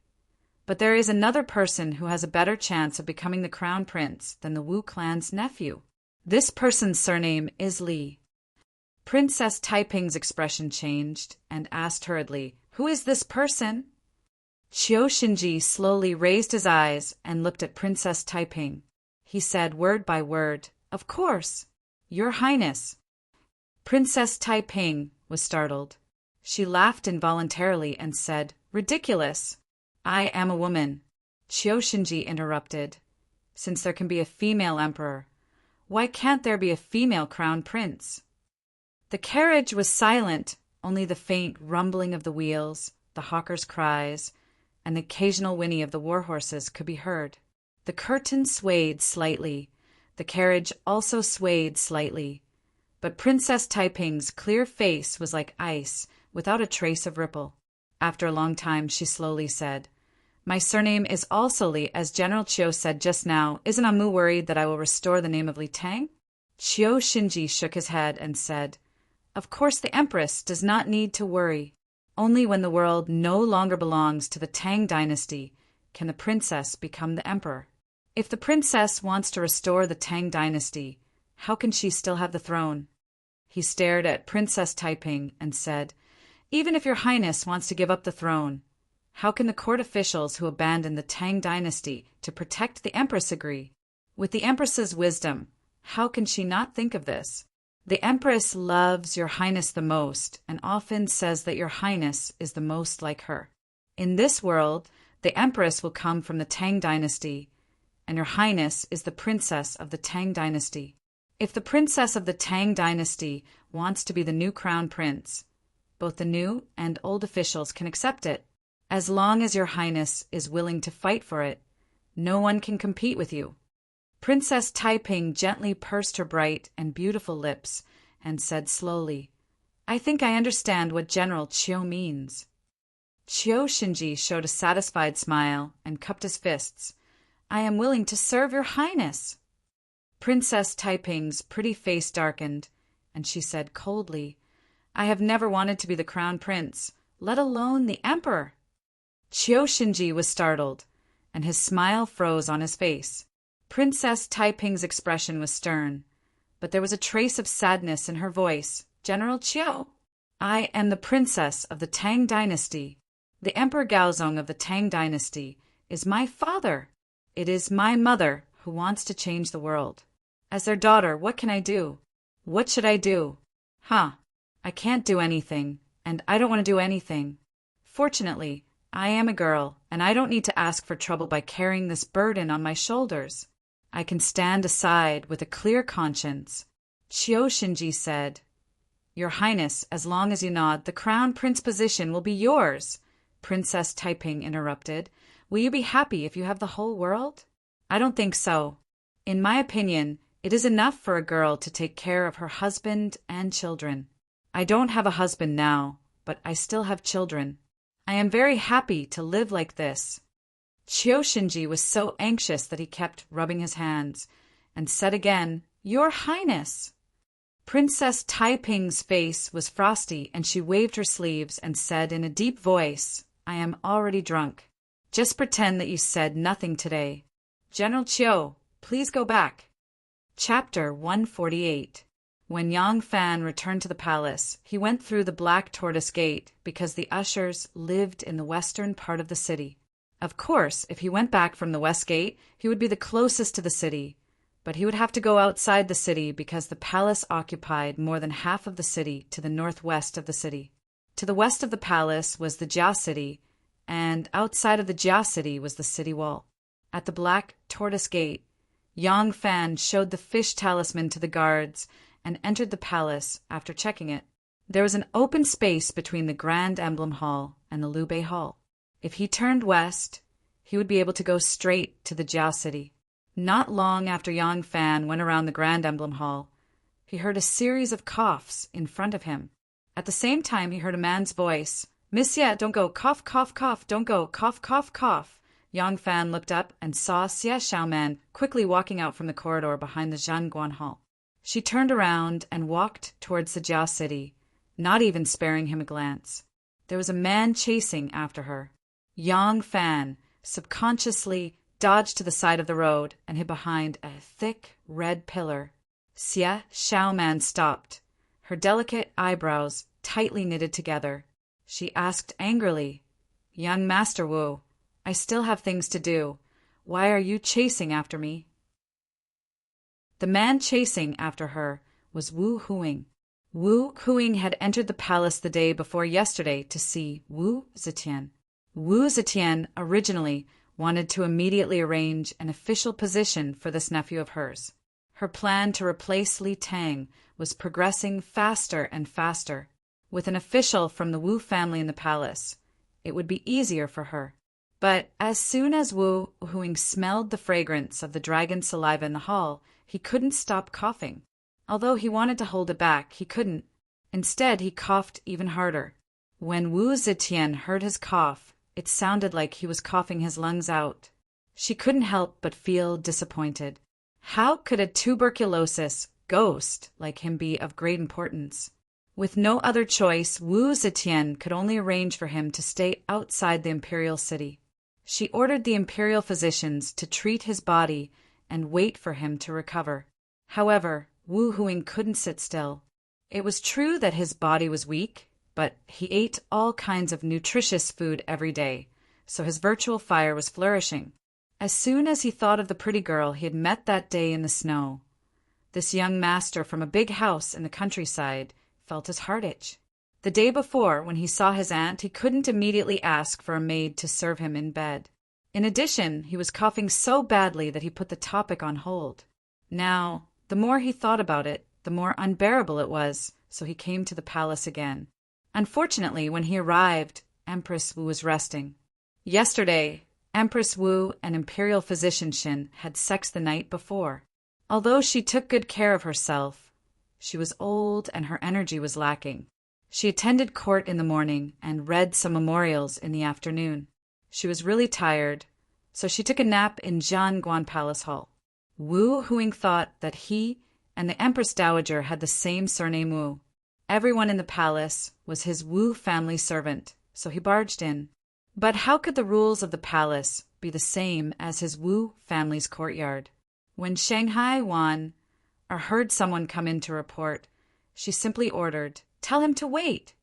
But there is another person who has a better chance of becoming the crown prince than the Wu clan's nephew. This person's surname is Li. Princess Taiping's expression changed and asked hurriedly, Who is this person? Qiu Shinji slowly raised his eyes and looked at Princess Taiping. He said word by word, Of course, Your Highness. Princess Taiping was startled. She laughed involuntarily and said, Ridiculous. I am a woman. Qiu Shinji interrupted. Since there can be a female emperor, why can't there be a female crown prince? The carriage was silent, only the faint rumbling of the wheels, the hawkers' cries, and the occasional whinny of the war horses could be heard. The curtain swayed slightly. The carriage also swayed slightly. But Princess Taiping's clear face was like ice, without a trace of ripple. After a long time, she slowly said, My surname is also Li, as General Qiu said just now. Isn't Amu worried that I will restore the name of Li Tang? Qiu Shinji shook his head and said, Of course the Empress does not need to worry. Only when the world no longer belongs to the Tang dynasty can the princess become the emperor. If the princess wants to restore the Tang dynasty, how can she still have the throne? He stared at Princess Taiping and said, Even if your Highness wants to give up the throne, how can the court officials who abandoned the Tang dynasty to protect the Empress agree? With the Empress's wisdom, how can she not think of this? The Empress loves your Highness the most and often says that your Highness is the most like her. In this world, the Empress will come from the Tang dynasty, and your Highness is the princess of the Tang dynasty. If the princess of the Tang dynasty wants to be the new crown prince, both the new and old officials can accept it. As long as your Highness is willing to fight for it, no one can compete with you. Princess Taiping gently pursed her bright and beautiful lips and said slowly, I think I understand what General Qiu means. Qiu Shinji showed a satisfied smile and cupped his fists. I am willing to serve your Highness. Princess Taiping's pretty face darkened, and she said coldly, I have never wanted to be the crown prince, let alone the emperor. Qiu Shinji was startled, and his smile froze on his face. Princess Taiping's expression was stern, but there was a trace of sadness in her voice. General Qiu, I am the princess of the Tang dynasty. The Emperor Gaozong of the Tang dynasty is my father. It is my mother who wants to change the world. As their daughter, what can I do? What should I do? I can't do anything, and I don't want to do anything. Fortunately, I am a girl, and I don't need to ask for trouble by carrying this burden on my shoulders. I can stand aside with a clear conscience. Qiu Shinji said, Your Highness, as long as you nod, the crown prince position will be yours. Princess Taiping interrupted. Will you be happy if you have the whole world? I don't think so. In my opinion, it is enough for a girl to take care of her husband and children. I don't have a husband now, but I still have children. I am very happy to live like this. Qiu Shinji was so anxious that he kept rubbing his hands, and said again, "Your Highness." Princess Taiping's face was frosty, and she waved her sleeves and said in a deep voice, "I am already drunk. Just pretend that you said nothing today. General Chiu, please go back." Chapter 148. When Yang Fan returned to the palace, he went through the Black Tortoise Gate because the ushers lived in the western part of the city. Of course, if he went back from the West Gate, he would be the closest to the city, but he would have to go outside the city because the palace occupied more than half of the city to the northwest of the city. To the west of the palace was the Jia City, and outside of the Jia City was the city wall. At the Black Tortoise Gate, Yang Fan showed the fish talisman to the guards and entered the palace after checking it. There was an open space between the Grand Emblem Hall and the Liu Bei Hall. If he turned west, he would be able to go straight to the Jia City. Not long after Yang Fan went around the Grand Emblem Hall, he heard a series of coughs in front of him. At the same time, he heard a man's voice, "Monsieur, don't go, cough, cough, cough, don't go, cough, cough, cough." Yang Fan looked up and saw Xie Xiaoman quickly walking out from the corridor behind the Zhanguan Hall. She turned around and walked towards the Jia City, not even sparing him a glance. There was a man chasing after her. Yang Fan subconsciously dodged to the side of the road and hid behind a thick red pillar. Xie Xiaoman stopped, her delicate eyebrows tightly knitted together. She asked angrily, "Young Master Wu, I still have things to do. Why are you chasing after me?" The man chasing after her was Wu Huing. Wu Huing had entered the palace the day before yesterday to see Wu Zetian. Wu Zetian originally wanted to immediately arrange an official position for this nephew of hers. Her plan to replace Li Tang was progressing faster and faster. With an official from the Wu family in the palace, it would be easier for her. But as soon as Wu Huing smelled the fragrance of the dragon saliva in the hall, he couldn't stop coughing. Although he wanted to hold it back, he couldn't. Instead, he coughed even harder. When Wu Zetian heard his cough, it sounded like he was coughing his lungs out. She couldn't help but feel disappointed. How could a tuberculosis ghost like him be of great importance? With no other choice, Wu Zetian could only arrange for him to stay outside the imperial city. She ordered the imperial physicians to treat his body and wait for him to recover. However, Wu Huing couldn't sit still. It was true that his body was weak, but he ate all kinds of nutritious food every day, so his virtual fire was flourishing. As soon as he thought of the pretty girl he had met that day in the snow, this young master from a big house in the countryside felt his heart itch. The day before, when he saw his aunt, he couldn't immediately ask for a maid to serve him in bed. In addition, he was coughing so badly that he put the topic on hold. Now, the more he thought about it, the more unbearable it was, so he came to the palace again. Unfortunately, when he arrived, Empress Wu was resting. Yesterday, Empress Wu and Imperial Physician Shin had sex the night before. Although she took good care of herself, she was old and her energy was lacking. She attended court in the morning and read some memorials in the afternoon. She was really tired, so she took a nap in Zhanguan Palace Hall. Wu Huing thought that he and the Empress Dowager had the same surname Wu. Everyone in the palace was his Wu family servant, so he barged in. But how could the rules of the palace be the same as his Wu family's courtyard? When Shanghai Wan heard someone come in to report, she simply ordered, "Tell him to wait."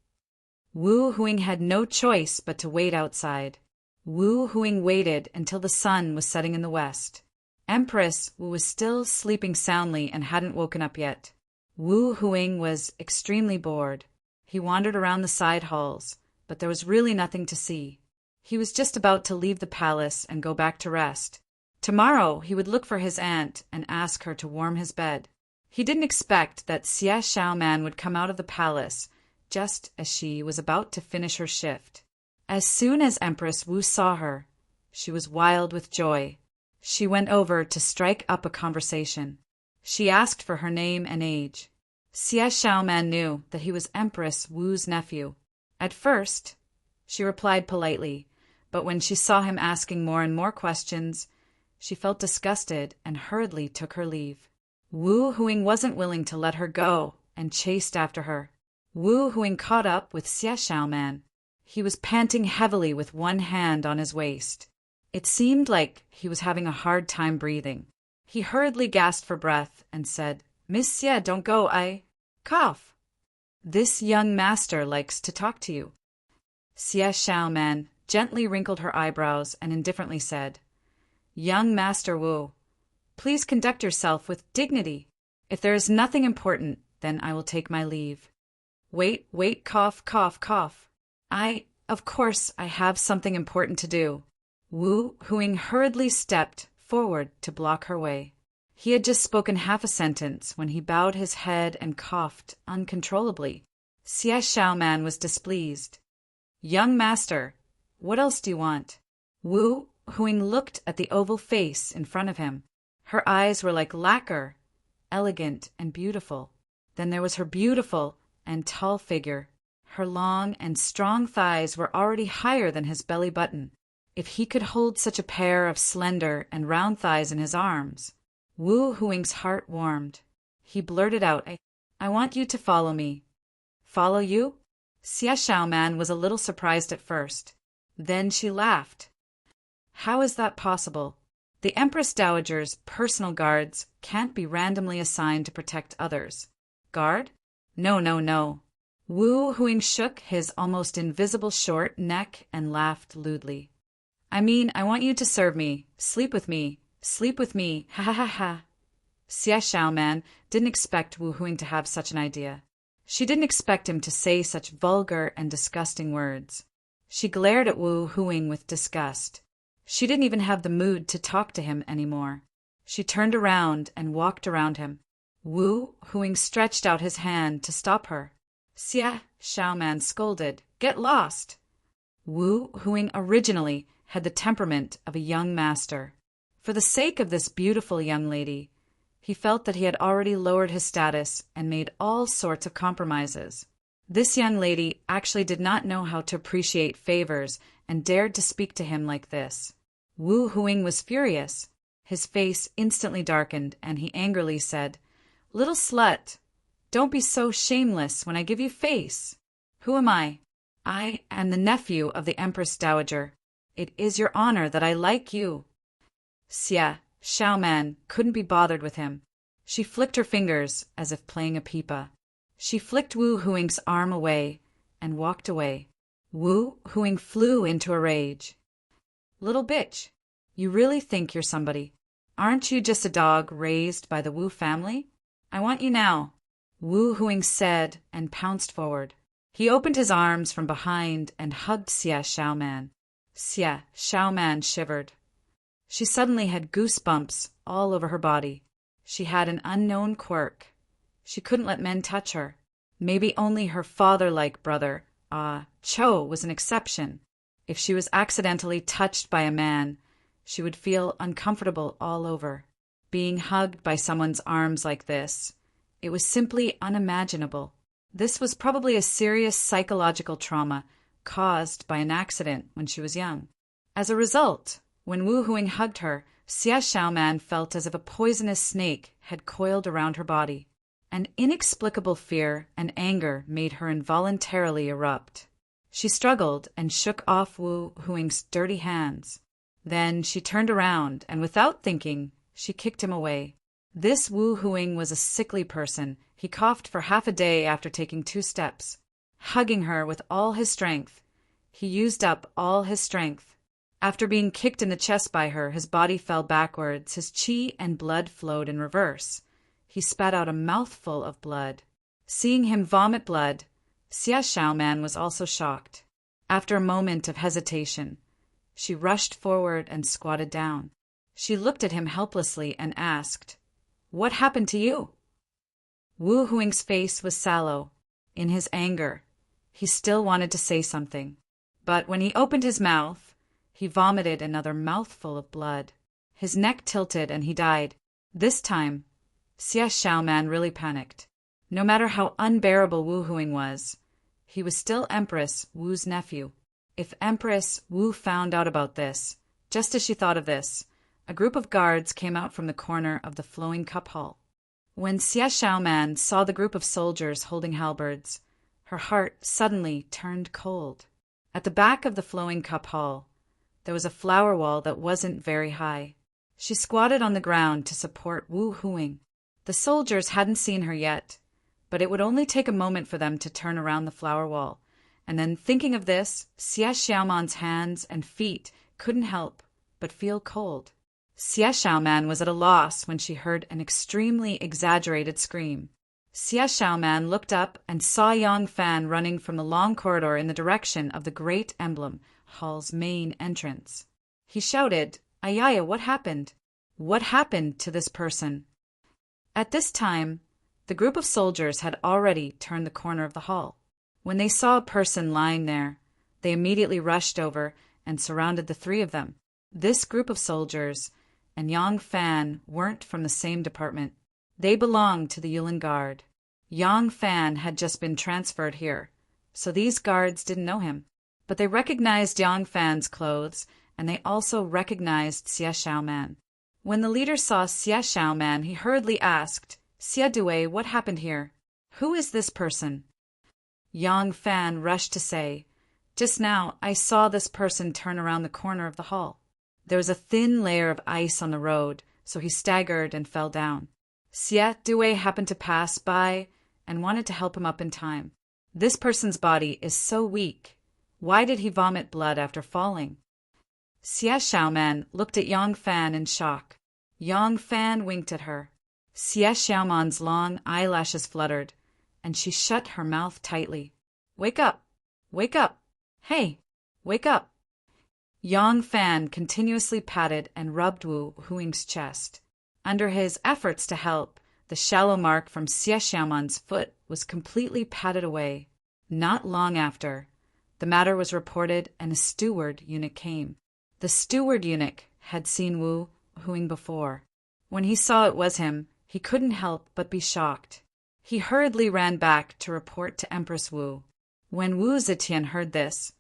Wu Huing had no choice but to wait outside. Wu Huing waited until the sun was setting in the west. Empress Wu was still sleeping soundly and hadn't woken up yet. Wu Huing was extremely bored. He wandered around the side halls, but there was really nothing to see. He was just about to leave the palace and go back to rest. Tomorrow he would look for his aunt and ask her to warm his bed. He didn't expect that Xie Xiaoman would come out of the palace just as she was about to finish her shift. As soon as Empress Wu saw her, she was wild with joy. She went over to strike up a conversation. She asked for her name and age. Xie Xiaoman knew that he was Empress Wu's nephew. At first, she replied politely, but when she saw him asking more and more questions, She felt disgusted and hurriedly took her leave. Wu Huing wasn't willing to let her go and chased after her. Wu Huing caught up with Xie Xiaoman. He was panting heavily with one hand on his waist. It seemed like he was having a hard time breathing. He hurriedly gasped for breath and said, "Miss Xie, don't go, I cough. This young master likes to talk to you." Xie Xiaoman gently wrinkled her eyebrows and indifferently said, "Young Master Wu, please conduct yourself with dignity. If there is nothing important, then I will take my leave." Wait, cough, cough, cough. Of course, I have something important to do." Wu Huing hurriedly stepped forward to block her way. He had just spoken half a sentence when he bowed his head and coughed uncontrollably. Xie Xiaoman was displeased. "Young master, what else do you want?" Wu Huing looked at the oval face in front of him. Her eyes were like lacquer, elegant and beautiful. Then there was her beautiful and tall figure. Her long and strong thighs were already higher than his belly button. If he could hold such a pair of slender and round thighs in his arms. Wu Huing's heart warmed. He blurted out, I want you to follow me." "Follow you?" Xie Xiaoman was a little surprised at first. Then she laughed. "How is that possible? The Empress Dowager's personal guards can't be randomly assigned to protect others." "Guard? No, no, no." Wu Huing shook his almost invisible short neck and laughed lewdly. "I mean, I want you to serve me, sleep with me, ha ha ha ha." Xie Xiaoman didn't expect Wu Huing to have such an idea. She didn't expect him to say such vulgar and disgusting words. She glared at Wu Huing with disgust. She didn't even have the mood to talk to him anymore. She turned around and walked around him. Wu Huing stretched out his hand to stop her. Xie Xiaoman scolded, "Get lost!" Wu Huing originally had the temperament of a young master. For the sake of this beautiful young lady, he felt that he had already lowered his status and made all sorts of compromises. This young lady actually did not know how to appreciate favors and dared to speak to him like this. Wu Huing was furious. His face instantly darkened and he angrily said, "Little slut, don't be so shameless when I give you face. Who am I? I am the nephew of the Empress Dowager. It is your honor that I like you." Xie Xiaoman couldn't be bothered with him. She flicked her fingers as if playing a pipa. She flicked Wu Huing's arm away and walked away. Wu Huing flew into a rage. "Little bitch, you really think you're somebody. Aren't you just a dog raised by the Wu family? I want you now," Wu Huing said and pounced forward. He opened his arms from behind and hugged Xie Xiaoman. Xie Xiaoman shivered. She suddenly had goosebumps all over her body. She had an unknown quirk. She couldn't let men touch her. Maybe only her father-like brother, Cho, was an exception. If she was accidentally touched by a man, she would feel uncomfortable all over. Being hugged by someone's arms like this, it was simply unimaginable. This was probably a serious psychological trauma caused by an accident when she was young. As a result, when Wu Huing hugged her, Xie Xiaoman felt as if a poisonous snake had coiled around her body. An inexplicable fear and anger made her involuntarily erupt. She struggled and shook off Wu Huing's dirty hands. Then she turned around and without thinking, she kicked him away. This Wu Huing was a sickly person. He coughed for half a day after taking 2 steps. Hugging her with all his strength, he used up all his strength. After being kicked in the chest by her, his body fell backwards, his qi and blood flowed in reverse. He spat out a mouthful of blood. Seeing him vomit blood, Xie Xiaoman was also shocked. After a moment of hesitation, she rushed forward and squatted down. She looked at him helplessly and asked, "What happened to you?" Wu Huing's face was sallow. In his anger, he still wanted to say something. But when he opened his mouth, he vomited another mouthful of blood. His neck tilted and he died. This time, Xie Xiaoman really panicked. No matter how unbearable Wu Huing was, he was still Empress Wu's nephew. If Empress Wu found out about this, just as she thought of this, a group of guards came out from the corner of the flowing cup hall. When Xie Xiaoman saw the group of soldiers holding halberds, her heart suddenly turned cold. At the back of the flowing cup hall, there was a flower wall that wasn't very high. She squatted on the ground to support Wu Huing. The soldiers hadn't seen her yet, but it would only take a moment for them to turn around the flower wall. And then, thinking of this, Xie Xiaoman's hands and feet couldn't help but feel cold. Xie Xiaoman was at a loss when she heard an extremely exaggerated scream. Xie Xiaoman looked up and saw Yang Fan running from the long corridor in the direction of the Great Emblem Hall's main entrance. He shouted, "Ayaya, what happened? What happened to this person?" At this time, the group of soldiers had already turned the corner of the hall. When they saw a person lying there, they immediately rushed over and surrounded the three of them. This group of soldiers and Yang Fan weren't from the same department. They belonged to the Yulin Guard. Yang Fan had just been transferred here, so these guards didn't know him. But they recognized Yang Fan's clothes, and they also recognized Xie Xiaoman. When the leader saw Xie Xiaoman, he hurriedly asked, "Xie Due, what happened here? Who is this person?" Yang Fan rushed to say, "Just now, I saw this person turn around the corner of the hall. There was a thin layer of ice on the road, so he staggered and fell down. Xie Due happened to pass by and wanted to help him up in time. This person's body is so weak. Why did he vomit blood after falling?" Xie Xiaoman looked at Yang Fan in shock. Yang Fan winked at her. Xie Xiaoman's long eyelashes fluttered, and she shut her mouth tightly. "Wake up! Wake up! Hey, wake up!" Yang Fan continuously patted and rubbed Wu Huing's chest. Under his efforts to help, the shallow mark from Xie Xiaoman's foot was completely patted away. Not long after, the matter was reported and a steward eunuch came. The steward eunuch had seen Wu Huing before. When he saw it was him, he couldn't help but be shocked. He hurriedly ran back to report to Empress Wu. When Wu Zetian heard this,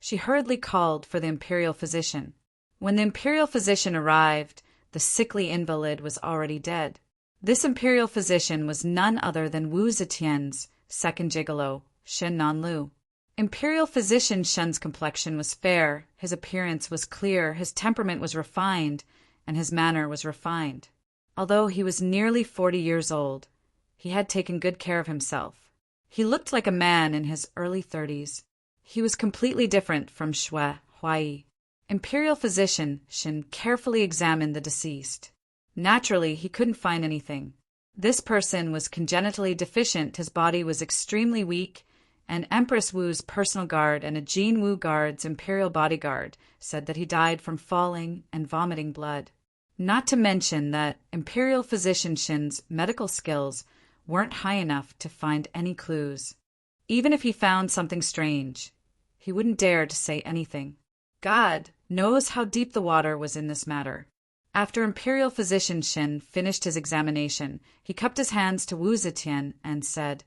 she hurriedly called for the imperial physician. When the imperial physician arrived, the sickly invalid was already dead. This imperial physician was none other than Wu Zetian's second gigolo, Shen Nanlu. Imperial physician Shen's complexion was fair, his appearance was clear, his temperament was refined, and his manner was refined. Although he was nearly 40 years old, he had taken good care of himself. He looked like a man in his early 30s. He was completely different from Shui Huai. Imperial physician Shen carefully examined the deceased. Naturally, he couldn't find anything. This person was congenitally deficient, his body was extremely weak, and Empress Wu's personal guard and a Jin Wu guard's imperial bodyguard said that he died from falling and vomiting blood. Not to mention that imperial physician Shen's medical skills weren't high enough to find any clues. Even if he found something strange, he wouldn't dare to say anything. God knows how deep the water was in this matter. After imperial physician Shen finished his examination, he cupped his hands to Wu Zetian and said,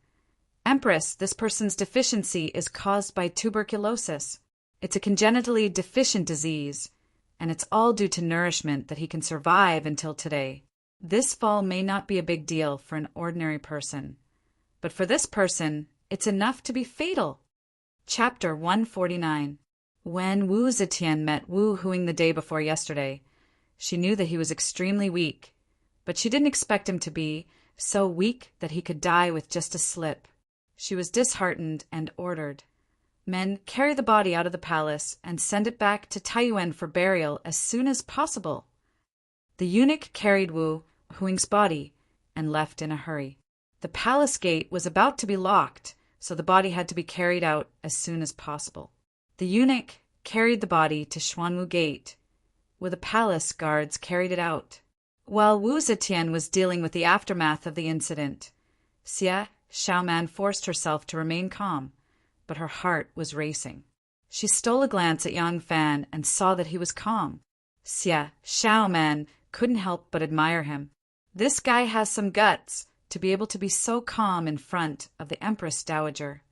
"Empress, this person's deficiency is caused by tuberculosis. It's a congenitally deficient disease, and it's all due to nourishment that he can survive until today. This fall may not be a big deal for an ordinary person, but for this person, it's enough to be fatal." Chapter 149. When Wu Zetian met Wu Huing the day before yesterday, she knew that he was extremely weak, but she didn't expect him to be so weak that he could die with just a slip. She was disheartened and ordered, "Men, carry the body out of the palace and send it back to Taiyuan for burial as soon as possible." The eunuch carried Wu Huing's body and left in a hurry. The palace gate was about to be locked, so the body had to be carried out as soon as possible. The eunuch carried the body to Xuanwu Gate, where the palace guards carried it out. While Wu Zetian was dealing with the aftermath of the incident, Xie Xiaoman forced herself to remain calm, but her heart was racing. She stole a glance at Yang Fan and saw that he was calm. Xie Xiaoman couldn't help but admire him. This guy has some guts to be able to be so calm in front of the Empress Dowager.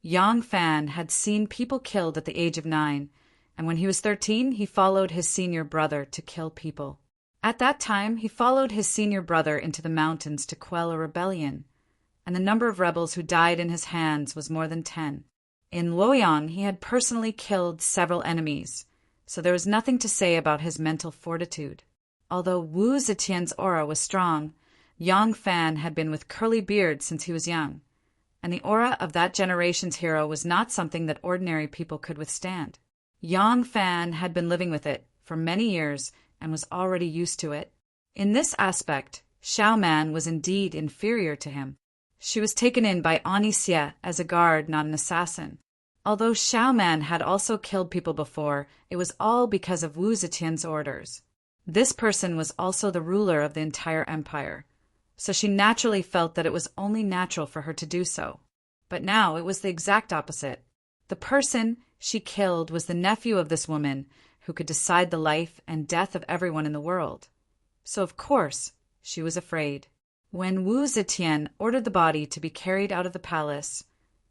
Yang Fan had seen people killed at the age of 9, and when he was 13, he followed his senior brother to kill people. At that time, he followed his senior brother into the mountains to quell a rebellion, and the number of rebels who died in his hands was more than 10. In Luoyang, he had personally killed several enemies, so there was nothing to say about his mental fortitude. Although Wu Zetian's aura was strong, Yang Fan had been with curly beard since he was young, and the aura of that generation's hero was not something that ordinary people could withstand. Yang Fan had been living with it for many years and was already used to it. In this aspect, Xiao Man was indeed inferior to him. She was taken in by Ani Xie as a guard, not an assassin. Although Xiao Man had also killed people before, it was all because of Wu Zetian's orders. This person was also the ruler of the entire empire, so she naturally felt that it was only natural for her to do so. But now it was the exact opposite. The person she killed was the nephew of this woman who could decide the life and death of everyone in the world. So of course, she was afraid. When Wu Zetian ordered the body to be carried out of the palace,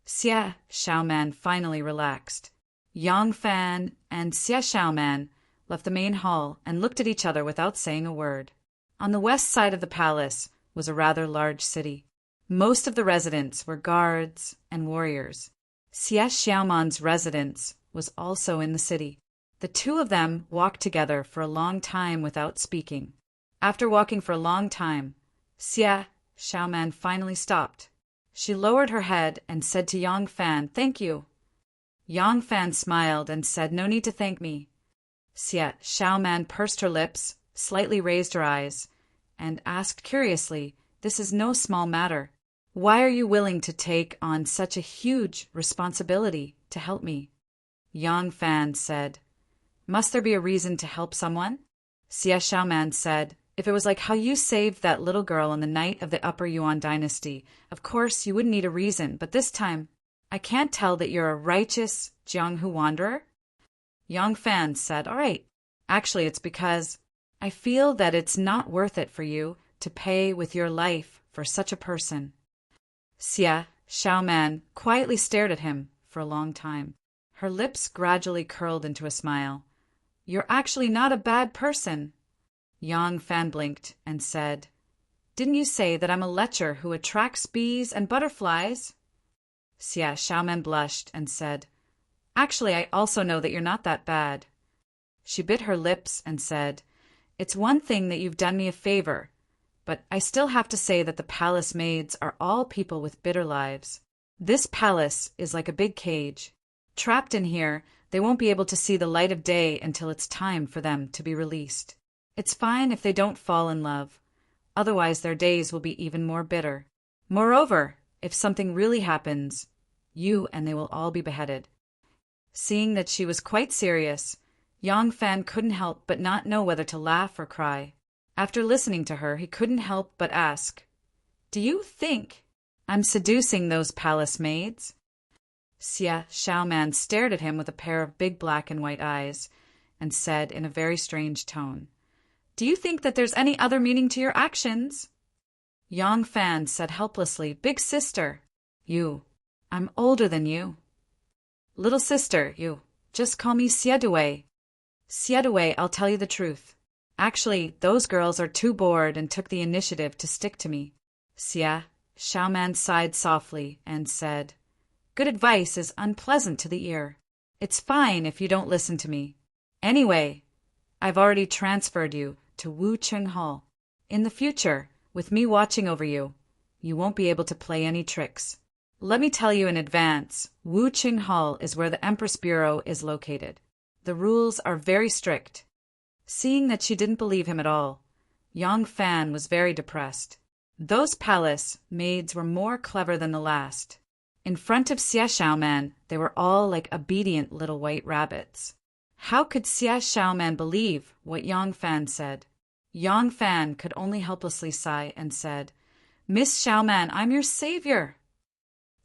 Xie Xiaoman finally relaxed. Yang Fan and Xie Xiaoman left the main hall and looked at each other without saying a word. On the west side of the palace was a rather large city. Most of the residents were guards and warriors. Xie Xiaoman's residence was also in the city. The two of them walked together for a long time without speaking. After walking for a long time, Xie Xiaoman finally stopped. She lowered her head and said to Yang Fan, "Thank you." Yang Fan smiled and said, "No need to thank me." Xie Xiaoman pursed her lips, slightly raised her eyes, and asked curiously, "This is no small matter. Why are you willing to take on such a huge responsibility to help me?" Yang Fan said, "Must there be a reason to help someone?" Xie Xiaoman said, "If it was like how you saved that little girl on the night of the Upper Yuan dynasty, of course you wouldn't need a reason, but this time, I can't tell that you're a righteous Jianghu wanderer?" Yang Fan said, "All right. Actually, it's because I feel that it's not worth it for you to pay with your life for such a person." Xie Xiaoman quietly stared at him for a long time. Her lips gradually curled into a smile. "You're actually not a bad person." Yang Fan blinked and said, "Didn't you say that I'm a lecher who attracts bees and butterflies?" Xie Xiaoman blushed and said, "Actually, I also know that you're not that bad." She bit her lips and said, "It's one thing that you've done me a favor, but I still have to say that the palace maids are all people with bitter lives. This palace is like a big cage. Trapped in here, they won't be able to see the light of day until it's time for them to be released. It's fine if they don't fall in love. Otherwise, their days will be even more bitter. Moreover, if something really happens, you and they will all be beheaded." Seeing that she was quite serious, Yang Fan couldn't help but not know whether to laugh or cry. After listening to her, he couldn't help but ask, "Do you think I'm seducing those palace maids?" Xie Xiaoman stared at him with a pair of big black and white eyes and said in a very strange tone, "Do you think that there's any other meaning to your actions?" Yang Fan said helplessly, "Big sister, I'm older than you. Little sister, just call me Xie. Xie, I'll tell you the truth. Actually, those girls are too bored and took the initiative to stick to me." Xie Xiaoman sighed softly and said, "Good advice is unpleasant to the ear. It's fine if you don't listen to me. Anyway, I've already transferred you to Wu Cheng Hall. In the future, with me watching over you, you won't be able to play any tricks. Let me tell you in advance, Wu Cheng Hall is where the Empress Bureau is located. The rules are very strict." Seeing that she didn't believe him at all, Yang Fan was very depressed. Those palace maids were more clever than the last. In front of Xie Xiaoman, they were all like obedient little white rabbits. How could Xie Xiaoman believe what Yang Fan said? Yang Fan could only helplessly sigh and said, "Miss Xiaoman, I'm your savior."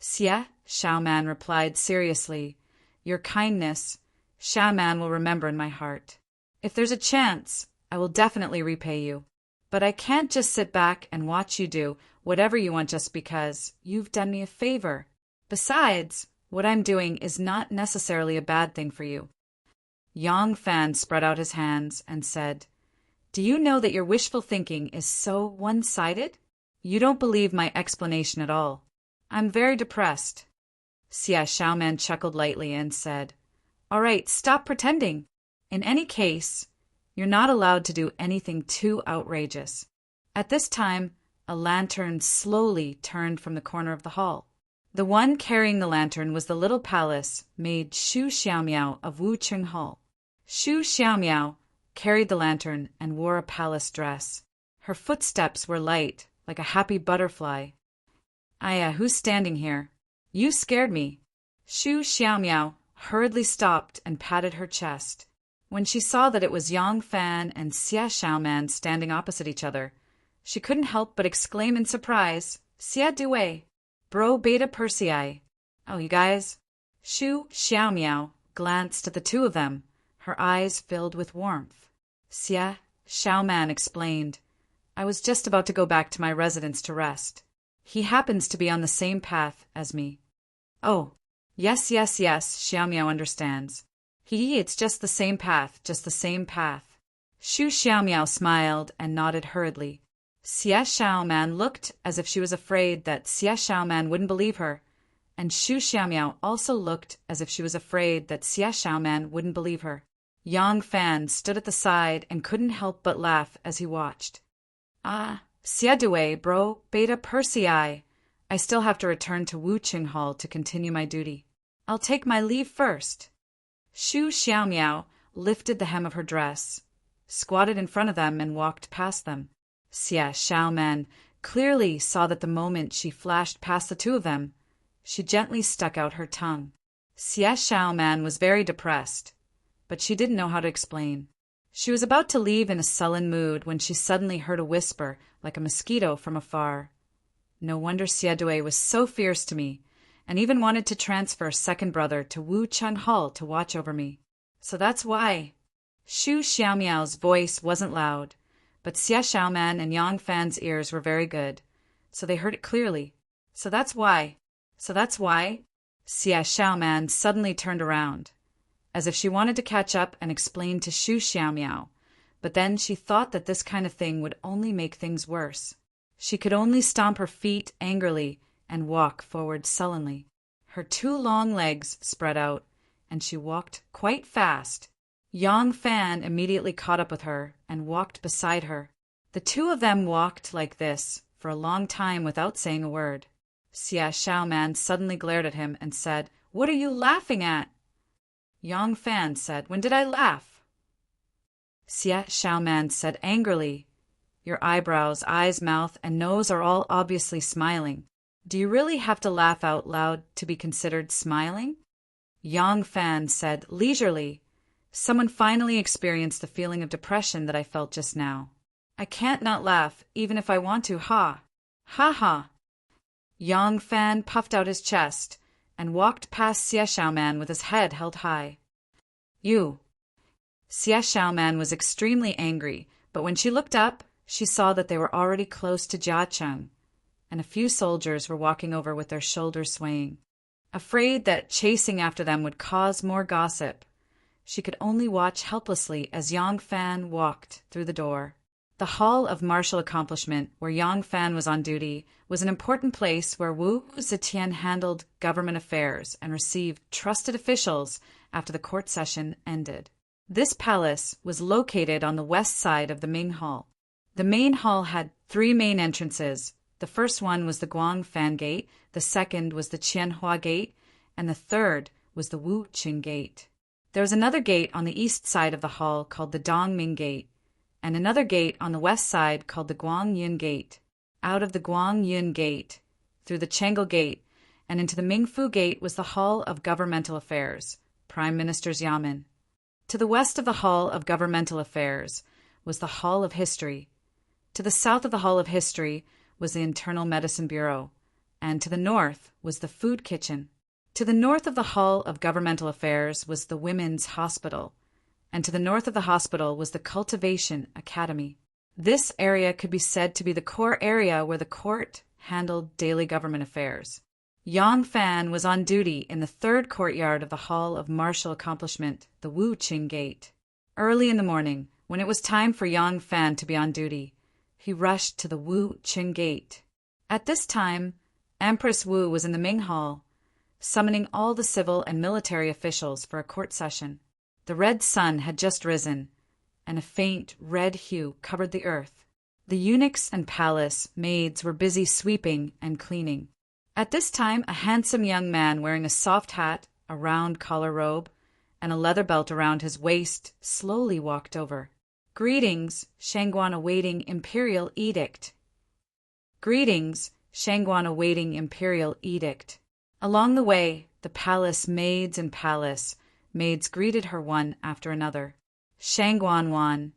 Xie Xiaoman replied seriously, "Your kindness, Xiaoman will remember in my heart. If there's a chance, I will definitely repay you. But I can't just sit back and watch you do whatever you want just because you've done me a favor. Besides, what I'm doing is not necessarily a bad thing for you." Yang Fan spread out his hands and said, "Do you know that your wishful thinking is so one-sided? You don't believe my explanation at all. I'm very depressed." Xia Xiaoman chuckled lightly and said, "All right, stop pretending. In any case, you're not allowed to do anything too outrageous." At this time, a lantern slowly turned from the corner of the hall. The one carrying the lantern was the little palace maid Xu Xiaomiao of Wucheng Hall. Xu Xiaomiao carried the lantern and wore a palace dress. Her footsteps were light, like a happy butterfly. "Aya, who's standing here? You scared me." Xu Xiaomiao hurriedly stopped and patted her chest. When she saw that it was Yang Fan and Xia Xiaoman standing opposite each other, she couldn't help but exclaim in surprise, "Xia Due, bro beta Persei." "Oh, you guys." Xu Xiaomiao glanced at the two of them, her eyes filled with warmth. Xia Xiaoman explained, "I was just about to go back to my residence to rest. He happens to be on the same path as me." "Oh, yes, Xiaomiao understands. It's just the same path, just the same path." Xu Xiaomiao smiled and nodded hurriedly. Xia Xiaoman looked as if she was afraid that Xia Xiaoman wouldn't believe her, and Xu Xiaomiao also looked as if she was afraid that Xia Xiaoman wouldn't believe her. Yang Fan stood at the side and couldn't help but laugh as he watched. "Ah, Xia Due, bro, beta Persei. I still have to return to Wucheng Hall to continue my duty. I'll take my leave first." Xu Xiaomiao lifted the hem of her dress, squatted in front of them, and walked past them. Xia Xiaoman clearly saw that the moment she flashed past the two of them, she gently stuck out her tongue. Xia Xiaoman was very depressed, but she didn't know how to explain. She was about to leave in a sullen mood when she suddenly heard a whisper like a mosquito from afar. "No wonder Xia Due was so fierce to me, and even wanted to transfer second brother to Wucheng Hall to watch over me. So that's why." Xu Xiaomiao's voice wasn't loud, but Xia Xiaoman and Yang Fan's ears were very good, so they heard it clearly. "So that's why. So that's why." Xia Xiaoman suddenly turned around, as if she wanted to catch up and explain to Xu Xiaomiao, but then she thought that this kind of thing would only make things worse. She could only stomp her feet angrily and walk forward sullenly. Her two long legs spread out, and she walked quite fast. Yang Fan immediately caught up with her and walked beside her. The two of them walked like this for a long time without saying a word. Xia Xiaoman suddenly glared at him and said, "What are you laughing at?" Yang Fan said, "When did I laugh?" Xia Xiaoman said angrily, "Your eyebrows, eyes, mouth, and nose are all obviously smiling. Do you really have to laugh out loud to be considered smiling?" Yang Fan said leisurely, "Someone finally experienced the feeling of depression that I felt just now. I can't not laugh, even if I want to, ha! Ha ha!" Yang Fan puffed out his chest and walked past Xia Xiaoman with his head held high. "You!" Xia Xiaoman was extremely angry, but when she looked up, she saw that they were already close to Jiacheng, and a few soldiers were walking over with their shoulders swaying. Afraid that chasing after them would cause more gossip, she could only watch helplessly as Yang Fan walked through the door. The Hall of Martial Accomplishment, where Yang Fan was on duty, was an important place where Wu Zetian handled government affairs and received trusted officials after the court session ended. This palace was located on the west side of the Ming Hall. The main hall had 3 main entrances. The first one was the Guangfan Gate, the second was the Qianhua Gate, and the third was the Wuqing Gate. There was another gate on the east side of the hall called the Dongming Gate, and another gate on the west side called the Guangyun Gate. Out of the Guangyun Gate, through the Chengel Gate, and into the Mingfu Gate was the Hall of Governmental Affairs, Prime Minister's Yamen. To the west of the Hall of Governmental Affairs was the Hall of History. To the south of the Hall of History was the Internal Medicine Bureau, and to the north was the Food Kitchen. To the north of the Hall of Governmental Affairs was the Women's Hospital, and to the north of the hospital was the Cultivation Academy. This area could be said to be the core area where the court handled daily government affairs. Yang Fan was on duty in the third courtyard of the Hall of Martial Accomplishment, the Wu Qing Gate. Early in the morning, when it was time for Yang Fan to be on duty, he rushed to the Wu Qing Gate. At this time, Empress Wu was in the Ming Hall, summoning all the civil and military officials for a court session. The red sun had just risen, and a faint red hue covered the earth. The eunuchs and palace maids were busy sweeping and cleaning. At this time, a handsome young man wearing a soft hat, a round collar robe, and a leather belt around his waist slowly walked over. "Greetings, Shangguan awaiting imperial edict." "Greetings, Shangguan awaiting imperial edict." Along the way, the palace maids and palace maids greeted her one after another. Shangguan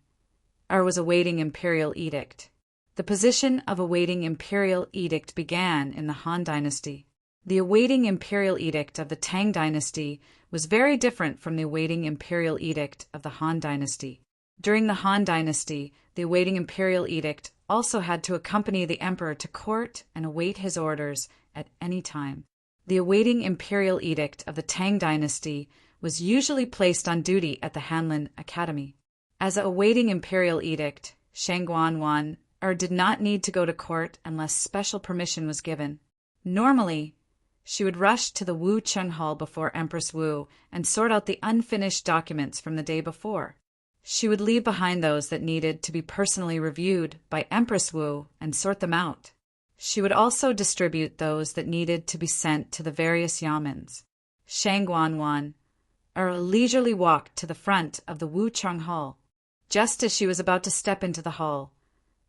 was awaiting imperial edict. The position of awaiting imperial edict began in the Han Dynasty. The awaiting imperial edict of the Tang Dynasty was very different from the awaiting imperial edict of the Han Dynasty. During the Han Dynasty, the awaiting imperial edict also had to accompany the emperor to court and await his orders at any time. The awaiting imperial edict of the Tang Dynasty was usually placed on duty at the Hanlin Academy. As a awaiting imperial edict, Shangguan did not need to go to court unless special permission was given. Normally, she would rush to the Wu Chung Hall before Empress Wu and sort out the unfinished documents from the day before. She would leave behind those that needed to be personally reviewed by Empress Wu and sort them out. She would also distribute those that needed to be sent to the various yamens. Shangguan leisurely walked to the front of the Wu Chung Hall. Just as she was about to step into the hall,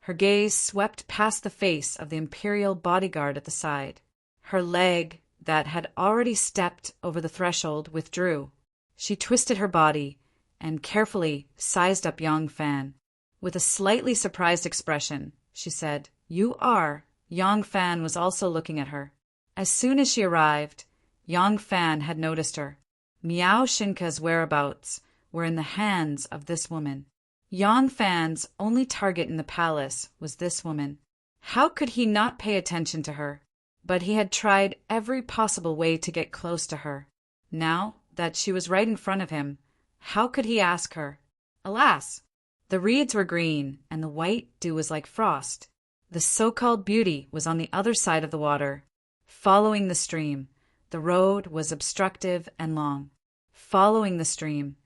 her gaze swept past the face of the imperial bodyguard at the side. Her leg, that had already stepped over the threshold, withdrew. She twisted her body and carefully sized up Yang Fan. With a slightly surprised expression, she said, "You are." Yang Fan was also looking at her. As soon as she arrived, Yang Fan had noticed her. Miao Shinka's whereabouts were in the hands of this woman. Yang Fan's only target in the palace was this woman. How could he not pay attention to her? But he had tried every possible way to get close to her. Now that she was right in front of him, how could he ask her? Alas! The reeds were green, and the white dew was like frost. The so-called beauty was on the other side of the water. Following the stream, the road was obstructive and long. Following the stream,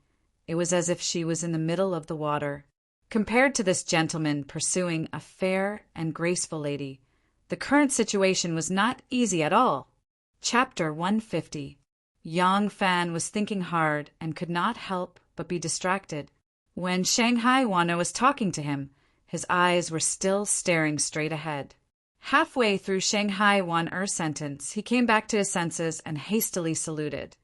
it was as if she was in the middle of the water. Compared to this gentleman pursuing a fair and graceful lady, the current situation was not easy at all. Chapter 150. Yang Fan was thinking hard and could not help but be distracted. When Shanghai Wana was talking to him, his eyes were still staring straight ahead. Halfway through Shanghai Wan's sentence, he came back to his senses and hastily saluted.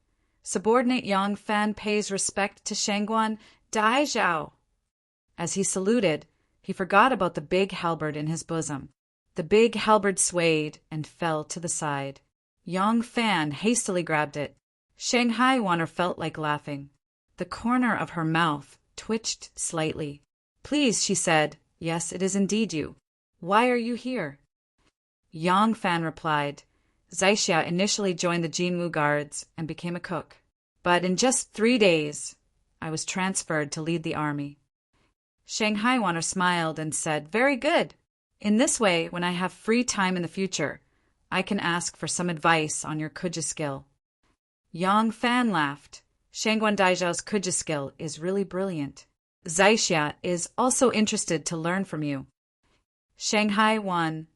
Subordinate Yang Fan pays respect to Shangguan Dai Zhao. As he saluted, he forgot about the big halberd in his bosom. The big halberd swayed and fell to the side. Yang Fan hastily grabbed it. Shanghai Wan felt like laughing. The corner of her mouth twitched slightly. "Please," she said. "Yes, it is indeed you. Why are you here?" Yang Fan replied, "Zaixia initially joined the Jinwu Guards and became a cook. But in just 3 days, I was transferred to lead the army." Shanghai Wan smiled and said, "Very good. In this way, when I have free time in the future, I can ask for some advice on your kuja skill." Yang Fan laughed. "Shangguan Daizhao's kuja skill is really brilliant. Zaixia is also interested to learn from you." Shanghai Wan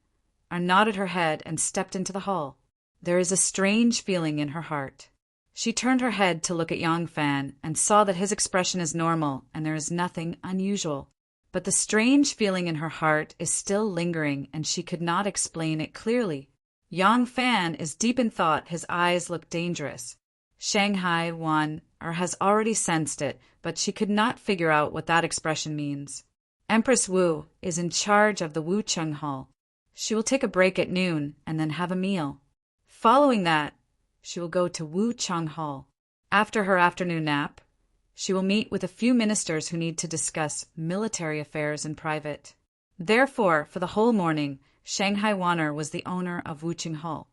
nodded her head and stepped into the hall. There is a strange feeling in her heart. She turned her head to look at Yang Fan and saw that his expression is normal and there is nothing unusual. But the strange feeling in her heart is still lingering and she could not explain it clearly. Yang Fan is deep in thought, his eyes look dangerous. Shanghai Wan has already sensed it, but she could not figure out what that expression means. Empress Wu is in charge of the Wu Chung Hall. She will take a break at noon and then have a meal. Following that, she will go to Wu Chung Hall. After her afternoon nap, she will meet with a few ministers who need to discuss military affairs in private. Therefore, for the whole morning, Shanghai Wanner was the owner of Wu Chung Hall.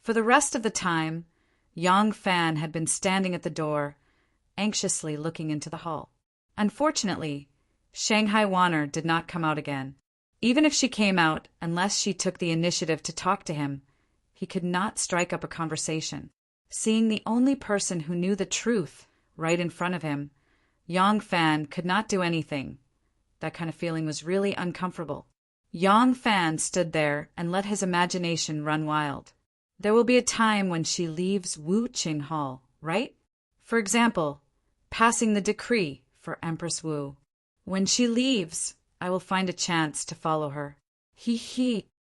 For the rest of the time, Yang Fan had been standing at the door, anxiously looking into the hall. Unfortunately, Shanghai Wanner did not come out again. Even if she came out, unless she took the initiative to talk to him, he could not strike up a conversation. Seeing the only person who knew the truth right in front of him, Yang Fan could not do anything. That kind of feeling was really uncomfortable. Yang Fan stood there and let his imagination run wild. There will be a time when she leaves Wu Qing Hall, right? For example, passing the decree for Empress Wu. When she leaves, I will find a chance to follow her.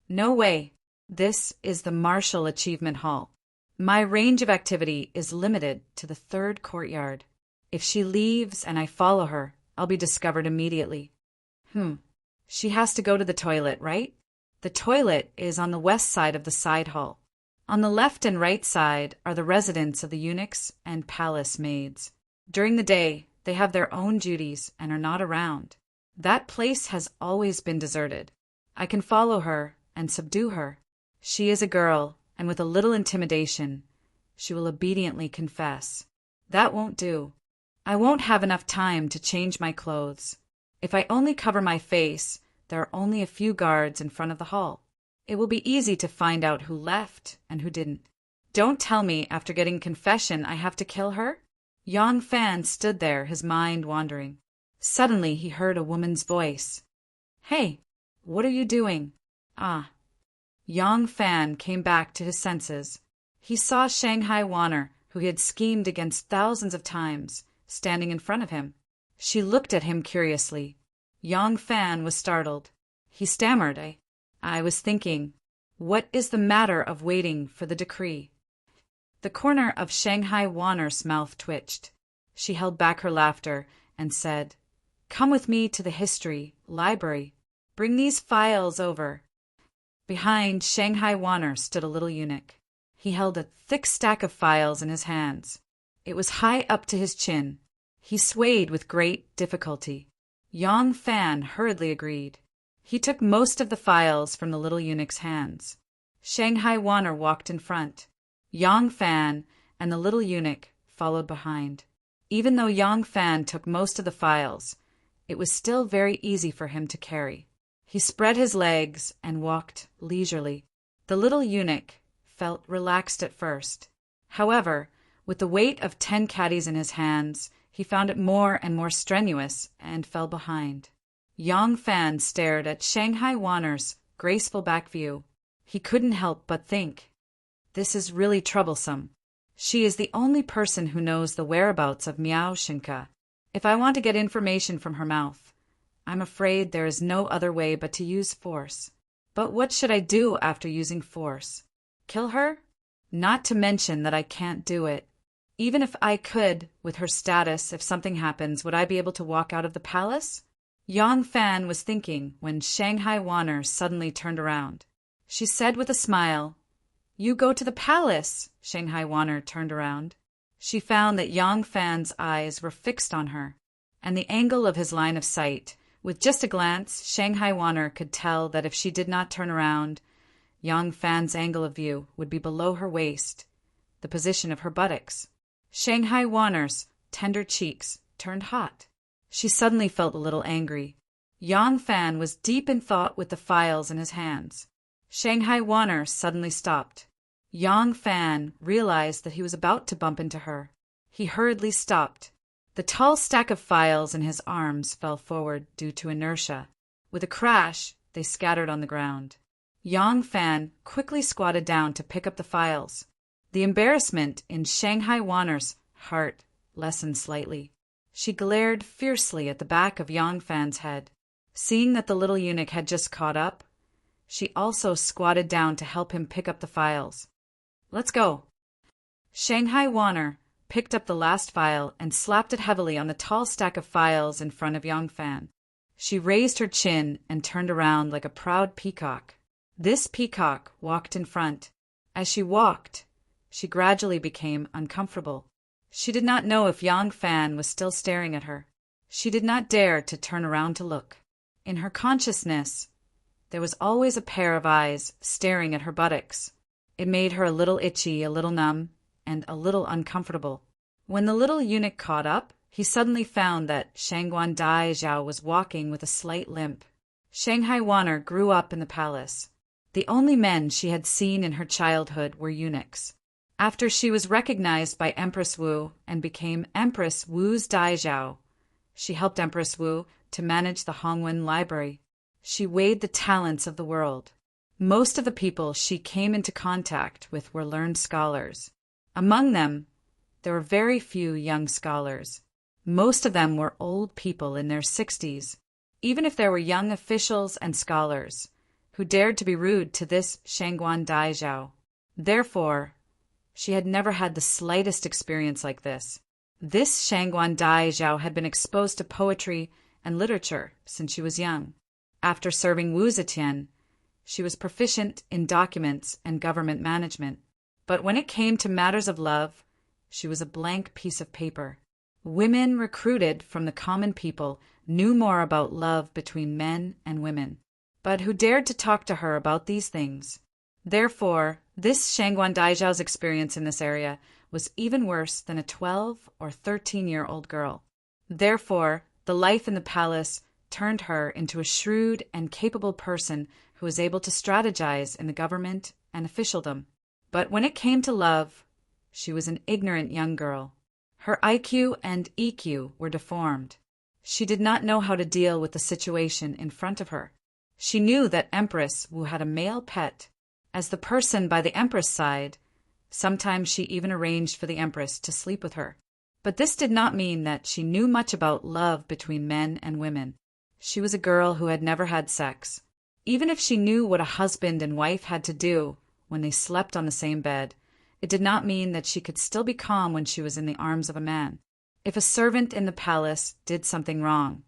No way. This is the Martial Achievement Hall. My range of activity is limited to the third courtyard. If she leaves and I follow her, I'll be discovered immediately. She has to go to the toilet, right? The toilet is on the west side of the side hall. On the left and right side are the residence of the eunuchs and palace maids. During the day, they have their own duties and are not around. That place has always been deserted. I can follow her and subdue her. She is a girl, and with a little intimidation, she will obediently confess. That won't do. I won't have enough time to change my clothes. If I only cover my face, there are only a few guards in front of the hall. It will be easy to find out who left and who didn't. Don't tell me after getting confession I have to kill her? Yang Fan stood there, his mind wandering. Suddenly he heard a woman's voice. Hey, what are you doing? Ah. Yang Fan came back to his senses. He saw Shanghai Wanner, who he had schemed against thousands of times, standing in front of him. She looked at him curiously. Yang Fan was startled. He stammered, I was thinking, what is the matter of waiting for the decree? The corner of Shanghai Wanner's mouth twitched. She held back her laughter and said, Come with me to the history library. Bring these files over. Behind Shanghai Wanner stood a little eunuch. He held a thick stack of files in his hands. It was high up to his chin. He swayed with great difficulty. Yang Fan hurriedly agreed. He took most of the files from the little eunuch's hands. Shanghai Wanner walked in front. Yang Fan and the little eunuch followed behind. Even though Yang Fan took most of the files, it was still very easy for him to carry. He spread his legs and walked leisurely. The little eunuch felt relaxed at first. However, with the weight of 10 caddies in his hands, he found it more and more strenuous and fell behind. Yang Fan stared at Shanghai Wanner's graceful back view. He couldn't help but think, this is really troublesome. She is the only person who knows the whereabouts of Miao Shinka. If I want to get information from her mouth, I'm afraid there is no other way but to use force. But what should I do after using force? Kill her? Not to mention that I can't do it. Even if I could, with her status, if something happens, would I be able to walk out of the palace? Yang Fan was thinking when Shanghai Wanner suddenly turned around. She said with a smile, You go to the palace. Shanghai Wanner turned around. She found that Yang Fan's eyes were fixed on her, and the angle of his line of sight. With just a glance, Shanghai Wanner could tell that if she did not turn around, Yang Fan's angle of view would be below her waist, the position of her buttocks. Shanghai Wanner's tender cheeks turned hot. She suddenly felt a little angry. Yang Fan was deep in thought with the files in his hands. Shanghai Wanner suddenly stopped. Yang Fan realized that he was about to bump into her. He hurriedly stopped. The tall stack of files in his arms fell forward due to inertia. With a crash, they scattered on the ground. Yang Fan quickly squatted down to pick up the files. The embarrassment in Shanghai Wanner's heart lessened slightly. She glared fiercely at the back of Yang Fan's head. Seeing that the little eunuch had just caught up, she also squatted down to help him pick up the files. Let's go. Shanghai Wanner picked up the last file and slapped it heavily on the tall stack of files in front of Yang Fan. She raised her chin and turned around like a proud peacock. This peacock walked in front. As she walked, she gradually became uncomfortable. She did not know if Yang Fan was still staring at her. She did not dare to turn around to look. In her consciousness, there was always a pair of eyes staring at her buttocks. It made her a little itchy, a little numb, and a little uncomfortable. When the little eunuch caught up, he suddenly found that Shangguan Dai Zhao was walking with a slight limp. Shanghai Wanner grew up in the palace. The only men she had seen in her childhood were eunuchs. After she was recognized by Empress Wu and became Empress Wu's Dai Zhao, she helped Empress Wu to manage the Hongwen Library. She weighed the talents of the world. Most of the people she came into contact with were learned scholars. Among them, there were very few young scholars. Most of them were old people in their 60s, even if there were young officials and scholars who dared to be rude to this Shangguan Dai Zhao. Therefore, she had never had the slightest experience like this. This Shangguan Dai Zhao had been exposed to poetry and literature since she was young. After serving Wu Zetian, she was proficient in documents and government management. But when it came to matters of love, she was a blank piece of paper. Women recruited from the common people knew more about love between men and women, but who dared to talk to her about these things? Therefore, this Shangguan Dai Zhao's experience in this area was even worse than a 12 or 13-year-old girl. Therefore, the life in the palace turned her into a shrewd and capable person who was able to strategize in the government and officialdom. But when it came to love, she was an ignorant young girl. Her IQ and EQ were deformed. She did not know how to deal with the situation in front of her. She knew that Empress Wu had a male pet. As the person by the Empress side, sometimes she even arranged for the Empress to sleep with her. But this did not mean that she knew much about love between men and women. She was a girl who had never had sex. Even if she knew what a husband and wife had to do when they slept on the same bed, it did not mean that she could still be calm when she was in the arms of a man. If a servant in the palace did something wrong,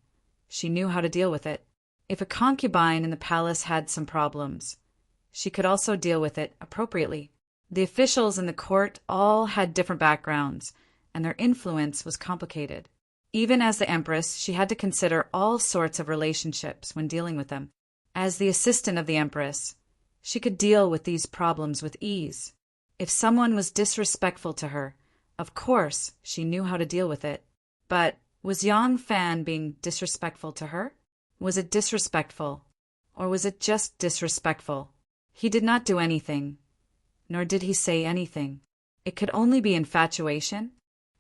she knew how to deal with it. If a concubine in the palace had some problems, she could also deal with it appropriately. The officials in the court all had different backgrounds, and their influence was complicated. Even as the Empress, she had to consider all sorts of relationships when dealing with them. As the assistant of the Empress, she could deal with these problems with ease. If someone was disrespectful to her, of course she knew how to deal with it. But was Yang Fan being disrespectful to her? Was it disrespectful, or was it just disrespectful? He did not do anything, nor did he say anything. It could only be infatuation.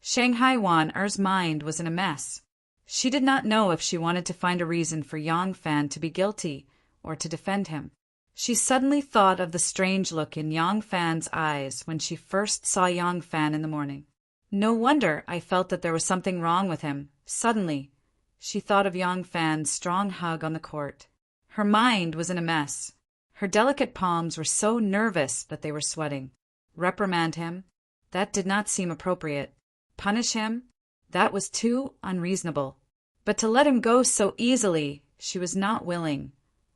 Shanghai Wan-er's mind was in a mess. She did not know if she wanted to find a reason for Yang Fan to be guilty or to defend him. She suddenly thought of the strange look in Yang Fan's eyes when she first saw Yang Fan in the morning. No wonder I felt that there was something wrong with him. Suddenly, she thought of Yang Fan's strong hug on the court. Her mind was in a mess. Her delicate palms were so nervous that they were sweating. Reprimand him? That did not seem appropriate. Punish him? That was too unreasonable. But to let him go so easily, she was not willing.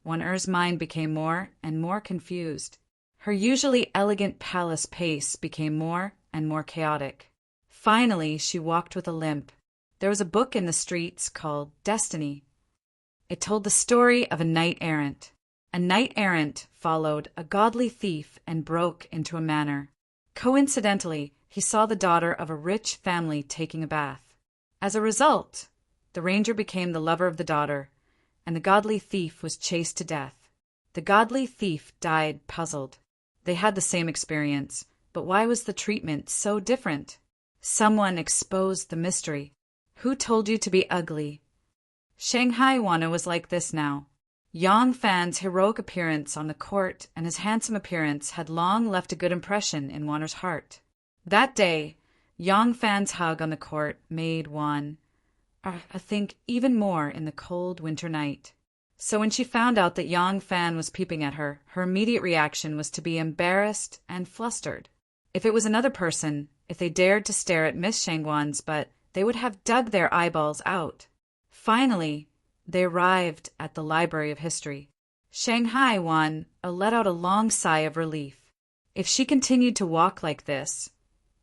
Wan-er's mind became more and more confused. Her usually elegant palace pace became more and more chaotic. Finally, she walked with a limp. There was a book in the streets called Destiny. It told the story of a knight-errant. A knight-errant followed a godly thief and broke into a manor. Coincidentally, he saw the daughter of a rich family taking a bath. As a result, the ranger became the lover of the daughter, and the godly thief was chased to death. The godly thief died puzzled. They had the same experience, but why was the treatment so different? Someone exposed the mystery. Who told you to be ugly? Shanghai Wana was like this now. Yang Fan's heroic appearance on the court and his handsome appearance had long left a good impression in Wanner's heart. That day, Yang Fan's hug on the court made Wan think even more in the cold winter night. So when she found out that Yang Fan was peeping at her, her immediate reaction was to be embarrassed and flustered. If it was another person, if they dared to stare at Miss Shangguan's butt, they would have dug their eyeballs out. Finally, they arrived at the Library of History. Shanghai Wan let out a long sigh of relief. If she continued to walk like this,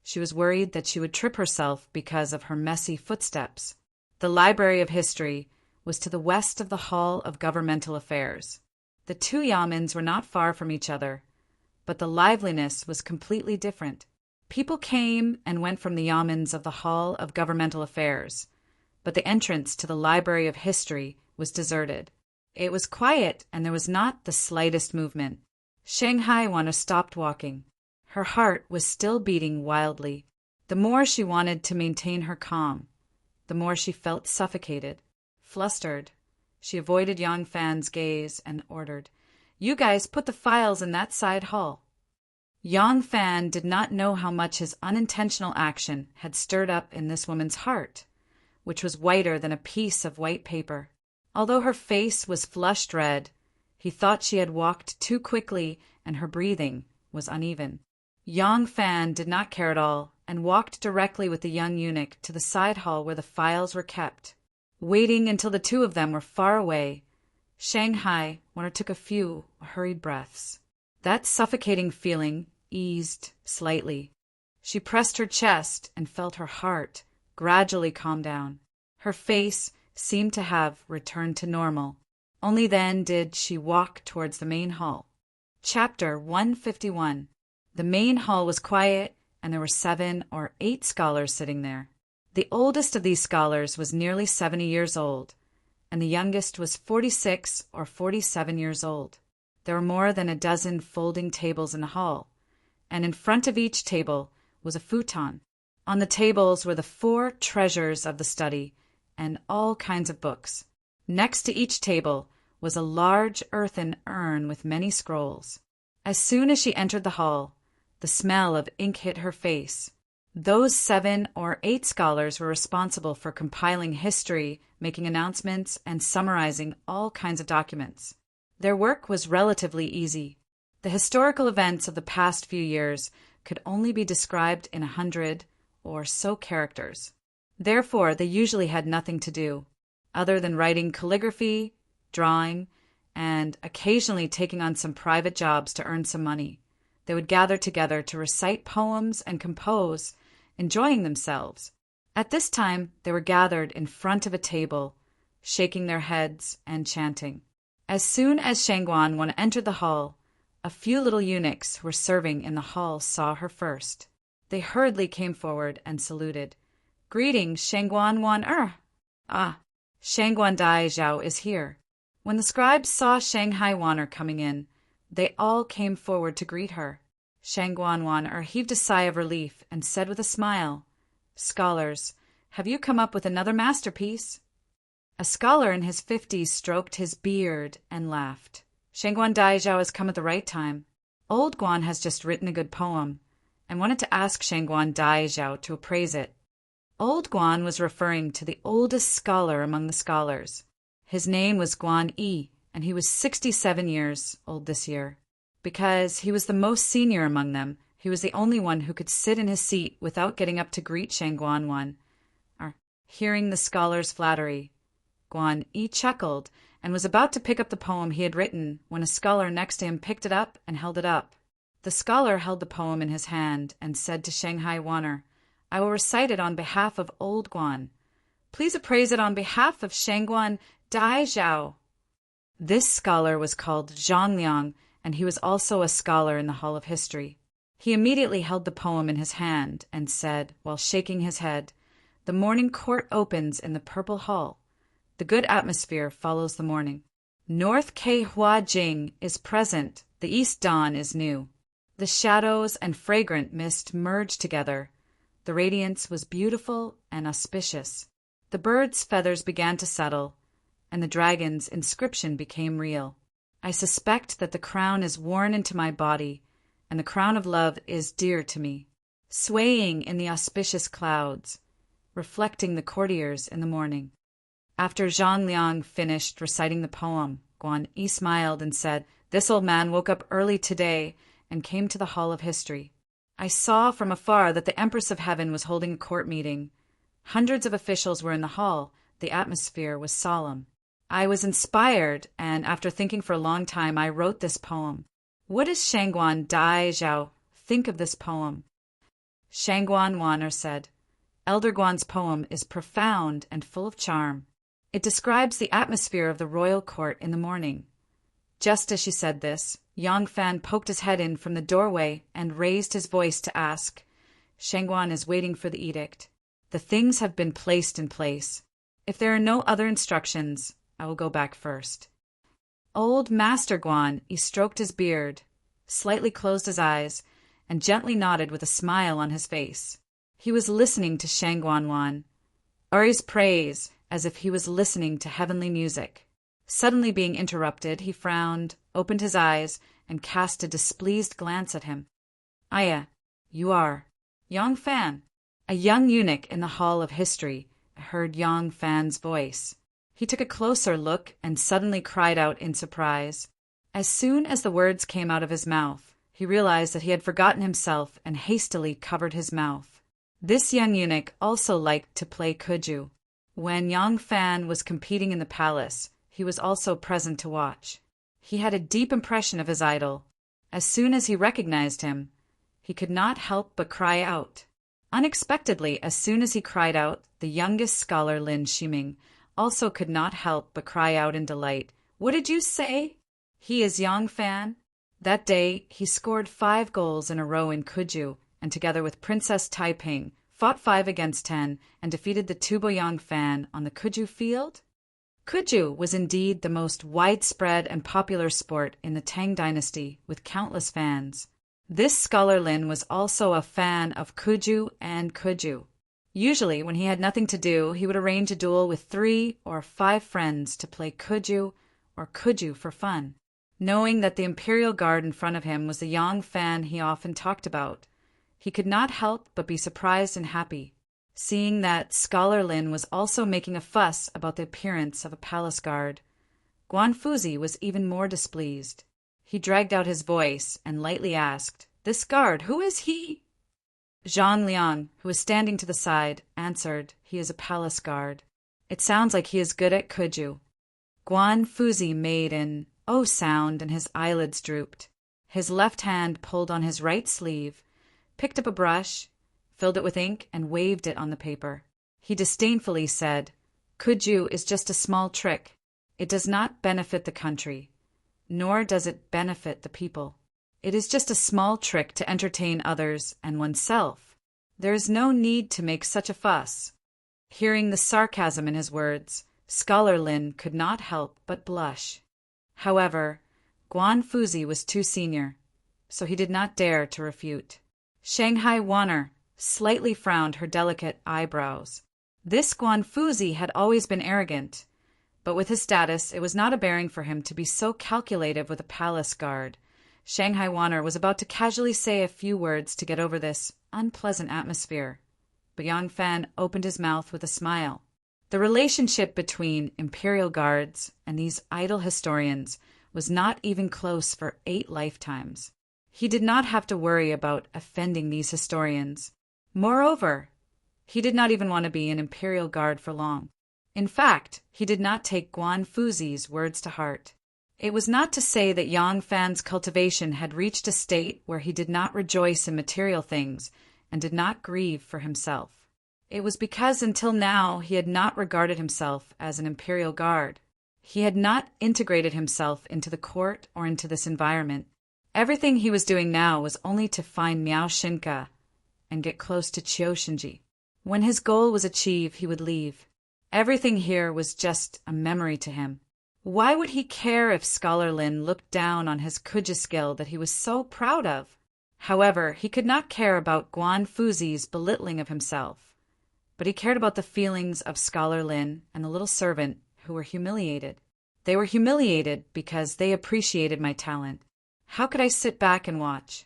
she was worried that she would trip herself because of her messy footsteps. The Library of History was to the west of the Hall of Governmental Affairs. The two yamens were not far from each other, but the liveliness was completely different. People came and went from the yamens of the Hall of Governmental Affairs, but the entrance to the Library of History was deserted. It was quiet, and there was not the slightest movement. Shanghai Wanna stopped walking. Her heart was still beating wildly. The more she wanted to maintain her calm, the more she felt suffocated. Flustered, she avoided Yang Fan's gaze and ordered, "You guys put the files in that side hall." Yang Fan did not know how much his unintentional action had stirred up in this woman's heart, which was whiter than a piece of white paper. Although her face was flushed red, he thought she had walked too quickly and her breathing was uneven. Yang Fan did not care at all and walked directly with the young eunuch to the side hall where the files were kept. Waiting until the two of them were far away, Shanghai Wanna took a few hurried breaths. That suffocating feeling eased slightly. She pressed her chest and felt her heart gradually calm down. Her face seemed to have returned to normal. Only then did she walk towards the main hall. Chapter 151. The main hall was quiet, and there were 7 or 8 scholars sitting there. The oldest of these scholars was nearly 70 years old, and the youngest was 46 or 47 years old. There were more than a dozen folding tables in the hall, and in front of each table was a futon. On the tables were the 4 treasures of the study and all kinds of books. Next to each table was a large earthen urn with many scrolls. As soon as she entered the hall, the smell of ink hit her face. Those 7 or 8 scholars were responsible for compiling history, making announcements, and summarizing all kinds of documents. Their work was relatively easy. The historical events of the past few years could only be described in 100 or so characters. Therefore, they usually had nothing to do, other than writing calligraphy, drawing, and occasionally taking on some private jobs to earn some money. They would gather together to recite poems and compose, enjoying themselves. At this time, they were gathered in front of a table, shaking their heads and chanting. As soon as Shangguan Wan entered the hall, a few little eunuchs who were serving in the hall saw her first. They hurriedly came forward and saluted. "Greetings, Shangguan Wan Er." "Ah, Shangguan Dai Zhao is here." When the scribes saw Shanghai Wanner coming in, they all came forward to greet her. Shangguan Wanner heaved a sigh of relief and said with a smile, "Scholars, have you come up with another masterpiece?" A scholar in his 50s stroked his beard and laughed. "Shangguan Dai Zhao has come at the right time. Old Guan has just written a good poem and wanted to ask Shangguan Dai Zhao to appraise it." Old Guan was referring to the oldest scholar among the scholars. His name was Guan Yi, and he was 67 years old this year. Because he was the most senior among them, he was the only one who could sit in his seat without getting up to greet Shangguan Wan. Hearing the scholar's flattery, Guan Yi chuckled and was about to pick up the poem he had written when a scholar next to him picked it up and held it up. The scholar held the poem in his hand and said to Shanghai Wanner, "I will recite it on behalf of Old Guan. Please appraise it on behalf of Shangguan Dai Zhao." This scholar was called Zhang Liang, and he was also a scholar in the Hall of History. He immediately held the poem in his hand and said, while shaking his head, "The morning court opens in the Purple Hall. The good atmosphere follows the morning. North Kei Hua Jing is present, the east dawn is new. The shadows and fragrant mist merged together. The radiance was beautiful and auspicious. The birds' feathers began to settle, and the dragon's inscription became real. I suspect that the crown is worn into my body, and the crown of love is dear to me, swaying in the auspicious clouds, reflecting the courtiers in the morning." After Zhang Liang finished reciting the poem, Guan Yi smiled and said, "This old man woke up early today and came to the Hall of History. I saw from afar that the Empress of Heaven was holding a court meeting. Hundreds of officials were in the hall. The atmosphere was solemn. I was inspired, and after thinking for a long time, I wrote this poem. What does Shangguan Dai Zhao think of this poem?" Shangguan Wanner said, "Elder Guan's poem is profound and full of charm. It describes the atmosphere of the royal court in the morning." Just as she said this, Yang Fan poked his head in from the doorway and raised his voice to ask, Shangguan is waiting for the edict. The things have been placed in place. If there are no other instructions, I will go back first. Old Master Guan, he stroked his beard, slightly closed his eyes, and gently nodded with a smile on his face. He was listening to Shangguan Wan, Uri's praise, as if he was listening to heavenly music. Suddenly being interrupted, he frowned, opened his eyes, and cast a displeased glance at him. Aya, you are Yang Fan. A young eunuch in the Hall of History heard Yang Fan's voice. He took a closer look and suddenly cried out in surprise. As soon as the words came out of his mouth, he realized that he had forgotten himself and hastily covered his mouth. This young eunuch also liked to play kuju. When Yang Fan was competing in the palace, he was also present to watch. He had a deep impression of his idol. As soon as he recognized him, he could not help but cry out. Unexpectedly, as soon as he cried out, the youngest scholar Lin Shiming also could not help but cry out in delight. What did you say? He is Yang Fan? That day, he scored 5 goals in a row in kuju, and together with Princess Taiping, fought 5 against 10 and defeated the Tubo Yang Fan on the kuju field? Kuju was indeed the most widespread and popular sport in the Tang dynasty, with countless fans. This scholar Lin was also a fan of kuju and kuju. Usually, when he had nothing to do, he would arrange a duel with 3 or 5 friends to play kuju or kuju for fun. Knowing that the imperial guard in front of him was the Yang Fan he often talked about, he could not help but be surprised and happy. Seeing that Scholar Lin was also making a fuss about the appearance of a palace guard, Guan Fuzi was even more displeased. He dragged out his voice and lightly asked, This guard, who is he? Zhang Liang, who was standing to the side, answered, He is a palace guard. It sounds like he is good at kuju. Guan Fuzi made an oh sound and his eyelids drooped. His left hand pulled on his right sleeve, picked up a brush, filled it with ink, and waved it on the paper. He disdainfully said, Kuju is just a small trick. It does not benefit the country, nor does it benefit the people. It is just a small trick to entertain others and oneself. There is no need to make such a fuss. Hearing the sarcasm in his words, Scholar Lin could not help but blush. However, Guan Fuzi was too senior, so he did not dare to refute. Shanghai Wanner slightly frowned her delicate eyebrows. This Guan Fuzi had always been arrogant, but with his status it was not a bearing for him to be so calculative with a palace guard. Shanghai Wanner was about to casually say a few words to get over this unpleasant atmosphere, but Yang Fan opened his mouth with a smile. The relationship between imperial guards and these idle historians was not even close for 8 lifetimes. He did not have to worry about offending these historians. Moreover, he did not even want to be an imperial guard for long. In fact, he did not take Guan Fuzi's words to heart. It was not to say that Yang Fan's cultivation had reached a state where he did not rejoice in material things and did not grieve for himself. It was because until now he had not regarded himself as an imperial guard. He had not integrated himself into the court or into this environment. Everything he was doing now was only to find Miao Shinka and get close to Qiu Shinji. When his goal was achieved, he would leave. Everything here was just a memory to him. Why would he care if Scholar Lin looked down on his kuja skill that he was so proud of? However, he could not care about Guan Fuzi's belittling of himself, but he cared about the feelings of Scholar Lin and the little servant who were humiliated. They were humiliated because they appreciated my talent. How could I sit back and watch?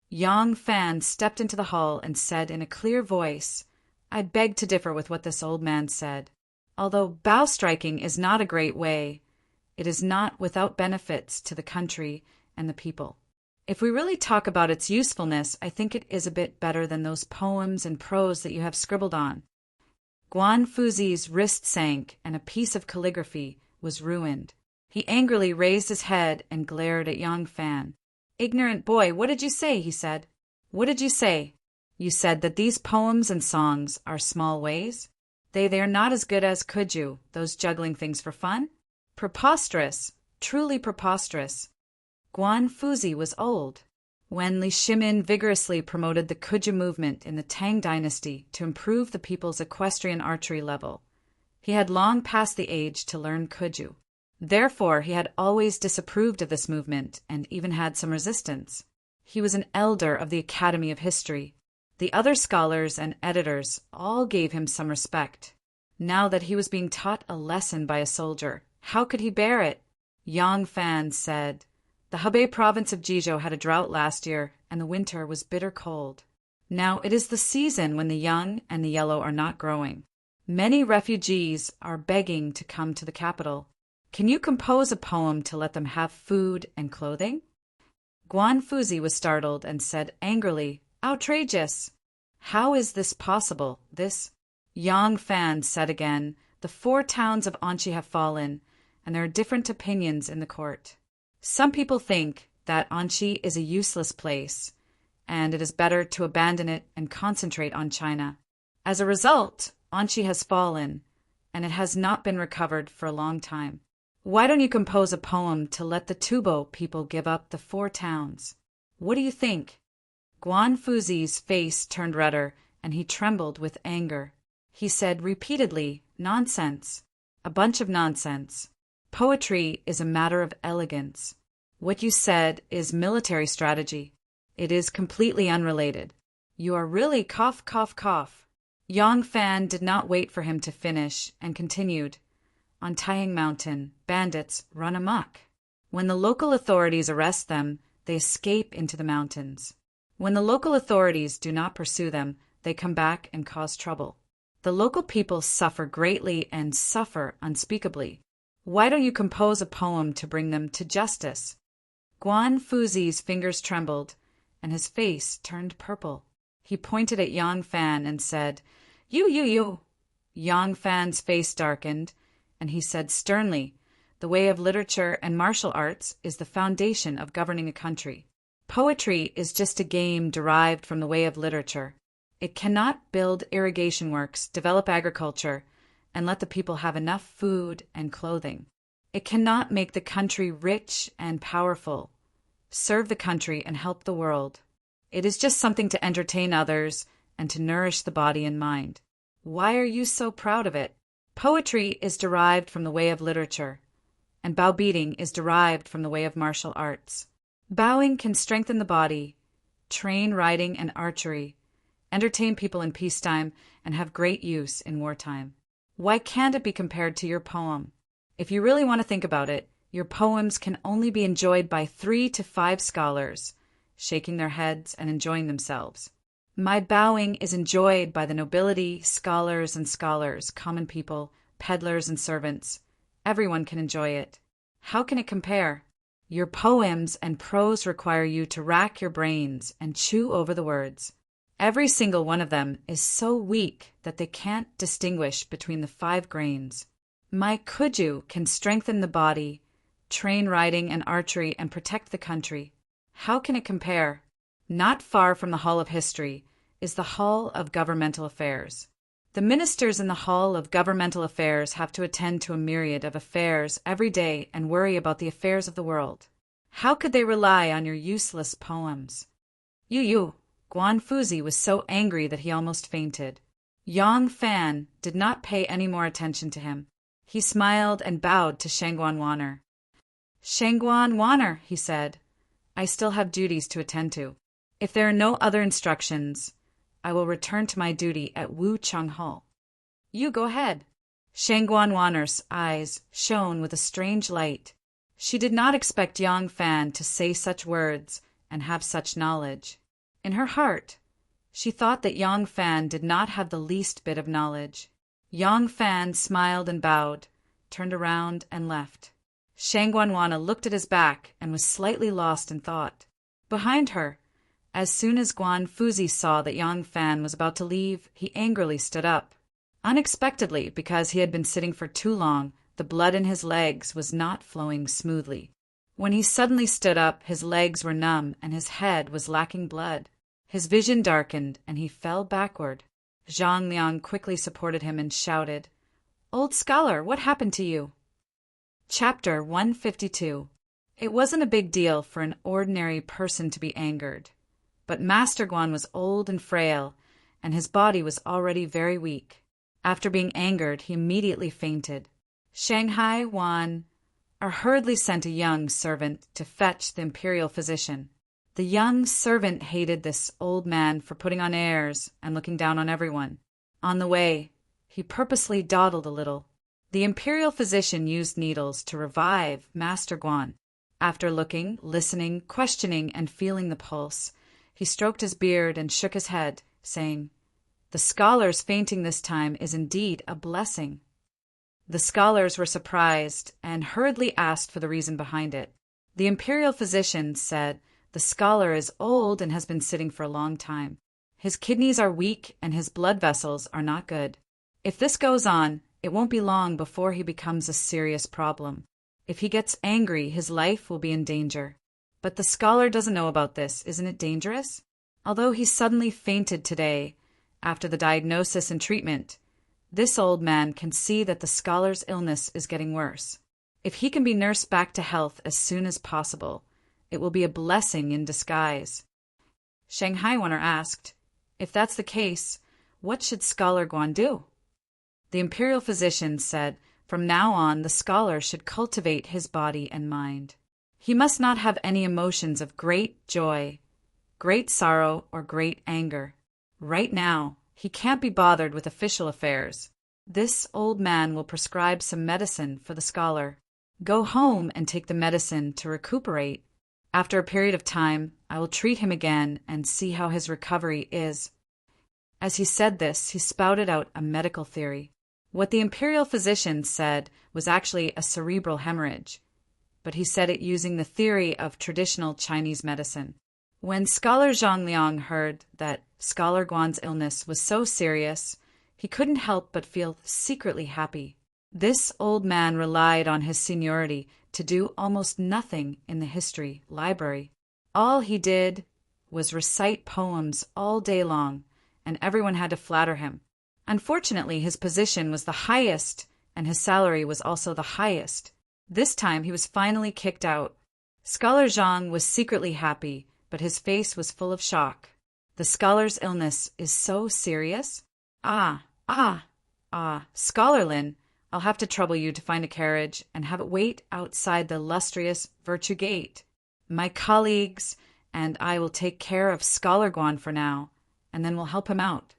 Yang Fan stepped into the hall and said in a clear voice, I beg to differ with what this old man said. Although bow striking is not a great way, it is not without benefits to the country and the people. If we really talk about its usefulness, I think it is a bit better than those poems and prose that you have scribbled on. Guan Fuzi's wrist sank and a piece of calligraphy was ruined. He angrily raised his head and glared at Yang Fan. Ignorant boy, what did you say? He said. What did you say? You said that these poems and songs are small ways? They are not as good as kuju, those juggling things for fun? Preposterous, truly preposterous. Guan Fuzi was old. When Li Shimin vigorously promoted the Kuja movement in the Tang dynasty to improve the people's equestrian archery level, he had long passed the age to learn Kuju. Therefore, he had always disapproved of this movement and even had some resistance. He was an elder of the Academy of History. The other scholars and editors all gave him some respect. Now that he was being taught a lesson by a soldier, how could he bear it? Yang Fan said, "The Hebei province of Jizhou had a drought last year, and the winter was bitter cold. Now it is the season when the young and the yellow are not growing. Many refugees are begging to come to the capital. Can you compose a poem to let them have food and clothing?" Guan Fuzi was startled and said angrily, "Outrageous! How is this possible? This—" Yang Fan said again, "The 4 towns of Anqi have fallen, and there are different opinions in the court. Some people think that Anqi is a useless place, and it is better to abandon it and concentrate on China. As a result, Anqi has fallen, and it has not been recovered for a long time. Why don't you compose a poem to let the Tubo people give up the 4 towns? What do you think?" Guan Fuzi's face turned redder, and he trembled with anger. He said repeatedly, "Nonsense. A bunch of nonsense. Poetry is a matter of elegance. What you said is military strategy. It is completely unrelated. You are really cough, cough, cough." Yang Fan did not wait for him to finish and continued, "On Taiyang Mountain, bandits run amok. When the local authorities arrest them, they escape into the mountains. When the local authorities do not pursue them, they come back and cause trouble. The local people suffer greatly and suffer unspeakably. Why don't you compose a poem to bring them to justice?" Guan Fuzi's fingers trembled, and his face turned purple. He pointed at Yang Fan and said, You. Yang Fan's face darkened, and he said sternly, "The way of literature and martial arts is the foundation of governing a country. Poetry is just a game derived from the way of literature. It cannot build irrigation works, develop agriculture, and let the people have enough food and clothing. It cannot make the country rich and powerful, serve the country and help the world. It is just something to entertain others and to nourish the body and mind. Why are you so proud of it? Poetry is derived from the way of literature, and bow beating is derived from the way of martial arts. Bowing can strengthen the body, train riding and archery, entertain people in peacetime, and have great use in wartime. Why can't it be compared to your poem? If you really want to think about it, your poems can only be enjoyed by 3 to 5 scholars, shaking their heads and enjoying themselves. My bowing is enjoyed by the nobility, scholars, common people, peddlers and servants. Everyone can enjoy it. How can it compare? Your poems and prose require you to rack your brains and chew over the words. Every single one of them is so weak that they can't distinguish between the 5 grains. My kuju can strengthen the body, train riding and archery, and protect the country. How can it compare? Not far from the Hall of History is the Hall of Governmental Affairs. The ministers in the Hall of Governmental Affairs have to attend to a myriad of affairs every day and worry about the affairs of the world. How could they rely on your useless poems? You. Guan Fuzi was so angry that he almost fainted. Yang Fan did not pay any more attention to him. He smiled and bowed to Shangguan Wanner. "Shangguan Wanner," he said, "I still have duties to attend to. If there are no other instructions, I will return to my duty at Wu Cheng Hall." "You go ahead." Shangguan Wanner's eyes shone with a strange light. She did not expect Yang Fan to say such words and have such knowledge. In her heart, she thought that Yang Fan did not have the least bit of knowledge. Yang Fan smiled and bowed, turned around and left. Shangguan Wanner looked at his back and was slightly lost in thought. Behind her, as soon as Guan Fuzi saw that Yang Fan was about to leave, he angrily stood up. Unexpectedly, because he had been sitting for too long, the blood in his legs was not flowing smoothly. When he suddenly stood up, his legs were numb and his head was lacking blood. His vision darkened and he fell backward. Zhang Liang quickly supported him and shouted, "Old scholar, what happened to you?" Chapter 152. It wasn't a big deal for an ordinary person to be angered, but Master Guan was old and frail, and his body was already very weak. After being angered, he immediately fainted. Shanghai Wan hurriedly sent a young servant to fetch the imperial physician. The young servant hated this old man for putting on airs and looking down on everyone. On the way, he purposely dawdled a little. The imperial physician used needles to revive Master Guan. After looking, listening, questioning, and feeling the pulse, he stroked his beard and shook his head, saying, "The scholar's fainting this time is indeed a blessing." The scholars were surprised and hurriedly asked for the reason behind it. The imperial physician said, "The scholar is old and has been sitting for a long time. His kidneys are weak and his blood vessels are not good. If this goes on, it won't be long before he becomes a serious problem. If he gets angry, his life will be in danger." But the scholar doesn't know about this. Isn't it dangerous? Although he suddenly fainted today, after the diagnosis and treatment, this old man can see that the scholar's illness is getting worse. If he can be nursed back to health as soon as possible, it will be a blessing in disguise. Shanghai Wanner asked, "If that's the case, what should Scholar Guan do?" The imperial physician said, "From now on, the scholar should cultivate his body and mind. He must not have any emotions of great joy, great sorrow, or great anger. Right now, he can't be bothered with official affairs. This old man will prescribe some medicine for the scholar. Go home and take the medicine to recuperate. After a period of time, I will treat him again and see how his recovery is." As he said this, he spouted out a medical theory. What the imperial physician said was actually a cerebral hemorrhage, but he said it using the theory of traditional Chinese medicine. When Scholar Zhang Liang heard that Scholar Guan's illness was so serious, he couldn't help but feel secretly happy. This old man relied on his seniority to do almost nothing in the history library. All he did was recite poems all day long, and everyone had to flatter him. Unfortunately, his position was the highest, and his salary was also the highest. This time he was finally kicked out. Scholar Zhang was secretly happy, but his face was full of shock. The scholar's illness is so serious? Scholar Lin, I'll have to trouble you to find a carriage and have it wait outside the illustrious Virtue Gate. My colleagues and I will take care of Scholar Guan for now, and then we'll help him out.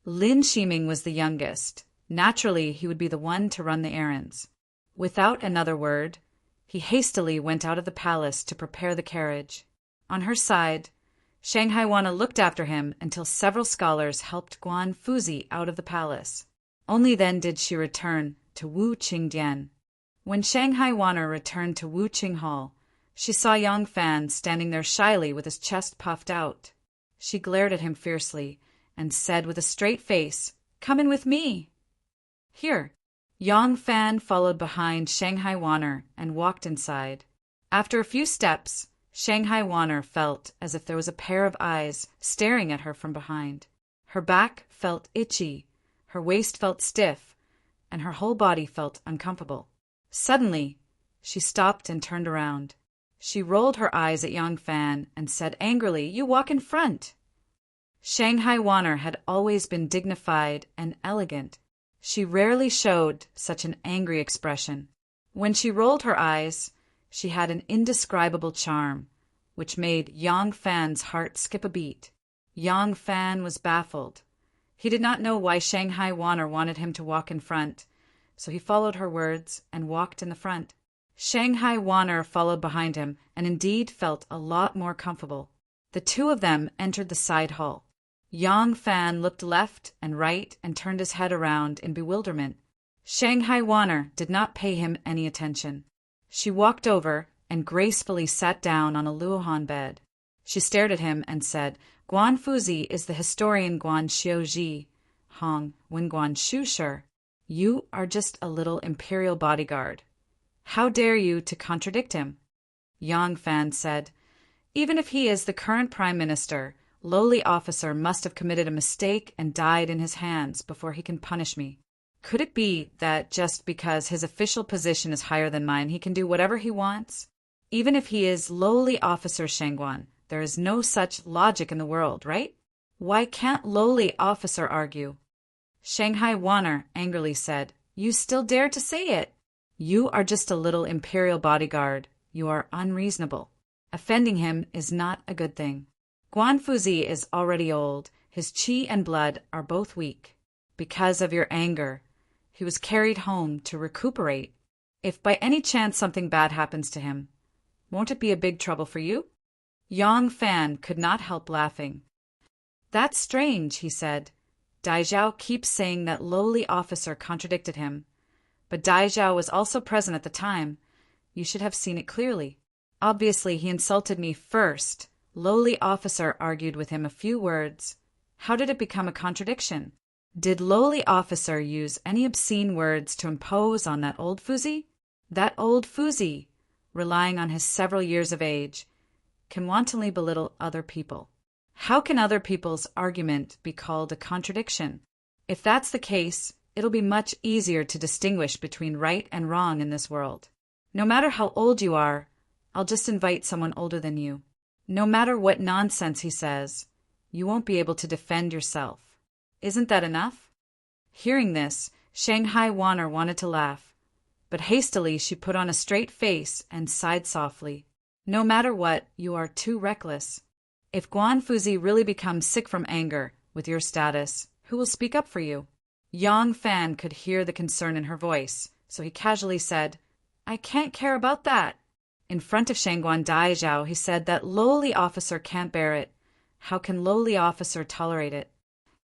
Lin Shiming was the youngest. Naturally, he would be the one to run the errands. Without another word, he hastily went out of the palace to prepare the carriage. On her side, Shanghai Wana looked after him until several scholars helped Guan Fuzi out of the palace. Only then did she return to Wu Qingdian. When Shanghai Wana returned to Wu Qing Hall, she saw Yang Fan standing there shyly with his chest puffed out. She glared at him fiercely and said with a straight face, "Come in with me." Here, Yang Fan followed behind Shanghai Wanner and walked inside. After a few steps, Shanghai Wanner felt as if there was a pair of eyes staring at her from behind. Her back felt itchy, her waist felt stiff, and her whole body felt uncomfortable. Suddenly, she stopped and turned around. She rolled her eyes at Yang Fan and said angrily, "You walk in front." Shanghai Wanner had always been dignified and elegant. She rarely showed such an angry expression. When she rolled her eyes, she had an indescribable charm, which made Yang Fan's heart skip a beat. Yang Fan was baffled. He did not know why Shanghai Wanner wanted him to walk in front, so he followed her words and walked in the front. Shanghai Wanner followed behind him and indeed felt a lot more comfortable. The two of them entered the side hall. Yang Fan looked left and right and turned his head around in bewilderment. Shanghai Wanner did not pay him any attention. She walked over and gracefully sat down on a luohan bed. She stared at him and said, "Guan Fuzi is the historian Guan Xiuji, Hong Wen Guan Shushur. You are just a little imperial bodyguard. How dare you to contradict him?" Yang Fan said, "Even if he is the current prime minister, lowly officer must have committed a mistake and died in his hands before he can punish me. Could it be that just because his official position is higher than mine, he can do whatever he wants? Even if he is lowly Officer Shangguan, there is no such logic in the world, right? Why can't lowly officer argue? Shanghai Wanner angrily said, You still dare to say it? You are just a little imperial bodyguard. You are unreasonable. Offending him is not a good thing. Guan Fuzi is already old. His qi and blood are both weak. Because of your anger, he was carried home to recuperate. If by any chance something bad happens to him, won't it be a big trouble for you? Yang Fan could not help laughing. That's strange, he said. Dai Zhao keeps saying that lowly officer contradicted him. But Dai Zhao was also present at the time. You should have seen it clearly. Obviously, he insulted me first. Lowly officer argued with him a few words. How did it become a contradiction? Did lowly officer use any obscene words to impose on that old Fuzi? That old Fuzi, relying on his several years of age, can wantonly belittle other people. How can other people's argument be called a contradiction? If that's the case, it'll be much easier to distinguish between right and wrong in this world. No matter how old you are, I'll just invite someone older than you. No matter what nonsense he says, you won't be able to defend yourself. Isn't that enough? Hearing this, Shanghai Wanner wanted to laugh, but hastily she put on a straight face and sighed softly. No matter what, you are too reckless. If Guan Fuzi really becomes sick from anger with your status, who will speak up for you? Yang Fan could hear the concern in her voice, so he casually said, I can't care about that. In front of Shangguan Dai Zhao, he said that lowly officer can't bear it. How can lowly officer tolerate it?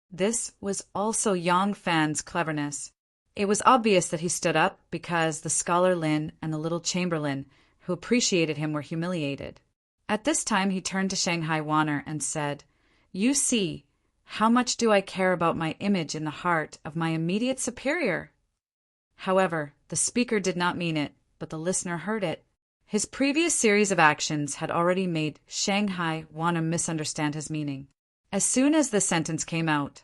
This was also Yang Fan's cleverness. It was obvious that he stood up because the scholar Lin and the little chamberlain who appreciated him were humiliated. At this time he turned to Shanghai Wanner and said, You see, how much do I care about my image in the heart of my immediate superior? However, the speaker did not mean it, but the listener heard it. His previous series of actions had already made Shanghai Wanner misunderstand his meaning. As soon as the sentence came out,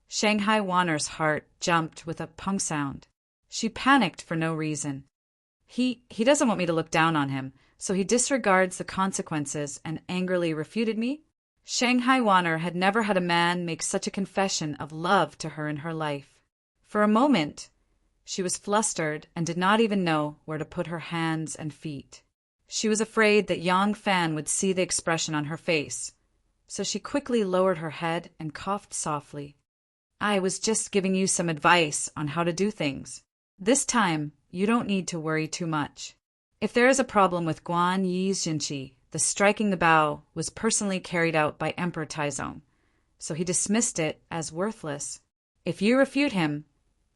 Shanghai Wanner's heart jumped with a pung sound. She panicked for no reason. He doesn't want me to look down on him, so he disregards the consequences and angrily refuted me? Shanghai Wanner had never had a man make such a confession of love to her in her life. For a moment, she was flustered and did not even know where to put her hands and feet. She was afraid that Yang Fan would see the expression on her face, so she quickly lowered her head and coughed softly. I was just giving you some advice on how to do things. This time, you don't need to worry too much. If there is a problem with Guan Yi's Jinqi, the striking the bow was personally carried out by Emperor Taizong, so he dismissed it as worthless. If you refute him,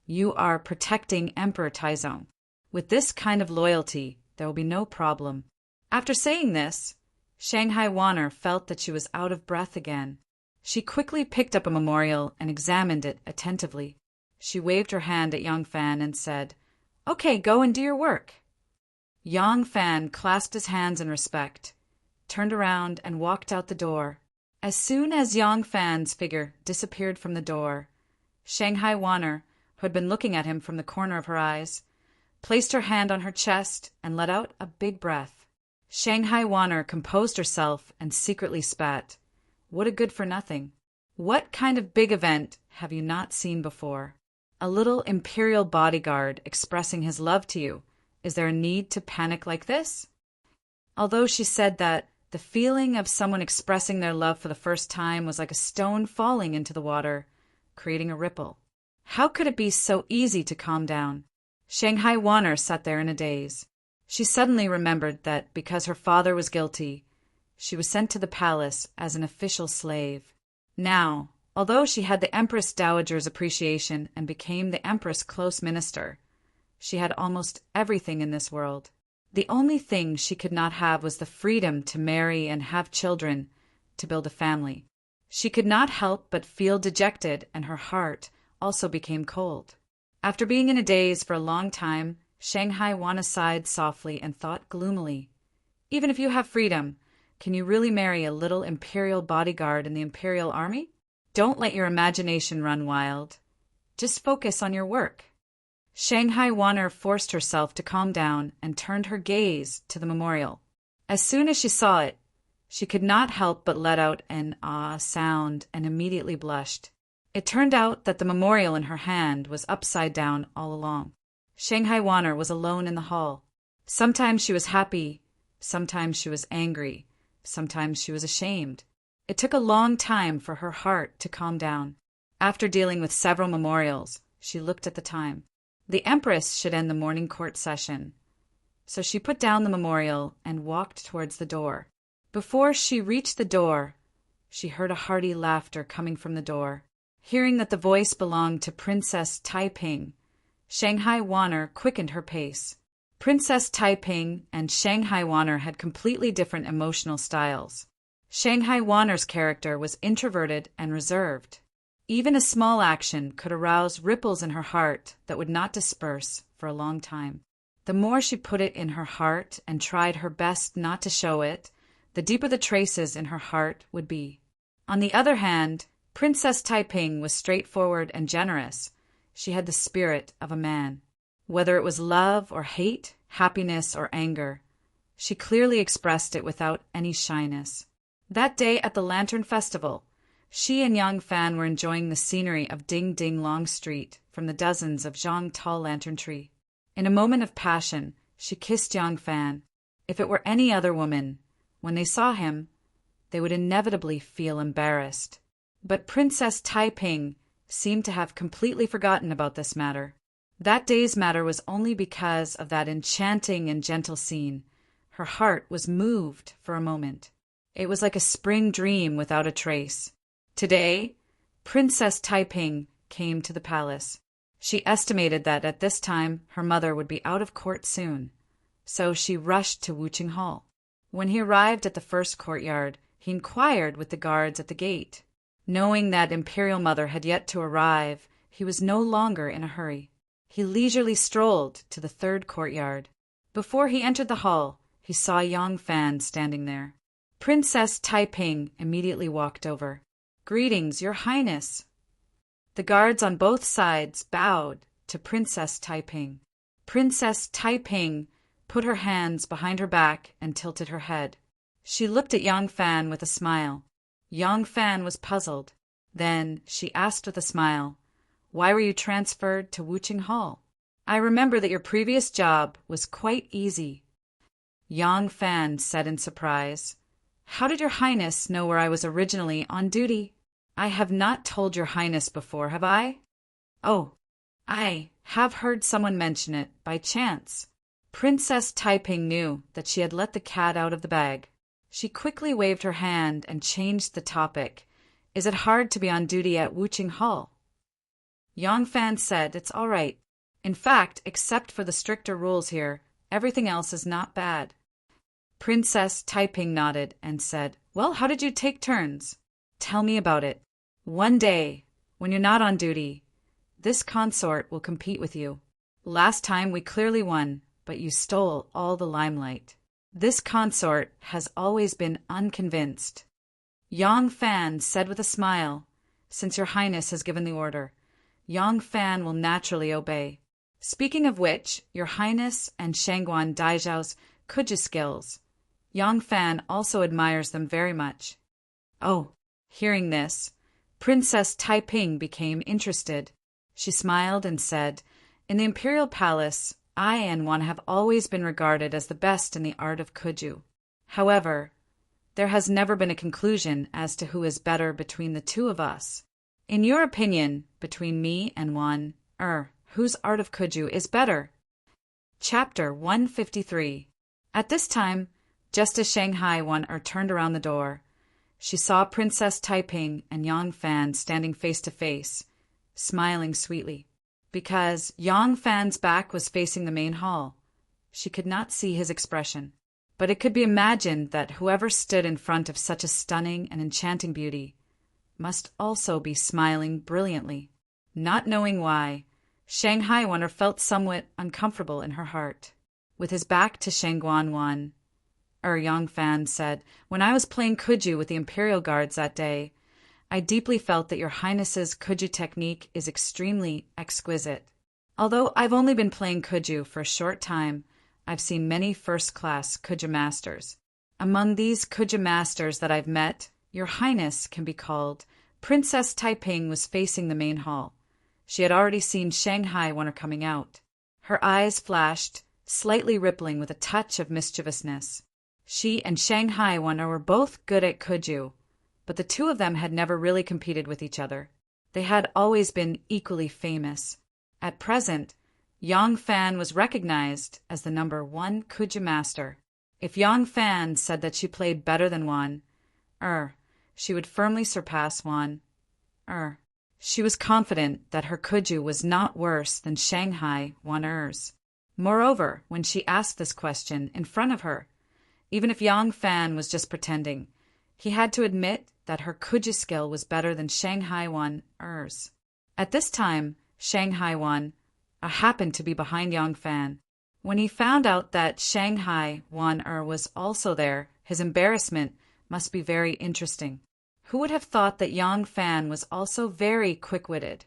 you are protecting Emperor Taizong. With this kind of loyalty, there will be no problem. After saying this, Shanghai Wanner felt that she was out of breath again. She quickly picked up a memorial and examined it attentively. She waved her hand at Yang Fan and said, Okay, go and do your work. Yang Fan clasped his hands in respect, turned around and walked out the door. As soon as Yang Fan's figure disappeared from the door, Shanghai Wanner, who had been looking at him from the corner of her eyes, placed her hand on her chest and let out a big breath. Shanghai Wanner composed herself and secretly spat. What a good-for-nothing. What kind of big event have you not seen before? A little imperial bodyguard expressing his love to you. Is there a need to panic like this? Although she said that, the feeling of someone expressing their love for the first time was like a stone falling into the water, creating a ripple. How could it be so easy to calm down? Shanghai Wanner sat there in a daze. She suddenly remembered that because her father was guilty, she was sent to the palace as an official slave. Now, although she had the Empress Dowager's appreciation and became the Empress' close minister, she had almost everything in this world. The only thing she could not have was the freedom to marry and have children, to build a family. She could not help but feel dejected, and her heart also became cold. After being in a daze for a long time, Shanghai Wanner sighed softly and thought gloomily, Even if you have freedom, can you really marry a little imperial bodyguard in the imperial army? Don't let your imagination run wild. Just focus on your work. Shanghai Wanner forced herself to calm down and turned her gaze to the memorial. As soon as she saw it, she could not help but let out an ah sound and immediately blushed. It turned out that the memorial in her hand was upside down all along. Shanghai Wanner was alone in the hall. Sometimes she was happy, sometimes she was angry, sometimes she was ashamed. It took a long time for her heart to calm down. After dealing with several memorials, she looked at the time. The Empress should end the morning court session. So she put down the memorial and walked towards the door. Before she reached the door, she heard a hearty laughter coming from the door. Hearing that the voice belonged to Princess Taiping, Shanghai Wanner quickened her pace. Princess Taiping and Shanghai Wanner had completely different emotional styles. Shanghai Wanner's character was introverted and reserved. Even a small action could arouse ripples in her heart that would not disperse for a long time. The more she put it in her heart and tried her best not to show it, the deeper the traces in her heart would be. On the other hand, Princess Taiping was straightforward and generous. She had the spirit of a man. Whether it was love or hate, happiness or anger, she clearly expressed it without any shyness. That day at the Lantern Festival, she and Yang Fan were enjoying the scenery of Ding Ding Long Street from the dozens of Zhang tall lantern tree. In a moment of passion, she kissed Yang Fan. If it were any other woman, when they saw him, they would inevitably feel embarrassed. But Princess Taiping seemed to have completely forgotten about this matter. That day's matter was only because of that enchanting and gentle scene. Her heart was moved for a moment. It was like a spring dream without a trace. Today, Princess Taiping came to the palace. She estimated that at this time her mother would be out of court soon, so she rushed to Wuching Hall. When he arrived at the first courtyard, he inquired with the guards at the gate. Knowing that Imperial Mother had yet to arrive, he was no longer in a hurry. He leisurely strolled to the third courtyard. Before he entered the hall, he saw Yang Fan standing there. Princess Taiping immediately walked over. "Greetings, Your Highness." The guards on both sides bowed to Princess Taiping. Princess Taiping put her hands behind her back and tilted her head. She looked at Yang Fan with a smile. Yang Fan was puzzled. Then she asked with a smile, "Why were you transferred to Wuching Hall? I remember that your previous job was quite easy." Yang Fan said in surprise, "How did Your Highness know where I was originally on duty? I have not told Your Highness before, have I?" "Oh, I have heard someone mention it by chance." Princess Taiping knew that she had let the cat out of the bag. She quickly waved her hand and changed the topic. "Is it hard to be on duty at Wuching Hall?" Yang Fan said it's all right. In fact, except for the stricter rules here, everything else is not bad. Princess Taiping nodded and said, "Well, how did you take turns? Tell me about it. One day, when you're not on duty, this consort will compete with you. Last time we clearly won, but you stole all the limelight. This consort has always been unconvinced." Yang Fan said with a smile, "Since Your Highness has given the order, Yang Fan will naturally obey. Speaking of which, Your Highness and Shangguan Daizhao's Kuju skills. Yang Fan also admires them very much." Oh, hearing this, Princess Taiping became interested. She smiled and said, "In the Imperial Palace, I and Wan have always been regarded as the best in the art of Kuju. However, there has never been a conclusion as to who is better between the two of us. In your opinion, between me and Wan, whose art of Kuju is better?" Chapter 153. At this time, just as Shanghai Wanner turned around the door, she saw Princess Taiping and Yang Fan standing face to face, smiling sweetly. Because Yang Fan's back was facing the main hall, she could not see his expression. But it could be imagined that whoever stood in front of such a stunning and enchanting beauty must also be smiling brilliantly. Not knowing why, Shanghai Wanner felt somewhat uncomfortable in her heart. With his back to Shangguan Wan, Yang Fan said, "When I was playing Kuju with the Imperial Guards that day, I deeply felt that Your Highness's Kuju technique is extremely exquisite. Although I've only been playing Kuju for a short time, I've seen many first-class Kuju masters. Among these Kuja masters that I've met, your highness can be called. Princess Taiping was facing the main hall. She had already seen Shanghai Wonder coming out. Her eyes flashed, slightly rippling with a touch of mischievousness. She and Shanghai Wonder were both good at Kuju, but the two of them had never really competed with each other. They had always been equally famous. At present, Yang Fan was recognized as the #1 Kuja master. If Yang Fan said that she played better than Wan, she would firmly surpass Wan. She was confident that her Kuju was not worse than Shanghai Wan's. Moreover, when she asked this question in front of her, even if Yang Fan was just pretending, he had to admit that her Kuju skill was better than Shanghai Wan's. At this time, Shanghai Wan happened to be behind Yang Fan. When he found out that Shanghai Wan was also there, his embarrassment must be very interesting. Who would have thought that Yang Fan was also very quick-witted?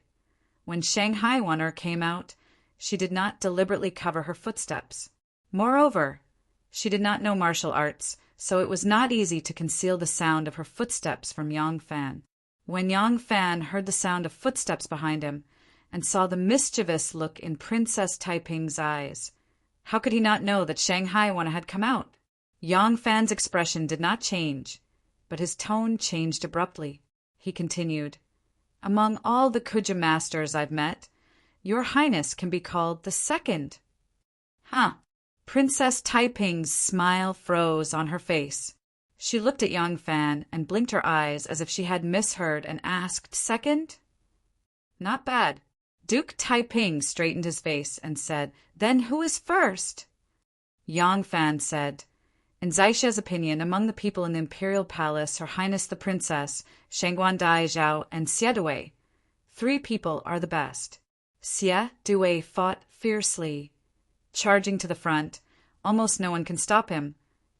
When Shanghai Wan came out, she did not deliberately cover her footsteps. Moreover, she did not know martial arts, so it was not easy to conceal the sound of her footsteps from Yang Fan. When Yang Fan heard the sound of footsteps behind him and saw the mischievous look in Princess Taiping's eyes, how could he not know that Shanghai Wan had come out? Yang Fan's expression did not change, but his tone changed abruptly. He continued, "Among all the Kuja masters I've met, your highness can be called the second." Princess Taiping's smile froze on her face. She looked at Yang Fan and blinked her eyes as if she had misheard and asked, "Second?" "Not bad." Duke Taiping straightened his face and said, "Then who is first?" Yang Fan said, "In Zaisha's opinion, among the people in the imperial palace, Her Highness the Princess, Shangguan Dai Zhao, and Xie Dui, 3 people are the best." Xie Dui fought fiercely, charging to the front. Almost no one can stop him,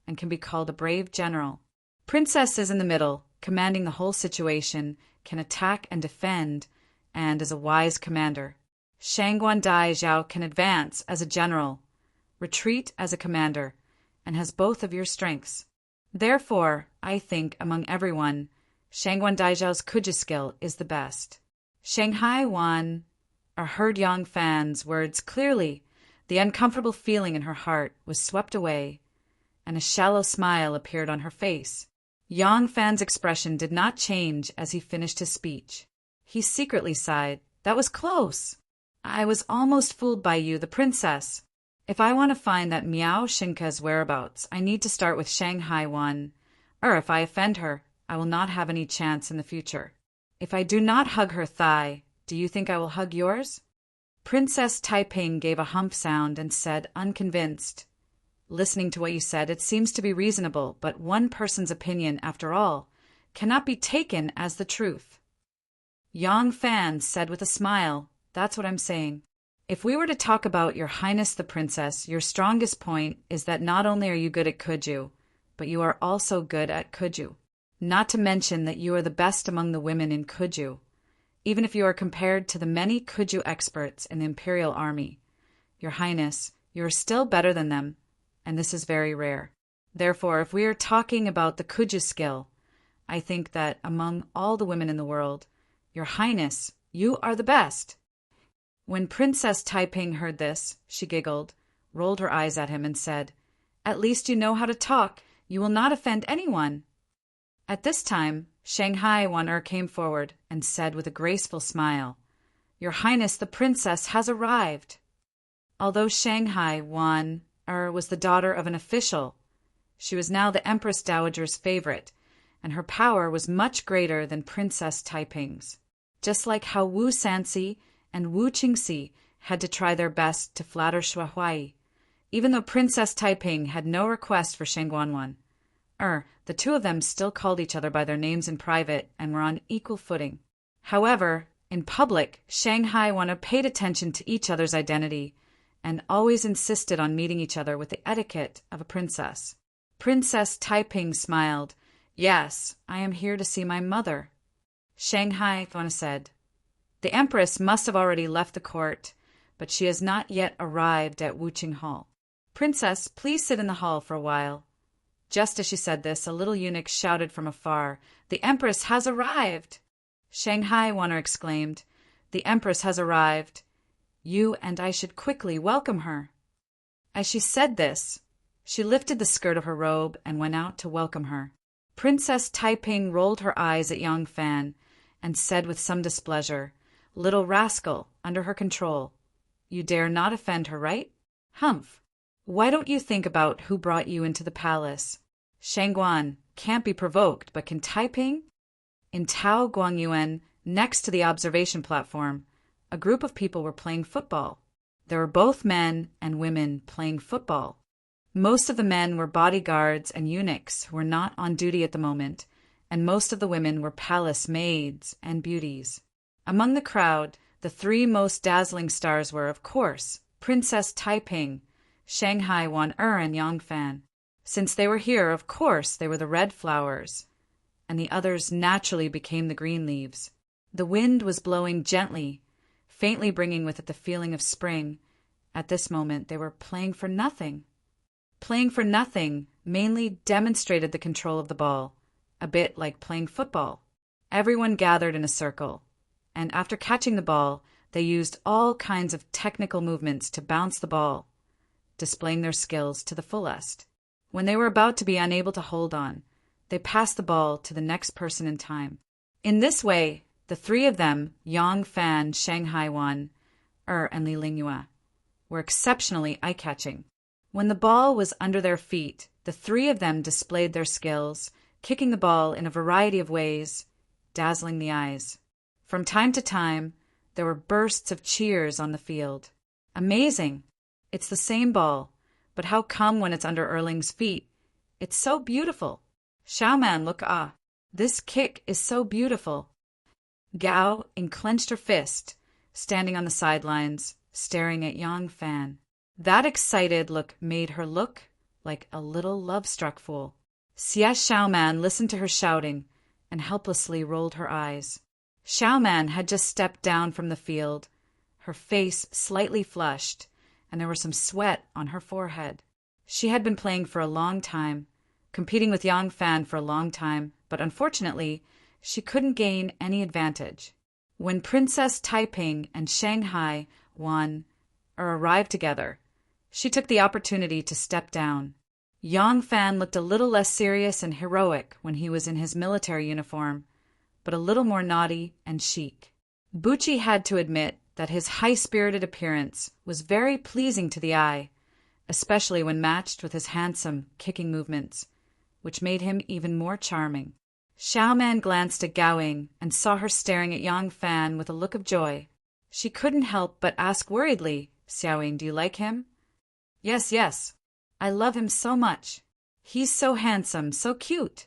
and can be called a brave general. Princess is in the middle, commanding the whole situation, can attack and defend, and is a wise commander. Shangguan Dai Zhao can advance as a general, retreat as a commander, and has both of your strengths. Therefore, I think among everyone, Shangguan Dai Zhao's Kuja skill is the best. Shanghai Wan heard Yang Fan's words clearly. The uncomfortable feeling in her heart was swept away, and a shallow smile appeared on her face. Yang Fan's expression did not change as he finished his speech. He secretly sighed. "That was close. I was almost fooled by you, the princess. If I want to find that Miao Shinka's whereabouts, I need to start with Shanghai Wan. If I offend her, I will not have any chance in the future. If I do not hug her thigh, do you think I will hug yours?" Princess Taiping gave a hump sound and said, unconvinced, "Listening to what you said, it seems to be reasonable, but one person's opinion, after all, cannot be taken as the truth." Yang Fan said with a smile, "That's what I'm saying. If we were to talk about your highness the princess, your strongest point is that not only are you good at Kuju, but you are also good at Kuju. Not to mention that you are the best among the women in Kuju. Even if you are compared to the many Kuju experts in the imperial army, your highness, you are still better than them, and this is very rare. Therefore, if we are talking about the Kuju skill, I think that among all the women in the world, your highness, you are the best." When Princess Taiping heard this, she giggled, rolled her eyes at him, and said, "At least you know how to talk. You will not offend anyone." At this time, Shanghai Wan came forward and said with a graceful smile, "Your highness the princess has arrived." Although Shanghai Wan was the daughter of an official, she was now the Empress Dowager's favorite, and her power was much greater than Princess Taiping's. Just like how Wu Sanxi and Wu Qingxi had to try their best to flatter Shui Huai, even though Princess Taiping had no request for Shangguan Wan. The two of them still called each other by their names in private and were on equal footing. However, in public, Shanghai Wan paid attention to each other's identity and always insisted on meeting each other with the etiquette of a princess. Princess Taiping smiled. "Yes, I am here to see my mother." Shanghai Wan said, "The Empress must have already left the court, but she has not yet arrived at Wuqing Hall. Princess, please sit in the hall for a while." Just as she said this, a little eunuch shouted from afar, "The Empress has arrived!" Shanghai Wanner exclaimed, "The Empress has arrived. You and I should quickly welcome her." As she said this, she lifted the skirt of her robe and went out to welcome her. Princess Taiping rolled her eyes at Yang Fan and said with some displeasure, "Little rascal, under her control. You dare not offend her, right? Humph! Why don't you think about who brought you into the palace? Shangguan can't be provoked, but can Taiping?" In Tao Guangyuan, next to the observation platform, a group of people were playing football. There were both men and women playing football. Most of the men were bodyguards and eunuchs who were not on duty at the moment, and most of the women were palace maids and beauties. Among the crowd, the three most dazzling stars were, of course, Princess Taiping, Shanghai Wan'er, and Yang Fan. Since they were here, of course, they were the red flowers, and the others naturally became the green leaves. The wind was blowing gently, faintly bringing with it the feeling of spring. At this moment, they were playing for nothing. Playing for nothing mainly demonstrated the control of the ball, a bit like playing football. Everyone gathered in a circle, and after catching the ball, they used all kinds of technical movements to bounce the ball, displaying their skills to the fullest. When they were about to be unable to hold on, they passed the ball to the next person in time. In this way, the three of them, Yang Fan, Shanghai Wan'er, and Li Lingyue, were exceptionally eye-catching. When the ball was under their feet, the three of them displayed their skills, kicking the ball in a variety of ways, dazzling the eyes. From time to time, there were bursts of cheers on the field. Amazing! It's the same ball, but how come when it's under Erling's feet? It's so beautiful. Xiaoman, look, this kick is so beautiful. Gao clenched her fist, standing on the sidelines, staring at Yang Fan. That excited look made her look like a little love-struck fool. Xie Xiaoman listened to her shouting and helplessly rolled her eyes. Xiaoman had just stepped down from the field, her face slightly flushed, and there was some sweat on her forehead. She had been playing for a long time, competing with Yang Fan for a long time, but unfortunately, she couldn't gain any advantage. When Princess Taiping and Shanghai Wan'er arrived together, she took the opportunity to step down. Yang Fan looked a little less serious and heroic when he was in his military uniform, but a little more naughty and chic. Bucci had to admit that his high-spirited appearance was very pleasing to the eye, especially when matched with his handsome, kicking movements, which made him even more charming. Xiaoman glanced at Gaoying and saw her staring at Yang Fan with a look of joy. She couldn't help but ask worriedly, "Xiaoying, do you like him?" Yes. I love him so much. He's so handsome, so cute.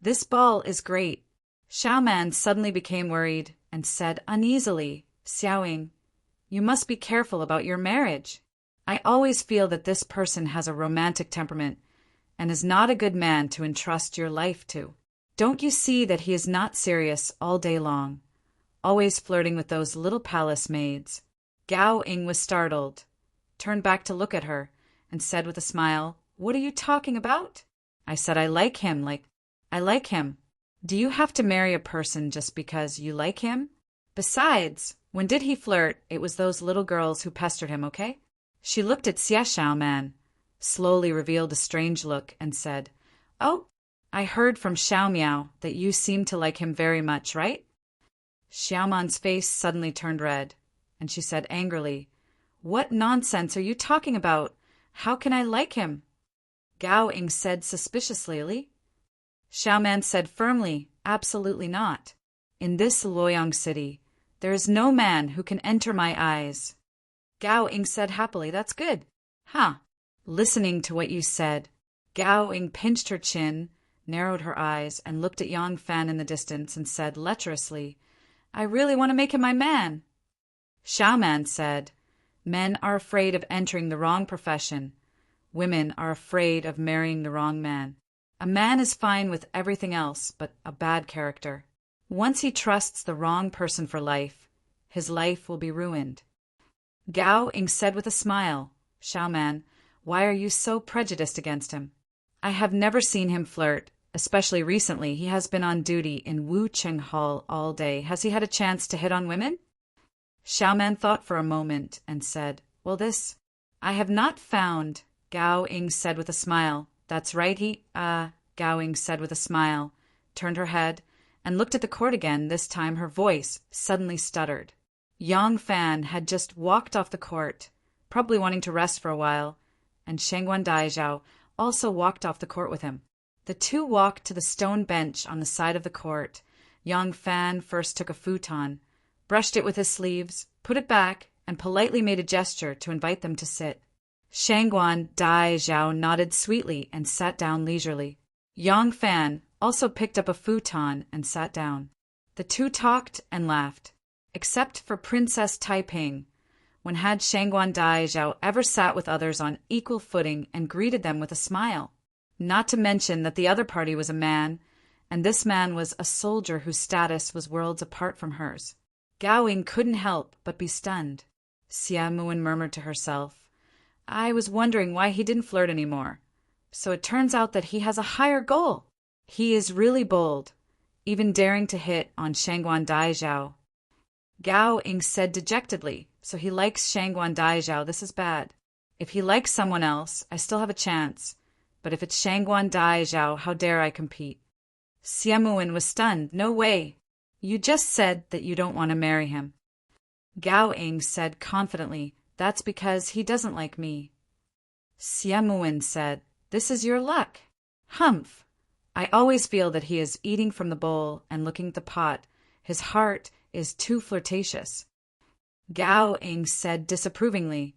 This ball is great." Xiaoman suddenly became worried and said uneasily, "Xiaoying, you must be careful about your marriage. I always feel that this person has a romantic temperament and is not a good man to entrust your life to. Don't you see that he is not serious all day long, always flirting with those little palace maids?" Gao Ying was startled, turned back to look at her, and said with a smile, "What are you talking about?" I said, I like him. Do you have to marry a person just because you like him? Besides, when did he flirt, it was those little girls who pestered him, okay?" She looked at Xie Xiaoman, slowly revealed a strange look, and said, "Oh, I heard from Xiao Miao that you seem to like him very much, right?" Xiaoman's face suddenly turned red, and she said angrily, "What nonsense are you talking about? How can I like him?" Gao Ying said suspiciously. Xiaoman said firmly, "Absolutely not. In this Luoyang city, there is no man who can enter my eyes." Gao Ying said happily, "That's good." Listening to what you said, Gao Ying pinched her chin, narrowed her eyes, and looked at Yang Fan in the distance and said lecherously, "I really want to make him my man." Xiaoman said, "Men are afraid of entering the wrong profession. Women are afraid of marrying the wrong man. A man is fine with everything else but a bad character. Once he trusts the wrong person for life, his life will be ruined." Gao Ying said with a smile, "Xiaoman, why are you so prejudiced against him?" I have never seen him flirt, especially recently. He has been on duty in Wu Cheng Hall all day. Has he had a chance to hit on women? Xiaoman thought for a moment and said, well, this I have not found, Gao Ying said with a smile. That's right, Gao Ying said with a smile, turned her head, and looked at the court again. This time her voice suddenly stuttered. Yang Fan had just walked off the court, probably wanting to rest for a while, and Shangguan Daizhao also walked off the court with him. The two walked to the stone bench on the side of the court. Yang Fan first took a futon, brushed it with his sleeves, put it back, and politely made a gesture to invite them to sit. Shangguan Daizhao nodded sweetly and sat down leisurely. Yang Fan also picked up a futon and sat down. The two talked and laughed. Except for Princess Taiping, when had Shangguan Daizhao ever sat with others on equal footing and greeted them with a smile? Not to mention that the other party was a man, and this man was a soldier whose status was worlds apart from hers. Gao Ying couldn't help but be stunned. Xia Muin murmured to herself, I was wondering why he didn't flirt anymore. So it turns out that he has a higher goal. He is really bold, even daring to hit on Shangguan Daizhao. Gao Ying said dejectedly, so he likes Shangguan Daizhao. This is bad. If he likes someone else, I still have a chance. But if it's Shangguan Daizhao, how dare I compete? Xia Muin was stunned. No way. You just said that you don't want to marry him. Gao Ying said confidently, that's because he doesn't like me. Xia Muin said, this is your luck. Humph. I always feel that he is eating from the bowl and looking at the pot. His heart is too flirtatious. Gao Ying said disapprovingly,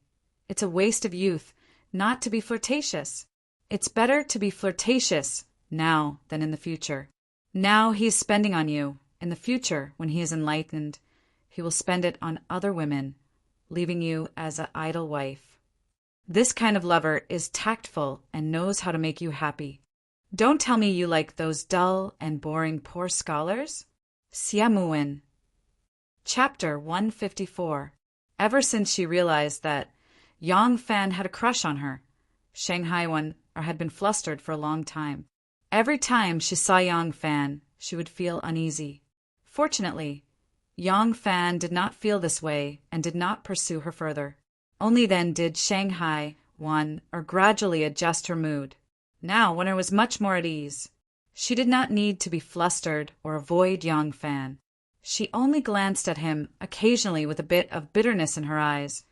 it's a waste of youth not to be flirtatious. It's better to be flirtatious now than in the future. Now he is spending on you. In the future, when he is enlightened, he will spend it on other women, leaving you as an idle wife. This kind of lover is tactful and knows how to make you happy. Don't tell me you like those dull and boring poor scholars. Xia Muin. Chapter 154. Ever since she realized that Yang Fan had a crush on her, Shanghai Wan had been flustered for a long time. Every time she saw Yang Fan, she would feel uneasy. Fortunately, Yang Fan did not feel this way and did not pursue her further. Only then did Shanghai Wan gradually adjust her mood. Now, when her was much more at ease, she did not need to be flustered or avoid Yang Fan. She only glanced at him occasionally with a bit of bitterness in her eyes,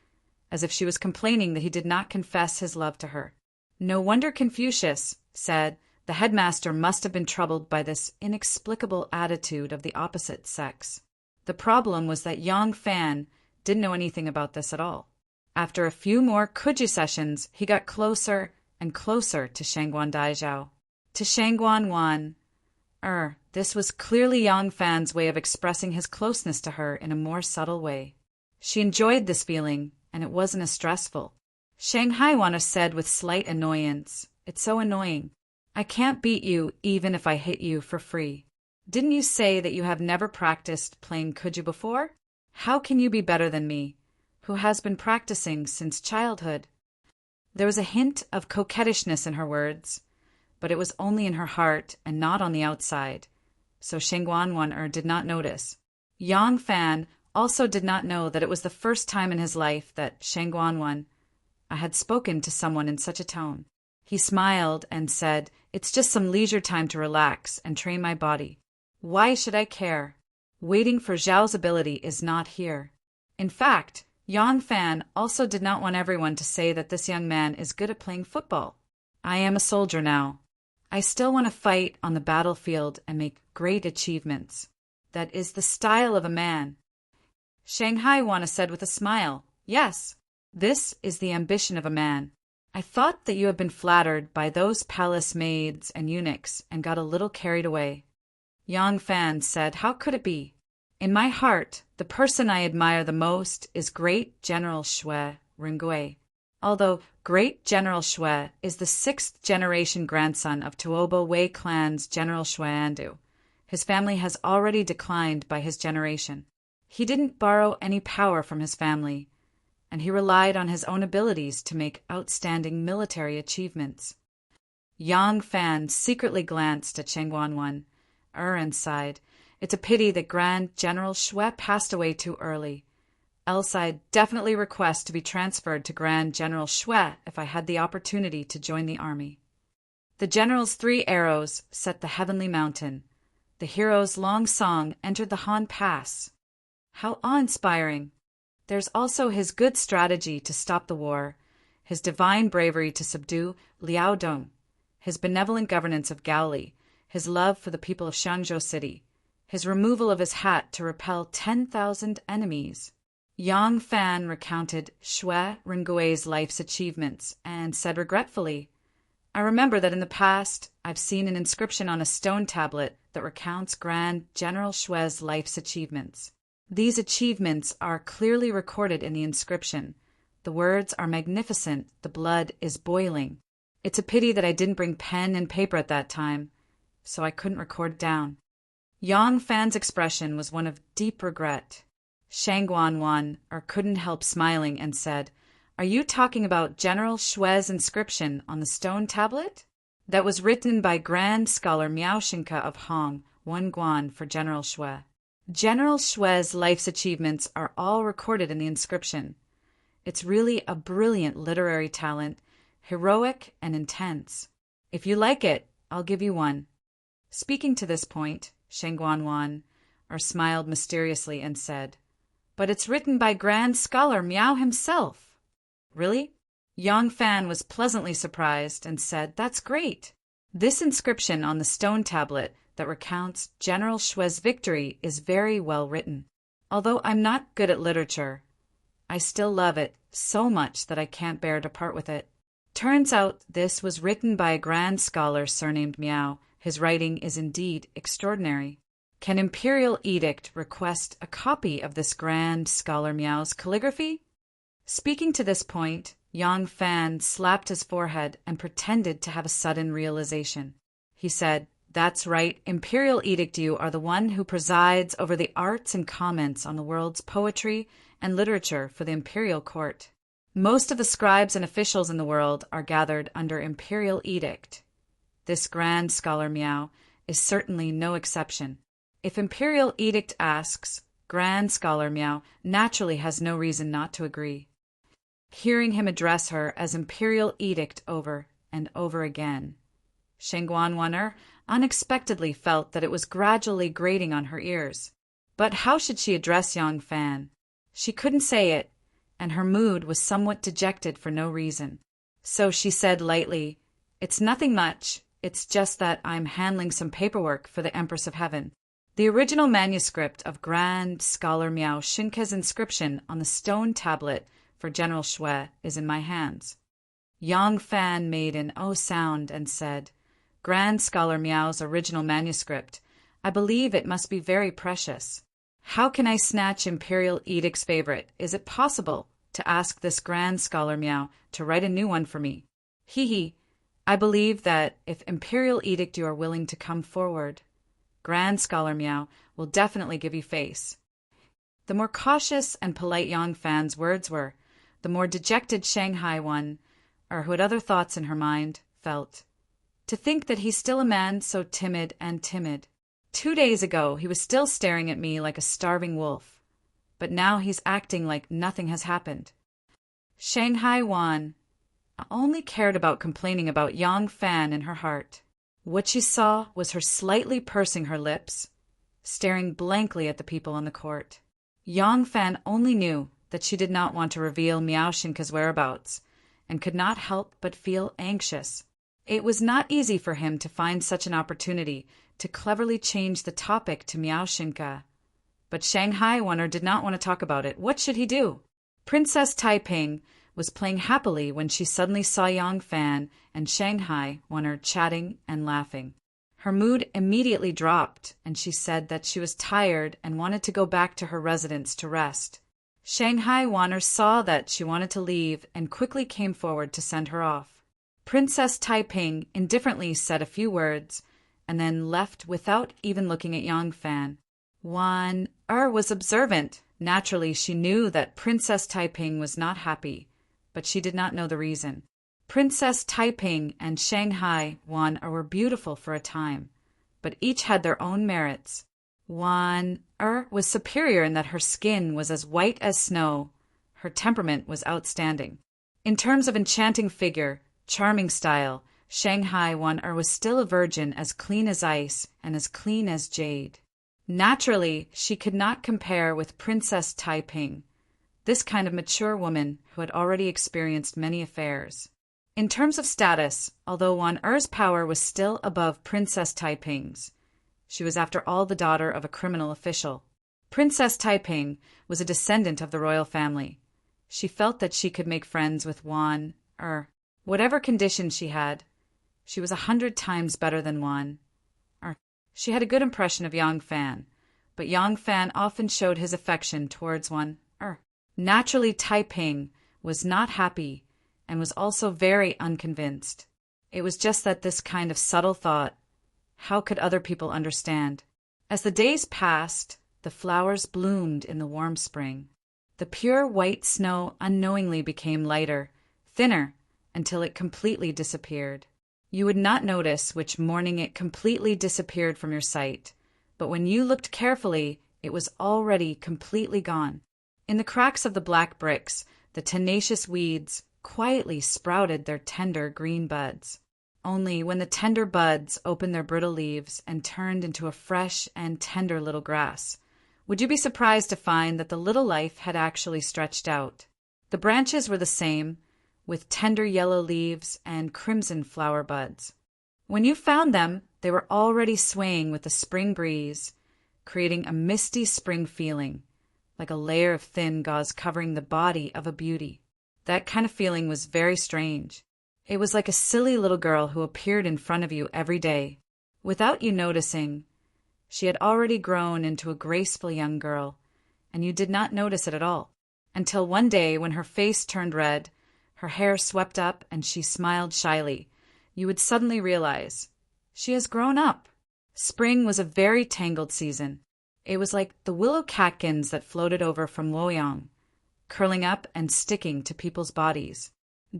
as if she was complaining that he did not confess his love to her. No wonder Confucius said the headmaster must have been troubled by this inexplicable attitude of the opposite sex. The problem was that Yang Fan didn't know anything about this at all. After a few more Kuji sessions, he got closer and closer to Shangguan Daizhao. To Shangguan Wan. This was clearly Yang Fan's way of expressing his closeness to her in a more subtle way. She enjoyed this feeling, and it wasn't as stressful. Shanghai Wan said with slight annoyance, it's so annoying. I can't beat you even if I hit you for free. Didn't you say that you have never practiced playing Kuju before? How can you be better than me, who has been practicing since childhood? There was a hint of coquettishness in her words, but it was only in her heart and not on the outside, so Shangguan Wan did not notice. Yang Fan also did not know that it was the first time in his life that Shangguan Wan had spoken to someone in such a tone. He smiled and said, it's just some leisure time to relax and train my body. Why should I care? Waiting for Zhao's ability is not here. In fact, Yang Fan also did not want everyone to say that this young man is good at playing football. I am a soldier now. I still want to fight on the battlefield and make great achievements. That is the style of a man. Shanghai Wan said with a smile, yes, this is the ambition of a man. I thought that you had been flattered by those palace maids and eunuchs and got a little carried away. Yang Fan said, how could it be? In my heart, the person I admire the most is Great General Shui Ringui. Although Great General Shui is the 6th generation grandson of Tuobo Wei clan's General Shui Andu, his family has already declined by his generation. He didn't borrow any power from his family, and he relied on his own abilities to make outstanding military achievements. Yang Fan secretly glanced at Shang Wanwan, and sighed. It's a pity that Grand General Shui passed away too early. Else I'd definitely request to be transferred to Grand General Shui if I had the opportunity to join the army. The general's 3 arrows set the heavenly mountain. The hero's long song entered the Han Pass. How awe-inspiring! There's also his good strategy to stop the war, his divine bravery to subdue Liaodong, his benevolent governance of Gaoli, his love for the people of Shangzhou City, his removal of his hat to repel 10,000 enemies. Yang Fan recounted Shui Rengui's life's achievements and said regretfully, I remember that in the past I've seen an inscription on a stone tablet that recounts Grand General Shui's life's achievements. These achievements are clearly recorded in the inscription. The words are magnificent, the blood is boiling. It's a pity that I didn't bring pen and paper at that time, so I couldn't record it down. Yang Fan's expression was one of deep regret. Shang Wanwan couldn't help smiling and said, Are you talking about General Shui's inscription on the stone tablet? That was written by Grand Scholar Miao Xinke of Hong, one guan for General Shui. General Shui's life's achievements are all recorded in the inscription. It's really a brilliant literary talent, heroic and intense. If you like it, I'll give you one. Speaking to this point, Shang Wanwan smiled mysteriously and said, But it's written by Grand Scholar Miao himself. Really? Yang Fan was pleasantly surprised and said, That's great. This inscription on the stone tablet that recounts General Shui's victory is very well written. Although I'm not good at literature, I still love it so much that I can't bear to part with it. Turns out this was written by a grand scholar surnamed Miao. His writing is indeed extraordinary. Can Imperial Edict request a copy of this grand scholar Miao's calligraphy? Speaking to this point, Yang Fan slapped his forehead and pretended to have a sudden realization. He said, That's right, Imperial Edict, you are the one who presides over the arts and comments on the world's poetry and literature for the imperial court. Most of the scribes and officials in the world are gathered under Imperial Edict. This grand scholar Miao is certainly no exception. If Imperial Edict asks, Grand Scholar Miao naturally has no reason not to agree. Hearing him address her as Imperial Edict over and over again, Shang Wanwan unexpectedly felt that it was gradually grating on her ears. But how should she address Yang Fan? She couldn't say it, and her mood was somewhat dejected for no reason. So she said lightly, It's nothing much, it's just that I'm handling some paperwork for the Empress of Heaven. The original manuscript of Grand Scholar Miao Xinke's inscription on the stone tablet for General Shui is in my hands. Yang Fan made an O sound and said, Grand Scholar Miao's original manuscript, I believe it must be very precious. How can I snatch Imperial Edict's favorite? Is it possible to ask this Grand Scholar Miao to write a new one for me? Hee. I believe that if Imperial Edict you are willing to come forward, Grand Scholar Miao will definitely give you face. The more cautious and polite Yang Fan's words were, the more dejected Shanghai one, who had other thoughts in her mind, felt. To think that he's still a man so timid and timid. 2 days ago he was still staring at me like a starving wolf, but now he's acting like nothing has happened. Shanghai Wan only cared about complaining about Yang Fan in her heart. What she saw was her slightly pursing her lips, staring blankly at the people on the court. Yang Fan only knew that she did not want to reveal Miao Xinke's whereabouts, and could not help but feel anxious. It was not easy for him to find such an opportunity to cleverly change the topic to Miao Xinke. But Shanghai Wanner did not want to talk about it. What should he do? Princess Taiping was playing happily when she suddenly saw Yang Fan and Shanghai Wanner chatting and laughing. Her mood immediately dropped, and she said that she was tired and wanted to go back to her residence to rest. Shanghai Wanner saw that she wanted to leave and quickly came forward to send her off. Princess Taiping indifferently said a few words and then left without even looking at Yang Fan. Wan was observant. Naturally, she knew that Princess Taiping was not happy, but she did not know the reason. Princess Taiping and Shanghai Wan were beautiful for a time, but each had their own merits. Wan was superior in that her skin was as white as snow. Her temperament was outstanding. In terms of enchanting figure, charming style, Shanghai Wan was still a virgin, as clean as ice and as clean as jade. Naturally, she could not compare with Princess Taiping, this kind of mature woman who had already experienced many affairs. In terms of status, although Wan power was still above Princess Taiping's, she was after all the daughter of a criminal official. Princess Taiping was a descendant of the royal family. She felt that she could make friends with Wan, whatever condition she had. She was 100 times better than Wan. She had a good impression of Yang Fan, but Yang Fan often showed his affection towards Wan. Naturally, Taiping was not happy and was also very unconvinced. It was just that this kind of subtle thought, how could other people understand? As the days passed, the flowers bloomed in the warm spring. The pure white snow unknowingly became lighter, thinner, until it completely disappeared. You would not notice which morning it completely disappeared from your sight, but when you looked carefully, it was already completely gone. In the cracks of the black bricks, the tenacious weeds quietly sprouted their tender green buds. Only when the tender buds opened their brittle leaves and turned into a fresh and tender little grass, would you be surprised to find that the little life had actually stretched out. The branches were the same, with tender yellow leaves and crimson flower buds. When you found them, they were already swaying with the spring breeze, creating a misty spring feeling, like a layer of thin gauze covering the body of a beauty. That kind of feeling was very strange. It was like a silly little girl who appeared in front of you every day. Without you noticing, she had already grown into a graceful young girl, and you did not notice it at all, until one day when her face turned red, her hair swept up, and she smiled shyly, you would suddenly realize, she has grown up. Spring was a very tangled season. It was like the willow catkins that floated over from Luoyang, curling up and sticking to people's bodies.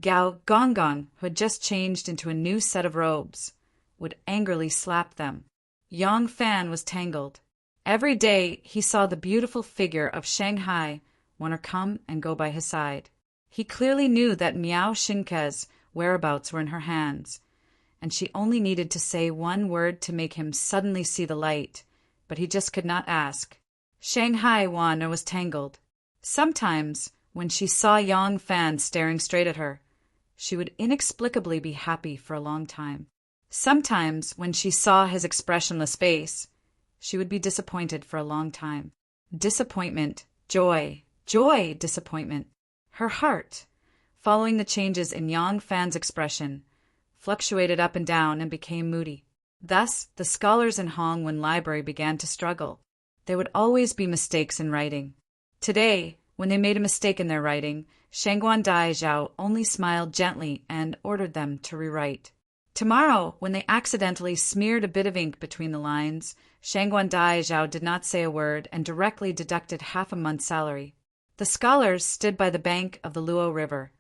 Gao Gongong, who had just changed into a new set of robes, would angrily slap them. Yang Fan was tangled. Every day he saw the beautiful figure of Shanghai Wan come and go by his side. He clearly knew that Miao Xinke's whereabouts were in her hands, and she only needed to say one word to make him suddenly see the light, but he just could not ask. Shanghai Wan was tangled. Sometimes, when she saw Yang Fan staring straight at her, she would inexplicably be happy for a long time. Sometimes, when she saw his expressionless face, she would be disappointed for a long time. Disappointment, joy, joy, disappointment. Her heart, following the changes in Yang Fan's expression, fluctuated up and down and became moody. Thus, the scholars in Hongwen Library began to struggle. There would always be mistakes in writing. Today, when they made a mistake in their writing, Shangguan Daizhao only smiled gently and ordered them to rewrite. Tomorrow, when they accidentally smeared a bit of ink between the lines, Shangguan Daizhao did not say a word and directly deducted half a month's salary. The scholars stood by the bank of the Luo River,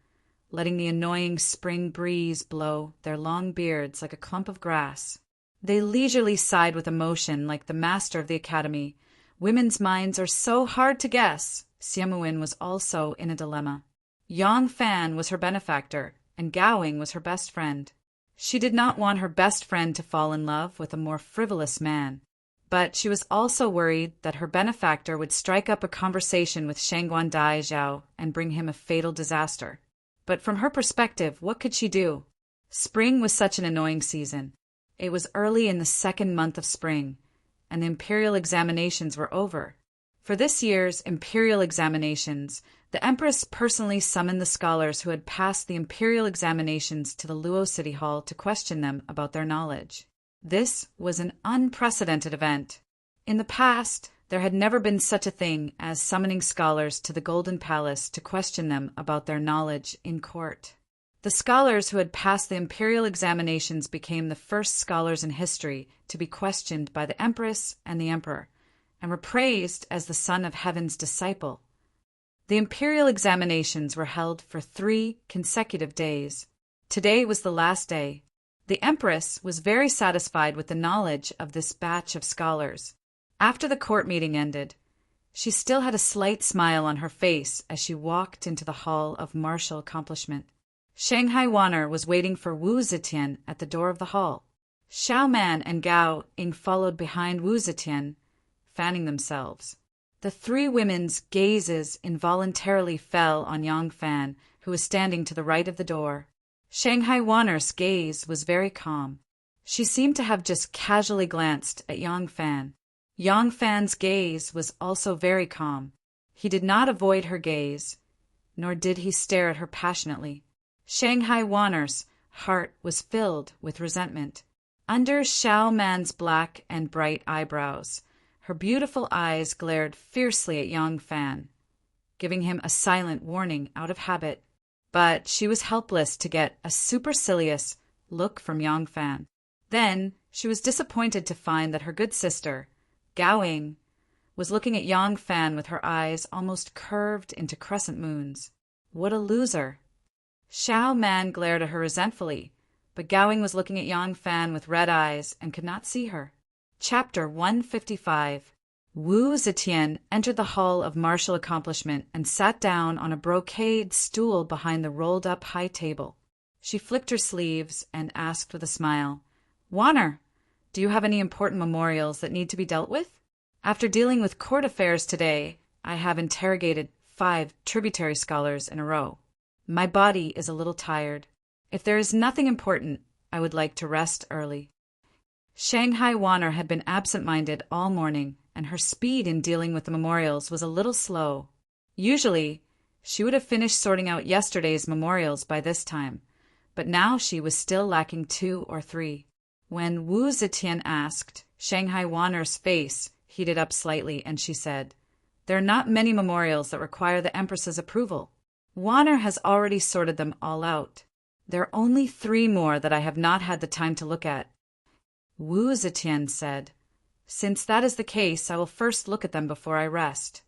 letting the annoying spring breeze blow their long beards like a clump of grass. They leisurely sighed with emotion like the master of the academy. Women's minds are so hard to guess. Xiamuin was also in a dilemma. Yang Fan was her benefactor, and Gaoing was her best friend. She did not want her best friend to fall in love with a more frivolous man. But she was also worried that her benefactor would strike up a conversation with Shangguan Daizhao and bring him a fatal disaster. But from her perspective, what could she do? Spring was such an annoying season. It was early in the second month of spring, and the imperial examinations were over. For this year's imperial examinations, the Empress personally summoned the scholars who had passed the imperial examinations to the Luo City Hall to question them about their knowledge. This was an unprecedented event. In the past, there had never been such a thing as summoning scholars to the Golden Palace to question them about their knowledge in court. The scholars who had passed the imperial examinations became the first scholars in history to be questioned by the Empress and the Emperor, and were praised as the Son of Heaven's disciple. The imperial examinations were held for 3 consecutive days. Today was the last day. The Empress was very satisfied with the knowledge of this batch of scholars. After the court meeting ended, she still had a slight smile on her face as she walked into the hall of martial accomplishment. Shanghai Wanner was waiting for Wu Zetian at the door of the hall. Xiao Man and Gao Ying followed behind Wu Zetian, fanning themselves. The three women's gazes involuntarily fell on Yang Fan, who was standing to the right of the door. Shanghai Wanner's gaze was very calm. She seemed to have just casually glanced at Yang Fan. Yang Fan's gaze was also very calm. He did not avoid her gaze, nor did he stare at her passionately. Shanghai Wanner's heart was filled with resentment. Under Xiao Man's black and bright eyebrows, her beautiful eyes glared fiercely at Yang Fan, giving him a silent warning out of habit. But she was helpless to get a supercilious look from Yang Fan. Then she was disappointed to find that her good sister, Gao Ying, was looking at Yang Fan with her eyes almost curved into crescent moons. What a loser! Xiao Man glared at her resentfully, but Gao Ying was looking at Yang Fan with red eyes and could not see her. Chapter 155. Wu Zetian entered the hall of martial accomplishment and sat down on a brocade stool behind the rolled-up high table. She flicked her sleeves and asked with a smile, "Wanner, do you have any important memorials that need to be dealt with? After dealing with court affairs today, I have interrogated 5 tributary scholars in a row. My body is a little tired. If there is nothing important, I would like to rest early." Shanghai Wanner had been absent-minded all morning, and her speed in dealing with the memorials was a little slow. Usually, she would have finished sorting out yesterday's memorials by this time, but now she was still lacking 2 or 3. When Wu Zetian asked, Shanghai Wanner's face heated up slightly, and she said, "There are not many memorials that require the Empress's approval. Wanner has already sorted them all out. There are only 3 more that I have not had the time to look at." Wu Zetian said, "Since that is the case, I will first look at them before I rest."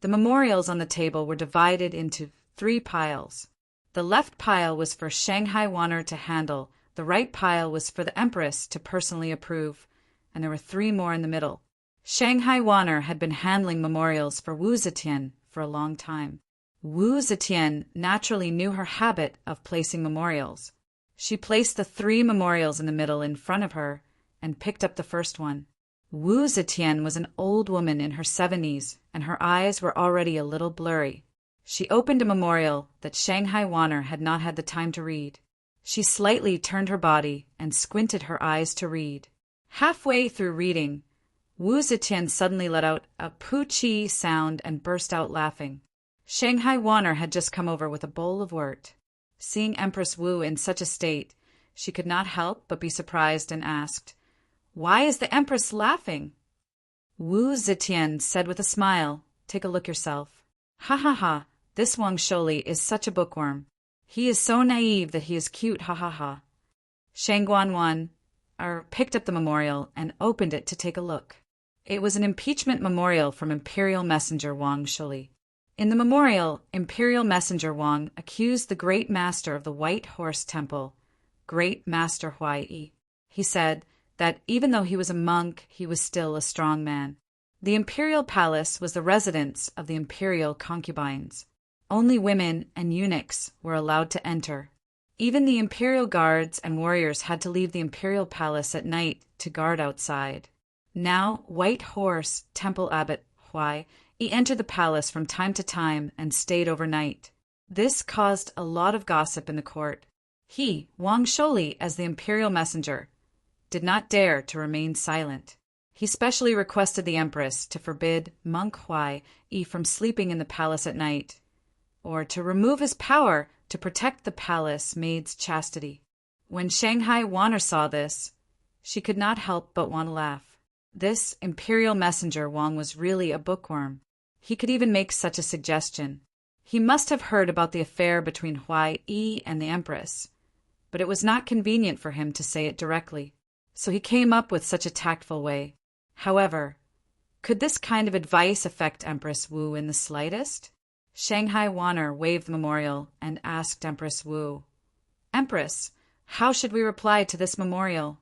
The memorials on the table were divided into 3 piles. The left pile was for Shanghai Wanner to handle, the right pile was for the Empress to personally approve, and there were 3 more in the middle. Shanghai Wanner had been handling memorials for Wu Zetian for a long time. Wu Zetian naturally knew her habit of placing memorials. She placed the 3 memorials in the middle in front of her and picked up the first one. Wu Zetian was an old woman in her 70s, and her eyes were already a little blurry. She opened a memorial that Shanghai Wanner had not had the time to read. She slightly turned her body and squinted her eyes to read. Halfway through reading, Wu Zetian suddenly let out a poo-chee sound and burst out laughing. Shanghai Wanner had just come over with a bowl of wort. Seeing Empress Wu in such a state, she could not help but be surprised and asked, "Why is the Empress laughing?" Wu Zetian said with a smile, "Take a look yourself." "Ha ha ha, this Wang Sholi is such a bookworm. He is so naive that he is cute, ha ha ha." Shang Guanwan picked up the memorial and opened it to take a look. It was an impeachment memorial from Imperial Messenger Wang Sholi. In the memorial, Imperial Messenger Wang accused the Great Master of the White Horse Temple, Great Master Huai. He said that even though he was a monk, he was still a strong man. The imperial palace was the residence of the imperial concubines. Only women and eunuchs were allowed to enter. Even the imperial guards and warriors had to leave the imperial palace at night to guard outside. Now, White Horse Temple Abbot Huai entered the palace from time to time and stayed overnight. This caused a lot of gossip in the court. He, Wang Sholi, as the imperial messenger, did not dare to remain silent. He specially requested the Empress to forbid Monk Huai from sleeping in the palace at night, or to remove his power to protect the palace maid's chastity. When Shanghai Wanner saw this, she could not help but want to laugh. This imperial messenger Wang was really a bookworm. He could even make such a suggestion. He must have heard about the affair between Huai and the Empress, but it was not convenient for him to say it directly, so he came up with such a tactful way. However, could this kind of advice affect Empress Wu in the slightest? Shanghai Wanner waved the memorial and asked Empress Wu, Empress, how should we reply to this memorial?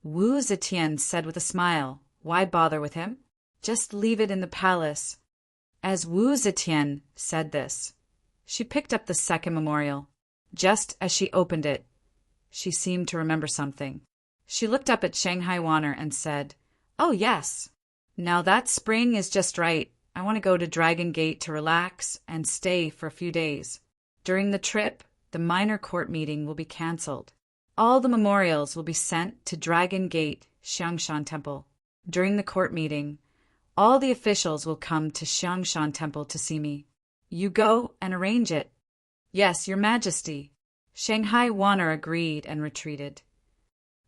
Wu Zetian said with a smile, why bother with him? Just leave it in the palace. As Wu Zetian said this, she picked up the second memorial. Just as she opened it, she seemed to remember something. She looked up at Shanghai Wanner and said, "Oh, yes. Now that spring is just right. I want to go to Dragon Gate to relax and stay for a few days. During the trip, the minor court meeting will be cancelled. All the memorials will be sent to Dragon Gate, Xiangshan Temple. During the court meeting, all the officials will come to Xiangshan Temple to see me. You go and arrange it." "Yes, Your Majesty." Shanghai Wanner agreed and retreated.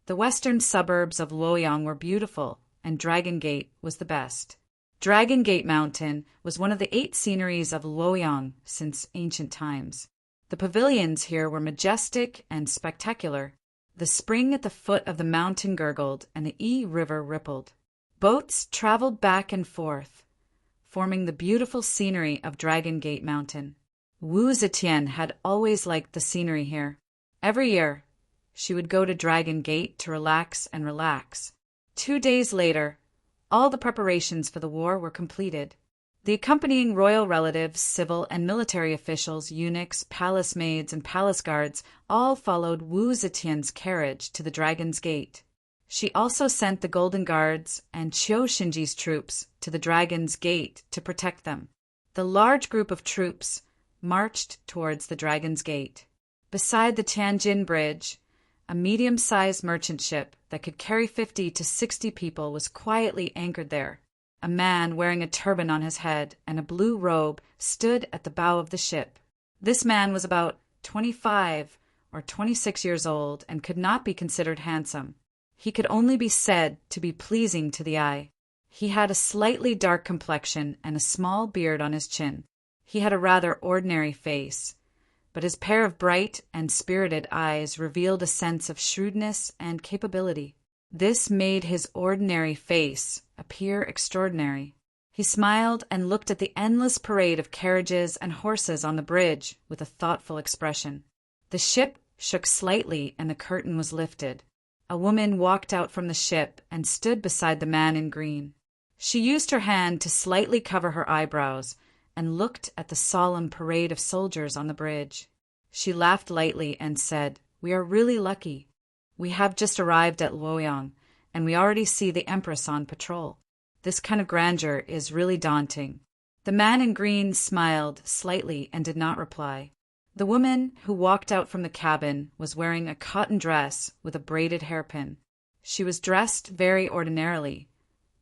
The western suburbs of Luoyang were beautiful, and Dragon Gate was the best. Dragon Gate Mountain was one of the 8 sceneries of Luoyang since ancient times. The pavilions here were majestic and spectacular. The spring at the foot of the mountain gurgled, and the Yi River rippled. Boats traveled back and forth, forming the beautiful scenery of Dragon Gate Mountain. Wu Zetian had always liked the scenery here. Every year, she would go to Dragon Gate to relax. 2 days later, all the preparations for the war were completed. The accompanying royal relatives, civil and military officials, eunuchs, palace maids, and palace guards all followed Wu Zetian's carriage to the Dragon's Gate. She also sent the Golden Guards and Qiu Shinji's troops to the Dragon's Gate to protect them. The large group of troops marched towards the Dragon's Gate. Beside the Tianjin Bridge, a medium-sized merchant ship that could carry 50 to 60 people was quietly anchored there. A man wearing a turban on his head and a blue robe stood at the bow of the ship. This man was about 25 or 26 years old and could not be considered handsome. He could only be said to be pleasing to the eye. He had a slightly dark complexion and a small beard on his chin. He had a rather ordinary face, but his pair of bright and spirited eyes revealed a sense of shrewdness and capability. This made his ordinary face appear extraordinary. He smiled and looked at the endless parade of carriages and horses on the bridge with a thoughtful expression. The ship shook slightly and the curtain was lifted. A woman walked out from the ship and stood beside the man in green. She used her hand to slightly cover her eyebrows and looked at the solemn parade of soldiers on the bridge. She laughed lightly and said, "We are really lucky. We have just arrived at Luoyang, and we already see the Empress on patrol. This kind of grandeur is really daunting." The man in green smiled slightly and did not reply. The woman who walked out from the cabin was wearing a cotton dress with a braided hairpin. She was dressed very ordinarily,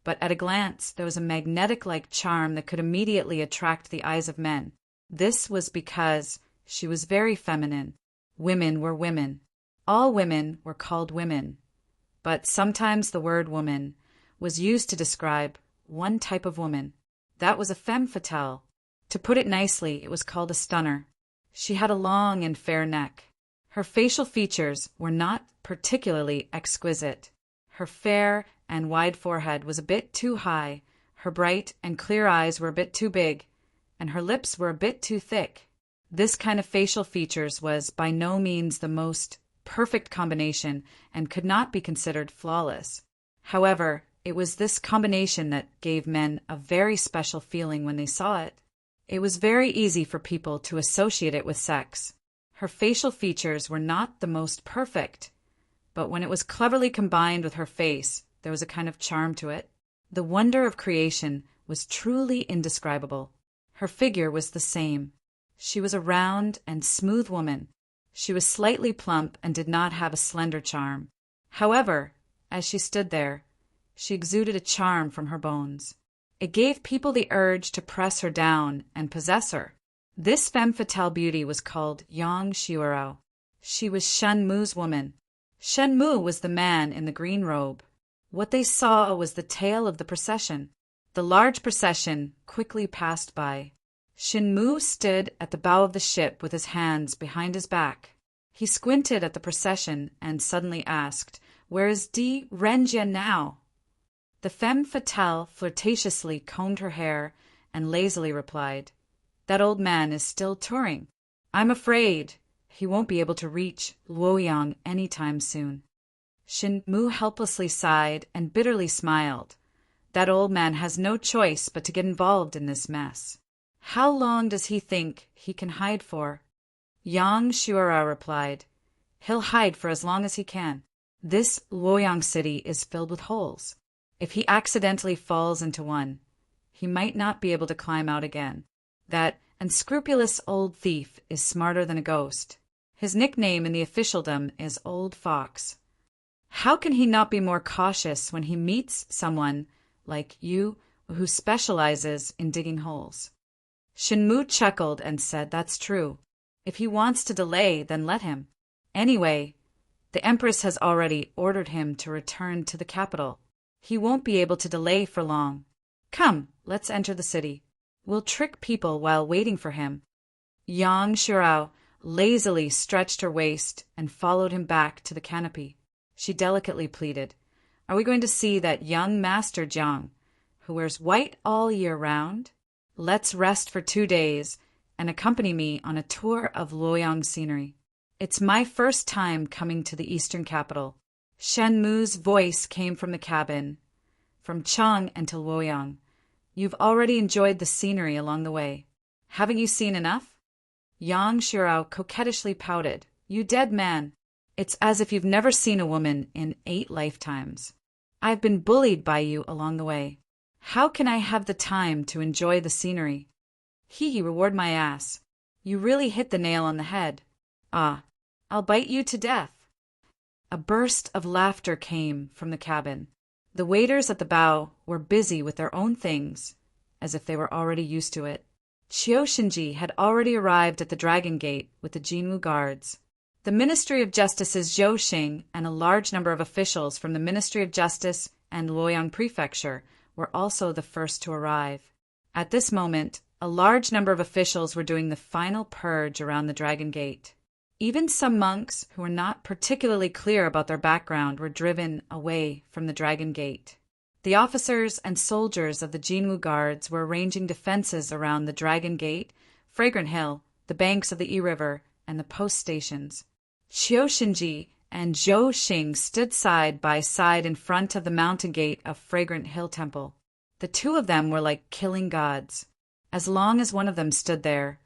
but at a glance there was a magnetic-like charm that could immediately attract the eyes of men. This was because she was very feminine. Women were women. All women were called women, but sometimes the word woman was used to describe one type of woman. That was a femme fatale. To put it nicely, it was called a stunner. She had a long and fair neck. Her facial features were not particularly exquisite. Her fair and wide forehead was a bit too high, her bright and clear eyes were a bit too big, and her lips were a bit too thick. This kind of facial features was by no means the most perfect combination and could not be considered flawless. However, it was this combination that gave men a very special feeling when they saw it. It was very easy for people to associate it with sex. Her facial features were not the most perfect, but when it was cleverly combined with her face, there was a kind of charm to it. The wonder of creation was truly indescribable. Her figure was the same. She was a round and smooth woman. She was slightly plump and did not have a slender charm. However, as she stood there, she exuded a charm from her bones. It gave people the urge to press her down and possess her. This femme fatale beauty was called Yang Xiurao. She was Shen Mu's woman. Shen Mu was the man in the green robe. What they saw was the tail of the procession. The large procession quickly passed by. Shen Mu stood at the bow of the ship with his hands behind his back. He squinted at the procession and suddenly asked, "Where is Di Renjia now?" The femme fatale flirtatiously combed her hair and lazily replied, "That old man is still touring. I'm afraid He won't be able to reach Luoyang anytime soon. Shen Mu helplessly sighed and bitterly smiled. That old man has no choice but to get involved in this mess. How long does he think he can hide for? Yang Shuara replied, He'll hide for as long as he can. This Luoyang city is filled with holes. If he accidentally falls into one, he might not be able to climb out again. That unscrupulous old thief is smarter than a ghost. His nickname in the officialdom is Old Fox. How can he not be more cautious when he meets someone like you who specializes in digging holes? Shen Mu chuckled and said, That's true. If he wants to delay, then let him. Anyway, the Empress has already ordered him to return to the capital. He won't be able to delay for long. Come, let's enter the city. We'll trick people while waiting for him. Yang Shirao lazily stretched her waist and followed him back to the canopy. She delicately pleaded, Are we going to see that young Master Jiang, who wears white all year round? Let's rest for 2 days and accompany me on a tour of Luoyang scenery. It's my first time coming to the eastern capital. Shen Mu's voice came from the cabin. From Chang and to Luoyang. You've already enjoyed the scenery along the way. Haven't you seen enough? Yang Shirao coquettishly pouted. You dead man. It's as if you've never seen a woman in 8 lifetimes. I've been bullied by you along the way. How can I have the time to enjoy the scenery? Hee reward my ass. You really hit the nail on the head. Ah, I'll bite you to death. A burst of laughter came from the cabin. The waiters at the bow were busy with their own things, as if they were already used to it. Qiu Shinji had already arrived at the Dragon Gate with the Jinwu guards. The Ministry of Justice's Zhou Xing and a large number of officials from the Ministry of Justice and Luoyang Prefecture were also the first to arrive. At this moment, a large number of officials were doing the final purge around the Dragon Gate. Even some monks who were not particularly clear about their background were driven away from the Dragon Gate. The officers and soldiers of the Jinwu Guards were arranging defenses around the Dragon Gate, Fragrant Hill, the banks of the Yi River, and the post stations. Qiu Shinji and Zhou Xing stood side by side in front of the mountain gate of Fragrant Hill Temple. The two of them were like killing gods. As long as one of them stood there,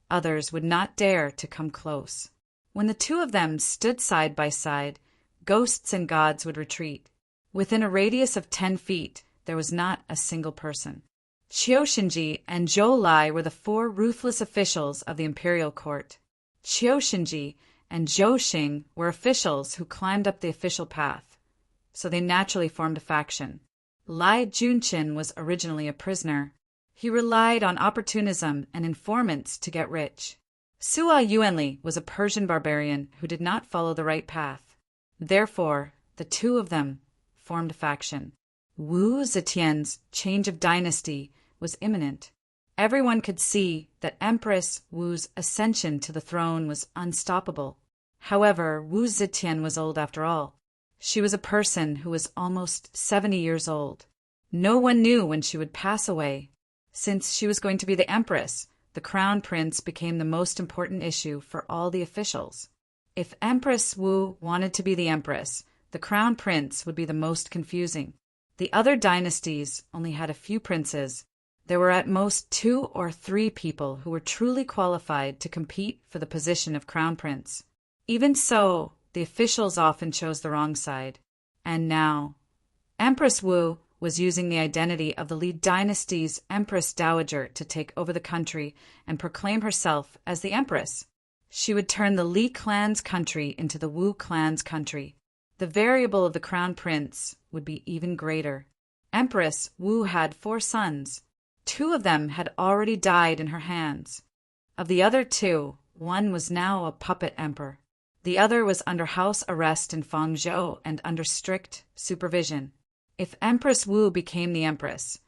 others would not dare to come close. When the two of them stood side by side, ghosts and gods would retreat. Within a radius of 10 feet, there was not a single person. Qiu Shinji and Zhou Lai were the 4 ruthless officials of the imperial court. Qiu Shinji and Zhou Xing were officials who climbed up the official path, so they naturally formed a faction. Lai Junqin was originally a prisoner. He relied on opportunism and informants to get rich. Sua Yuanli was a Persian barbarian who did not follow the right path. Therefore, the two of them formed a faction. Wu Zetian's change of dynasty was imminent. Everyone could see that Empress Wu's ascension to the throne was unstoppable. However, Wu Zetian was old after all. She was a person who was almost 70 years old. No one knew when she would pass away. Since she was going to be the Empress, the Crown Prince became the most important issue for all the officials. If Empress Wu wanted to be the Empress, the Crown Prince would be the most confusing. The other dynasties only had a few princes. There were at most 2 or 3 people who were truly qualified to compete for the position of Crown Prince. Even so, the officials often chose the wrong side. And now, Empress Wu was using the identity of the Li dynasty's Empress Dowager to take over the country and proclaim herself as the Empress. She would turn the Li clan's country into the Wu clan's country. The variable of the Crown Prince would be even greater. Empress Wu had 4 sons. 2 of them had already died in her hands. Of the other 2, one was now a puppet emperor. The other was under house arrest in Fangzhou and under strict supervision. If Empress Wu became the Empress,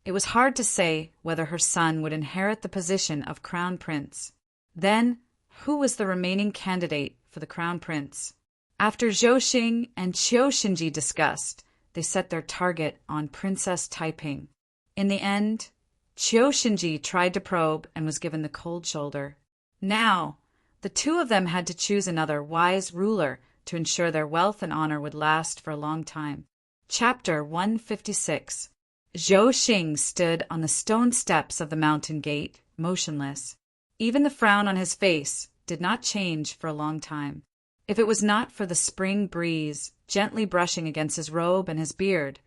it was hard to say whether her son would inherit the position of Crown Prince. Then, who was the remaining candidate for the Crown Prince? After Zhou Xing and Qiu Shinji discussed, they set their target on Princess Taiping. In the end, Qiu Shinji tried to probe and was given the cold shoulder. Now, The two of them had to choose another wise ruler to ensure their wealth and honor would last for a long time. Chapter 156. Zhou Xing stood on the stone steps of the mountain gate, motionless. Even the frown on his face did not change for a long time. If it was not for the spring breeze gently brushing against his robe and his beard,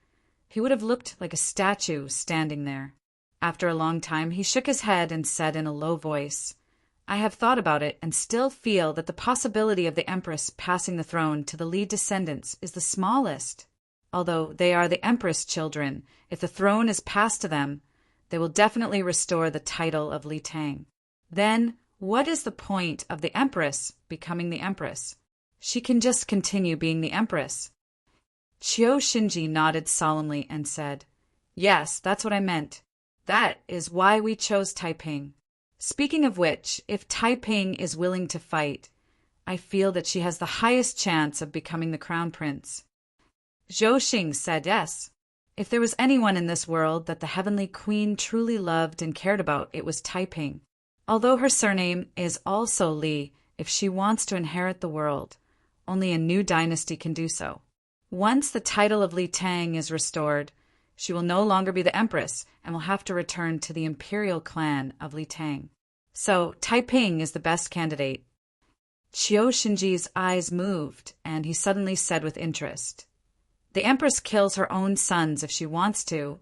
he would have looked like a statue standing there. After a long time, he shook his head and said in a low voice, "I have thought about it and still feel that the possibility of the Empress passing the throne to the Li descendants is the smallest. Although they are the Empress children, if the throne is passed to them, they will definitely restore the title of Li Tang. Then, what is the point of the Empress becoming the Empress? She can just continue being the Empress." Qiu Xinji nodded solemnly and said, "Yes, that's what I meant. That is why we chose Taiping. Speaking of which, if Taiping is willing to fight, I feel that she has the highest chance of becoming the crown prince." Zhou Xing said yes. If there was anyone in this world that the heavenly queen truly loved and cared about, it was Taiping. Although her surname is also Li, if she wants to inherit the world, only a new dynasty can do so. Once the title of Li Tang is restored, she will no longer be the empress and will have to return to the imperial clan of Li Tang. So Taiping is the best candidate. Qiu Xinji's eyes moved, and he suddenly said with interest, "The empress kills her own sons if she wants to,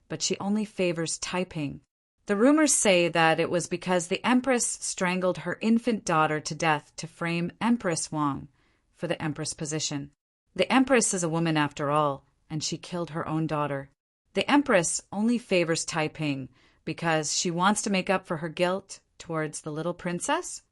but she only favors Taiping. The rumors say that it was because the empress strangled her infant daughter to death to frame Empress Wang for the empress position. The empress is a woman after all, and she killed her own daughter. The empress only favors Taiping because she wants to make up for her guilt towards the little princess?"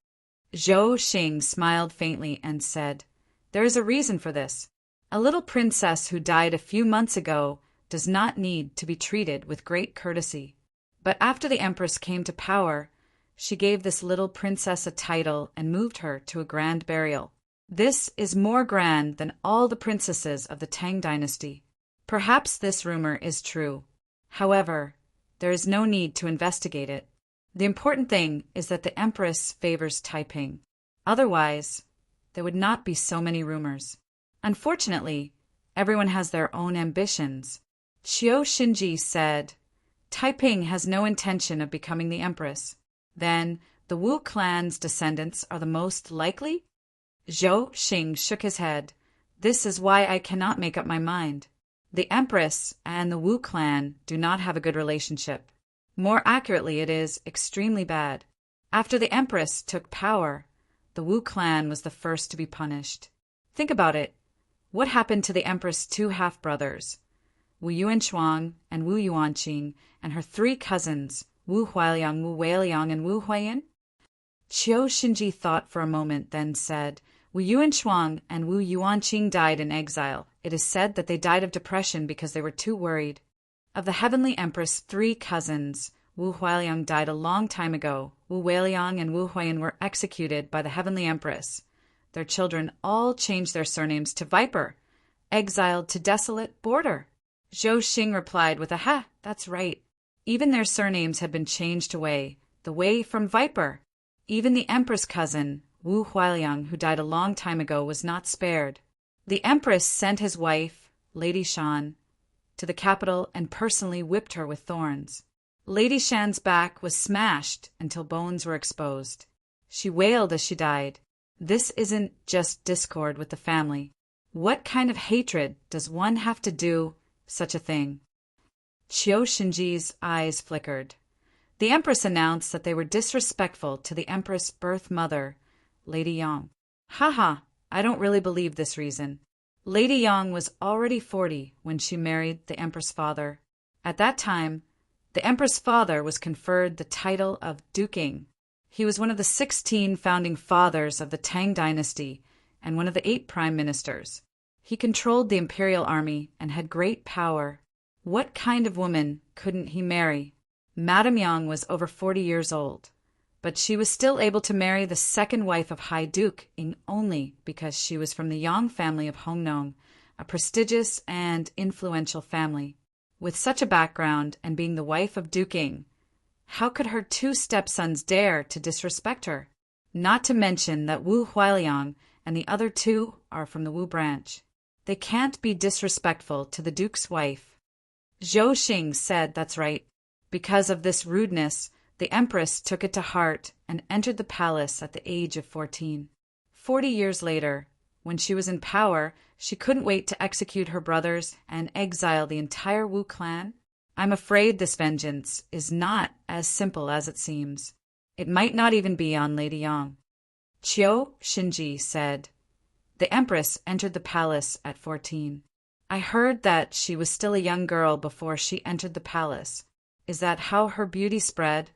Zhou Xing smiled faintly and said, "There is a reason for this. A little princess who died a few months ago does not need to be treated with great courtesy. But after the empress came to power, she gave this little princess a title and moved her to a grand burial. This is more grand than all the princesses of the Tang dynasty. Perhaps this rumor is true. However, there is no need to investigate it. The important thing is that the empress favors Taiping. Otherwise, there would not be so many rumors. Unfortunately, everyone has their own ambitions." Qiu Xinji said, "Taiping has no intention of becoming the empress. Then the Wu clan's descendants are the most likely?" Zhou Xing shook his head. "This is why I cannot make up my mind. The empress and the Wu clan do not have a good relationship. More accurately, it is extremely bad. After the empress took power, the Wu clan was the first to be punished. Think about it. What happened to the empress' two half-brothers, Wu Yuanshuang and Wu Yuanqing, and her three cousins, Wu Hualiang, Wu Weiliang, and Wu Huayin?" Qiu Xinji thought for a moment, then said, "Wu Yuanshuang and Wu Yuanqing died in exile. It is said that they died of depression because they were too worried. Of the heavenly empress' three cousins, Wu Hualiang died a long time ago. Wu Weiliang and Wu Huayin were executed by the heavenly empress. Their children all changed their surnames to Viper, exiled to Desolate Border." Zhou Xing replied with a "Ha, that's right. Even their surnames had been changed away, the way from Viper. Even the empress cousin, Wu Hualiang, who died a long time ago, was not spared. The empress sent his wife, Lady Shan, to the capital and personally whipped her with thorns. Lady Shan's back was smashed until bones were exposed. She wailed as she died. This isn't just discord with the family. What kind of hatred does one have to do such a thing?" Qiu Xinji's eyes flickered. The empress announced that they were disrespectful to the empress' birth mother, Lady Yang. "Haha, I don't really believe this reason. Lady Yang was already 40 when she married the empress' father. At that time, the empress' father was conferred the title of Duking. He was one of the 16 founding fathers of the Tang dynasty and one of the 8 prime ministers. He controlled the imperial army and had great power. What kind of woman couldn't he marry? Madame Yang was over 40 years old, but she was still able to marry the second wife of Hai Duke only because she was from the Yang family of Hongnong, a prestigious and influential family. With such a background and being the wife of Duking, how could her 2 stepsons dare to disrespect her? Not to mention that Wu Huiliang and the other two are from the Wu branch. They can't be disrespectful to the duke's wife. Zhou Xing said that's right. Because of this rudeness, the empress took it to heart and entered the palace at the age of 14. 40 years later, when she was in power, she couldn't wait to execute her brothers and exile the entire Wu clan. I'm afraid this vengeance is not as simple as it seems. It might not even be on Lady Yang. Qiu Xinji said. The empress entered the palace at 14. I heard that she was still a young girl before she entered the palace. Is that how her beauty spread?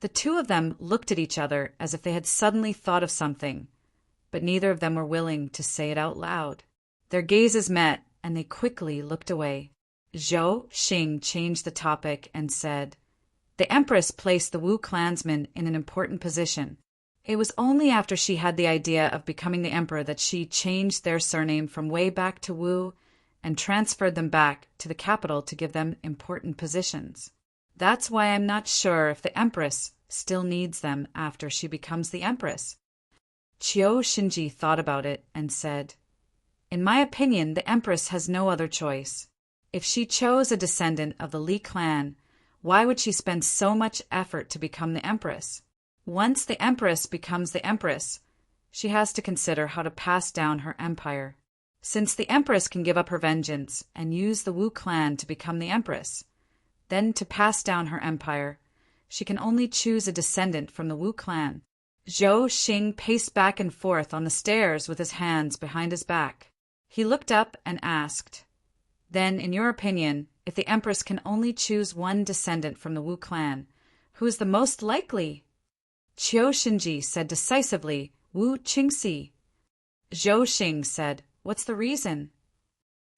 The two of them looked at each other as if they had suddenly thought of something, but neither of them were willing to say it out loud. Their gazes met, and they quickly looked away. Zhou Xing changed the topic and said, The empress placed the Wu clansmen in an important position. It was only after she had the idea of becoming the emperor that she changed their surname from Wei back to Wu and transferred them back to the capital to give them important positions. That's why I'm not sure if the empress still needs them after she becomes the empress. Qiu Xinji thought about it and said, In my opinion, the empress has no other choice. If she chose a descendant of the Li clan, why would she spend so much effort to become the empress? Once the empress becomes the empress, she has to consider how to pass down her empire. Since the empress can give up her vengeance and use the Wu clan to become the empress, then to pass down her empire, she can only choose a descendant from the Wu clan. Zhou Xing paced back and forth on the stairs with his hands behind his back. He looked up and asked, Then, in your opinion, if the empress can only choose one descendant from the Wu clan, who is the most likely? Qiu Xinji said decisively, Wu Qingxi. Zhou Xing said, What's the reason?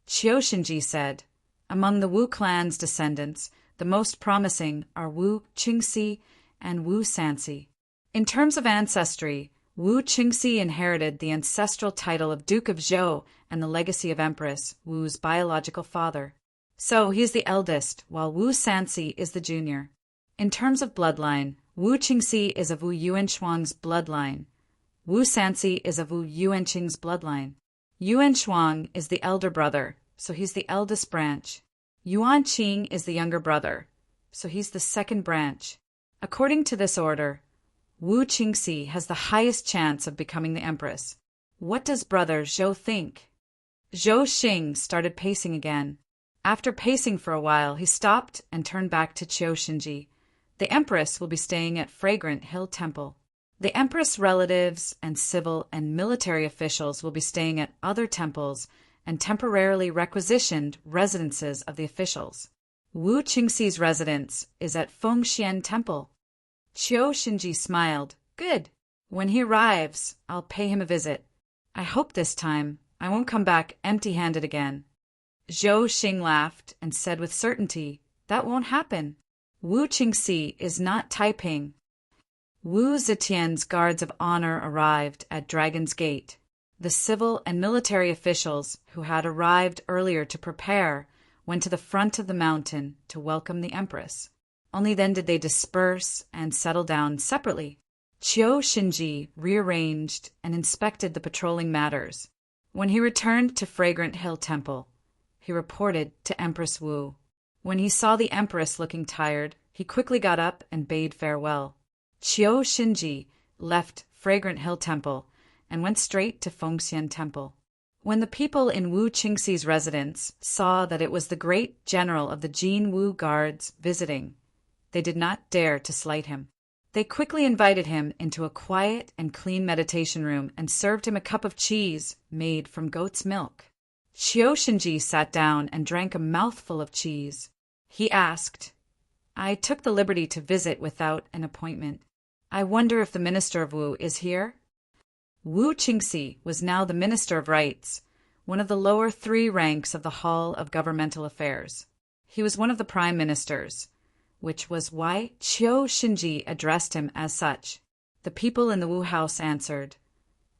Qiu Xinji said, Among the Wu clan's descendants, the most promising are Wu Qingxi and Wu Sanxi. In terms of ancestry, Wu Qingxi inherited the ancestral title of Duke of Zhou and the legacy of Empress Wu's biological father. So he is the eldest, while Wu Sanxi is the junior. In terms of bloodline, Wu Qingxi is of Wu Yuanshuang's bloodline. Wu Sanxi is of Wu Yuanqing's bloodline. Yuanshuang is the elder brother, so he's the eldest branch. Yuanqing is the younger brother, so he's the second branch. According to this order, Wu Qingxi has the highest chance of becoming the empress. What does brother Zhou think? Zhou Xing started pacing again. After pacing for a while, he stopped and turned back to Qiu Xinji. The empress will be staying at Fragrant Hill Temple. The empress relatives and civil and military officials will be staying at other temples and temporarily requisitioned residences of the officials. Wu Qingxi's residence is at Fengxian Temple. Qiu Xinji smiled. Good. When he arrives, I'll pay him a visit. I hope this time I won't come back empty-handed again. Zhou Xing laughed and said with certainty, That won't happen. Wu Qingxi is not Taiping. Wu Zetian's guards of honor arrived at Dragon's Gate. The civil and military officials who had arrived earlier to prepare went to the front of the mountain to welcome the empress. Only then did they disperse and settle down separately. Qiu Xinji rearranged and inspected the patrolling matters. When he returned to Fragrant Hill Temple, he reported to Empress Wu. When he saw the empress looking tired, he quickly got up and bade farewell. Qiu Xinji left Fragrant Hill Temple and went straight to Fengxian Temple. When the people in Wu Qingxi's residence saw that it was the great general of the Jin Wu guards visiting, they did not dare to slight him. They quickly invited him into a quiet and clean meditation room and served him a cup of cheese made from goat's milk. Qiu Xinji sat down and drank a mouthful of cheese. He asked, I took the liberty to visit without an appointment. I wonder if the minister of Wu is here? Wu Qingxi was now the Minister of Rights, one of the lower three ranks of the Hall of Governmental Affairs. He was one of the prime ministers, which was why Qiu Xinji addressed him as such. The people in the Wu house answered,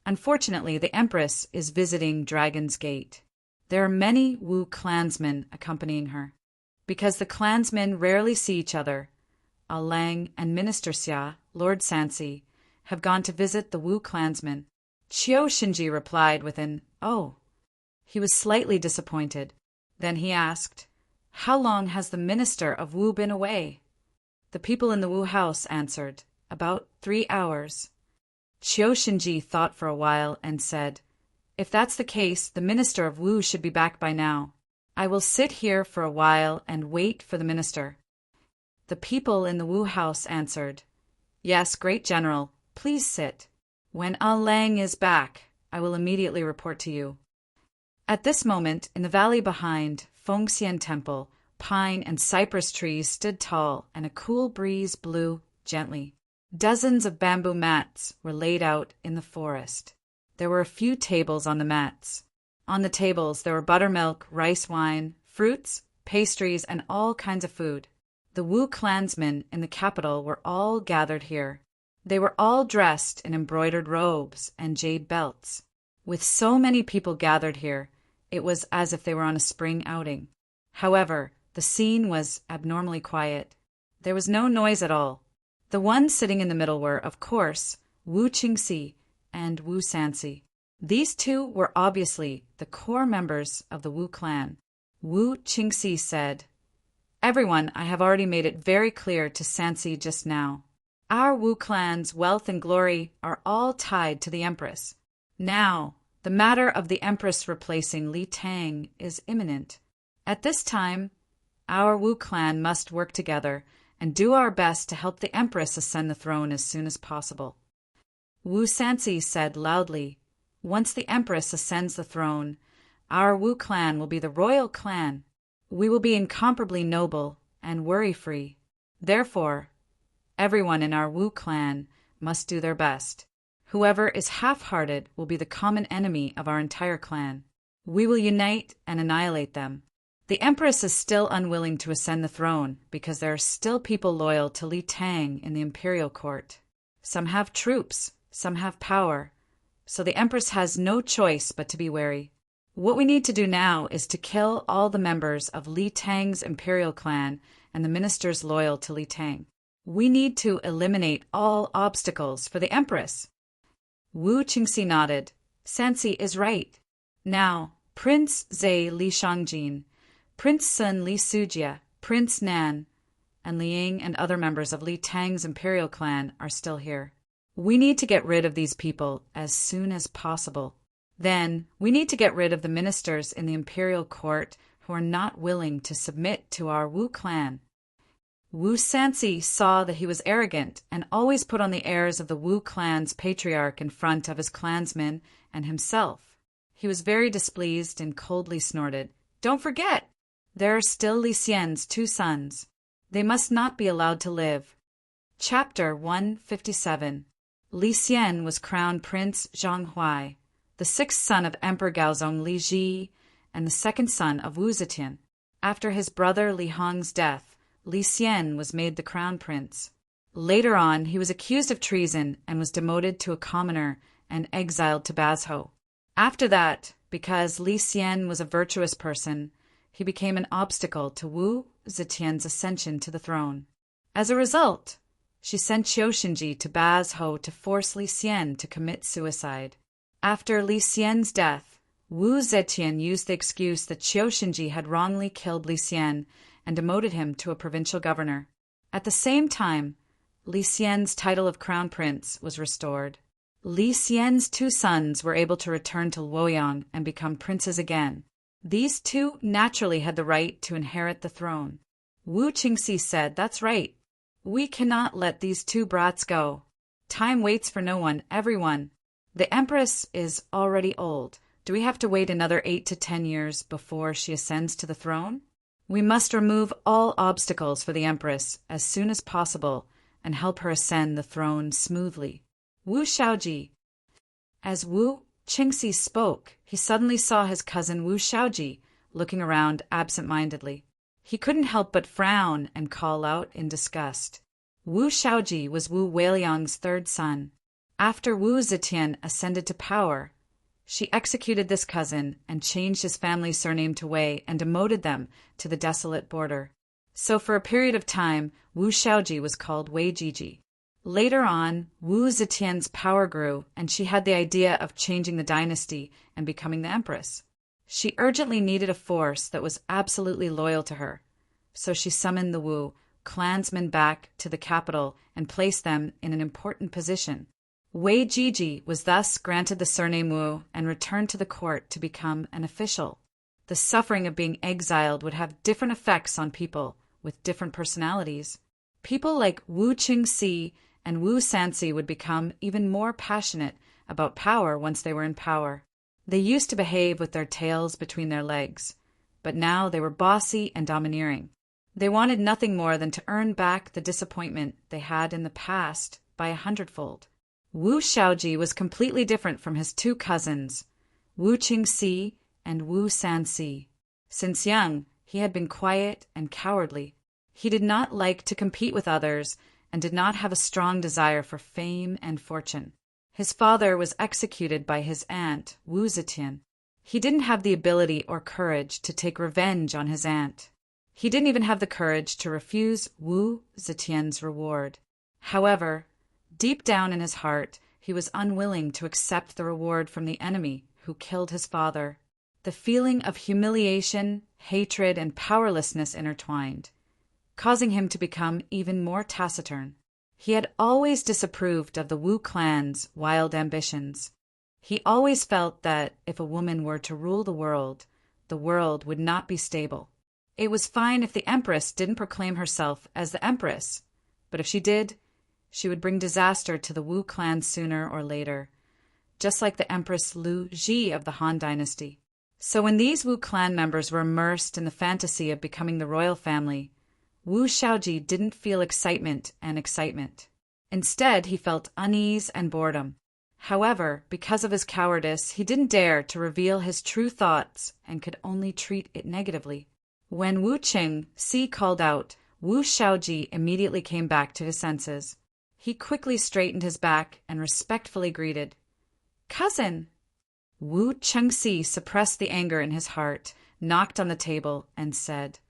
Unfortunately, the empress is visiting Dragon's Gate. There are many Wu clansmen accompanying her. Because the clansmen rarely see each other, Lang and Minister Xia, Lord Sanxi, have gone to visit the Wu clansmen. Qiu Shinji replied with an "Oh." He was slightly disappointed. Then he asked, "How long has the minister of Wu been away?" The people in the Wu house answered, "About 3 hours." Qiu Shinji thought for a while and said, "If that's the case, the minister of Wu should be back by now. I will sit here for a while and wait for the minister." The people in the Wu house answered, "Yes, great general, please sit. When Lang is back, I will immediately report to you." At this moment, in the valley behind Fengxian Temple, pine and cypress trees stood tall, and a cool breeze blew gently. Dozens of bamboo mats were laid out in the forest. There were a few tables on the mats. On the tables there were buttermilk, rice wine, fruits, pastries, and all kinds of food. The Wu clansmen in the capital were all gathered here. They were all dressed in embroidered robes and jade belts. With so many people gathered here, it was as if they were on a spring outing. However, the scene was abnormally quiet. There was no noise at all. The ones sitting in the middle were, of course, Wu Qingxi and Wu Sanxi. These two were obviously the core members of the Wu clan. Wu Qingxi said, "Everyone, I have already made it very clear to Sanxi just now. Our Wu clan's wealth and glory are all tied to the Empress. Now, the matter of the Empress replacing Li Tang is imminent. At this time, our Wu clan must work together and do our best to help the Empress ascend the throne as soon as possible." Wu Sanxi said loudly, "Once the Empress ascends the throne, our Wu clan will be the royal clan. We will be incomparably noble and worry-free. Therefore, everyone in our Wu clan must do their best. Whoever is half-hearted will be the common enemy of our entire clan. We will unite and annihilate them. The Empress is still unwilling to ascend the throne because there are still people loyal to Li Tang in the imperial court. Some have troops, some have power, so the Empress has no choice but to be wary. What we need to do now is to kill all the members of Li Tang's imperial clan and the ministers loyal to Li Tang. We need to eliminate all obstacles for the Empress." Wu Qingxi nodded. "Sanxi is right. Now, Prince Zhe Li Shangjin, Prince Sun Li Sujia, Prince Nan, and Liang and other members of Li Tang's imperial clan are still here. We need to get rid of these people as soon as possible. Then, we need to get rid of the ministers in the imperial court who are not willing to submit to our Wu clan." Wu Sanxi saw that he was arrogant and always put on the airs of the Wu clan's patriarch in front of his clansmen and himself. He was very displeased and coldly snorted, "Don't forget! There are still Li Xian's 2 sons. They must not be allowed to live." Chapter 157. Li Xian was crowned Prince Zhonghuai, the 6th son of Emperor Gaozong Li Ji, and the 2nd son of Wu Zetian. After his brother Li Hong's death, Li Xian was made the crown prince. Later on, he was accused of treason and was demoted to a commoner and exiled to Bazhou. After that, because Li Xian was a virtuous person, he became an obstacle to Wu Zetian's ascension to the throne. As a result, she sent Qiu Shinji to Bazhou to force Li Xian to commit suicide. After Li Xian's death, Wu Zetian used the excuse that Qiu Shinji had wrongly killed Li Xian and demoted him to a provincial governor. At the same time, Li Xian's title of crown prince was restored. Li Xian's 2 sons were able to return to Luoyang and become princes again. These 2 naturally had the right to inherit the throne. Wu Qingxi said, "That's right. We cannot let these 2 brats go. Time waits for no one, everyone. The Empress is already old. Do we have to wait another 8 to 10 years before she ascends to the throne? We must remove all obstacles for the Empress as soon as possible and help her ascend the throne smoothly." Wu Shaoji. As Wu Qingxi spoke, he suddenly saw his cousin Wu Shaoji looking around absent-mindedly. He couldn't help but frown and call out in disgust. Wu Shaoji was Wu Weiliang's 3rd son. After Wu Zetian ascended to power, she executed this cousin and changed his family surname to Wei and demoted them to the desolate border. So for a period of time, Wu Shaoji was called Wei Jiji. Later on, Wu Zetian's power grew, and she had the idea of changing the dynasty and becoming the empress. She urgently needed a force that was absolutely loyal to her, so she summoned the Wu clansmen back to the capital and placed them in an important position. Wei Jiji was thus granted the surname Wu and returned to the court to become an official. The suffering of being exiled would have different effects on people with different personalities. People like Wu Qingxi and Wu Sanxi would become even more passionate about power once they were in power. They used to behave with their tails between their legs, but now they were bossy and domineering. They wanted nothing more than to earn back the disappointment they had in the past by 100-fold. Wu Shaoji was completely different from his two cousins, Wu Qingxi and Wu Sanxi. Since young, he had been quiet and cowardly. He did not like to compete with others and did not have a strong desire for fame and fortune. His father was executed by his aunt, Wu Zetian. He didn't have the ability or courage to take revenge on his aunt. He didn't even have the courage to refuse Wu Zetian's reward. However, deep down in his heart, he was unwilling to accept the reward from the enemy who killed his father. The feeling of humiliation, hatred, and powerlessness intertwined, causing him to become even more taciturn. He had always disapproved of the Wu clan's wild ambitions. He always felt that if a woman were to rule the world would not be stable. It was fine if the empress didn't proclaim herself as the empress, but if she did, she would bring disaster to the Wu clan sooner or later, just like the Empress Lu Ji of the Han dynasty. So when these Wu clan members were immersed in the fantasy of becoming the royal family, Wu Shaoji didn't feel excitement. Instead, he felt unease and boredom. However, because of his cowardice, he didn't dare to reveal his true thoughts and could only treat it negatively. When Wu Qingxi called out, Wu Shaoji immediately came back to his senses. He quickly straightened his back and respectfully greeted, "Cousin!" Wu Qingxi suppressed the anger in his heart, knocked on the table, and said,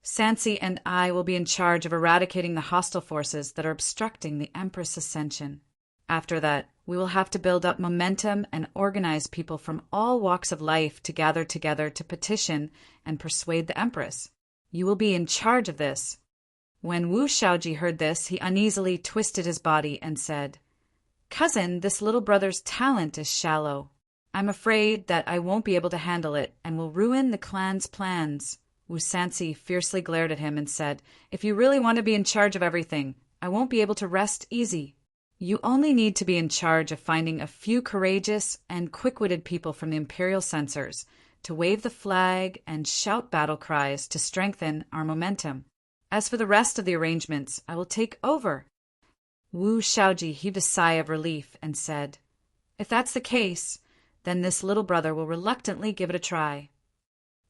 "Sanxi and I will be in charge of eradicating the hostile forces that are obstructing the Empress' ascension. After that, we will have to build up momentum and organize people from all walks of life to gather together to petition and persuade the Empress. You will be in charge of this." When Wu Shaoji heard this, he uneasily twisted his body and said, "Cousin, this little brother's talent is shallow. I'm afraid that I won't be able to handle it and will ruin the clan's plans." Wu Sanxi fiercely glared at him and said, "If you really want to be in charge of everything, I won't be able to rest easy. You only need to be in charge of finding a few courageous and quick-witted people from the imperial censors to wave the flag and shout battle cries to strengthen our momentum. As for the rest of the arrangements, I will take over." Wu Shaoji heaved a sigh of relief and said, "If that's the case, then this little brother will reluctantly give it a try."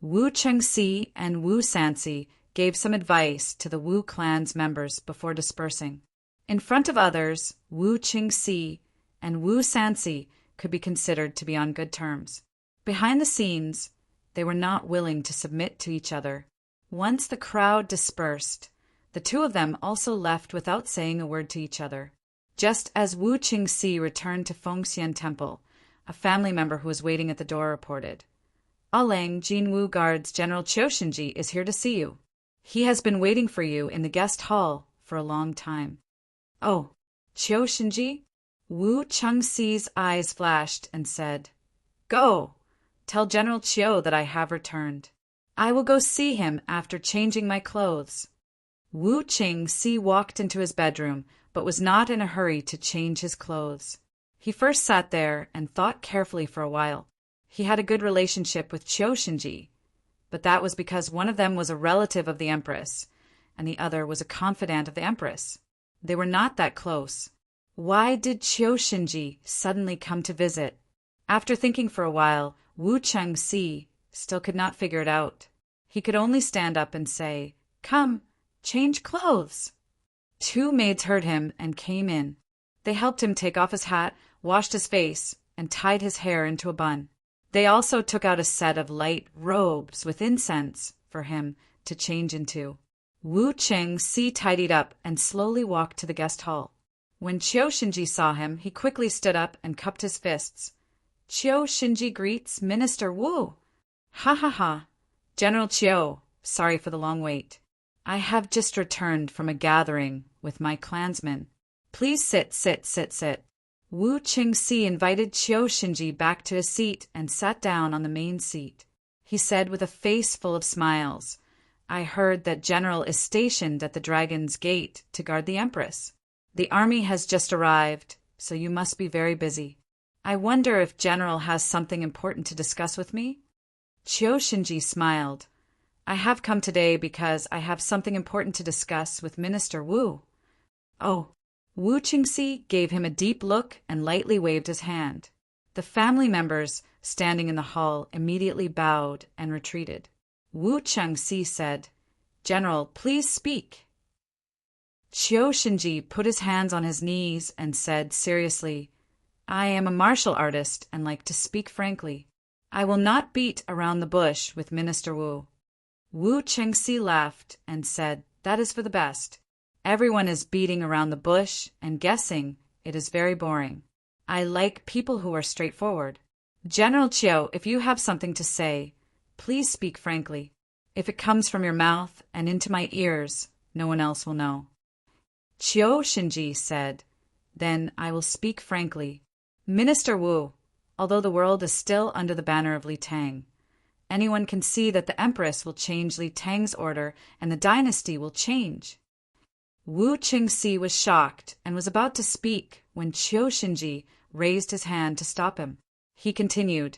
Wu Qingxi and Wu Sanxi gave some advice to the Wu clan's members before dispersing. In front of others, Wu Qingxi and Wu Sanxi could be considered to be on good terms. Behind the scenes, they were not willing to submit to each other. Once the crowd dispersed, the two of them also left without saying a word to each other. Just as Wu Qingxi returned to Fengxian Temple, a family member who was waiting at the door reported, "Alang Jinwu Guard's General Qiu Shinji is here to see you. He has been waiting for you in the guest hall for a long time." "Oh, Qiu Shinji?" Wu Qingxi's eyes flashed and said, "Go! Tell General Qiu that I have returned. I will go see him after changing my clothes." Wu Qingxi walked into his bedroom, but was not in a hurry to change his clothes. He first sat there and thought carefully for a while. He had a good relationship with Qiu Shinji, but that was because one of them was a relative of the Empress, and the other was a confidant of the Empress. They were not that close. Why did Qiu Shinji suddenly come to visit? After thinking for a while, Wu Qingxi still could not figure it out. He could only stand up and say, "Come, change clothes." Two maids heard him and came in. They helped him take off his hat, washed his face, and tied his hair into a bun. They also took out a set of light robes with incense for him to change into. Wu Qingxi tidied up and slowly walked to the guest hall. When Chiu Shinji saw him, he quickly stood up and cupped his fists. Chiu Shinji greets Minister Wu. Ha ha ha. General Chiu, sorry for the long wait. I have just returned from a gathering with my clansmen. Please sit. Wu Qingxi invited Chiu Shinji back to his seat and sat down on the main seat. He said with a face full of smiles, I heard that General is stationed at the Dragon's Gate to guard the Empress. The army has just arrived, so you must be very busy. I wonder if General has something important to discuss with me? Chiu Shinji smiled. I have come today because I have something important to discuss with Minister Wu. Oh. Wu Qingxi gave him a deep look and lightly waved his hand. The family members standing in the hall immediately bowed and retreated. Wu Qingxi said, General, please speak. Chiu Shinji put his hands on his knees and said seriously, I am a martial artist and like to speak frankly. I will not beat around the bush with Minister Wu. Wu Qingxi laughed and said, That is for the best. Everyone is beating around the bush and guessing. It is very boring. I like people who are straightforward. General Chiu, if you have something to say, please speak frankly. If it comes from your mouth and into my ears, no one else will know. Chiu Shinji said, Then I will speak frankly. Minister Wu, although the world is still under the banner of Li Tang, anyone can see that the Empress will change Li Tang's order and the dynasty will change. Wu Qingxi was shocked and was about to speak when Chiu Shinji raised his hand to stop him. He continued,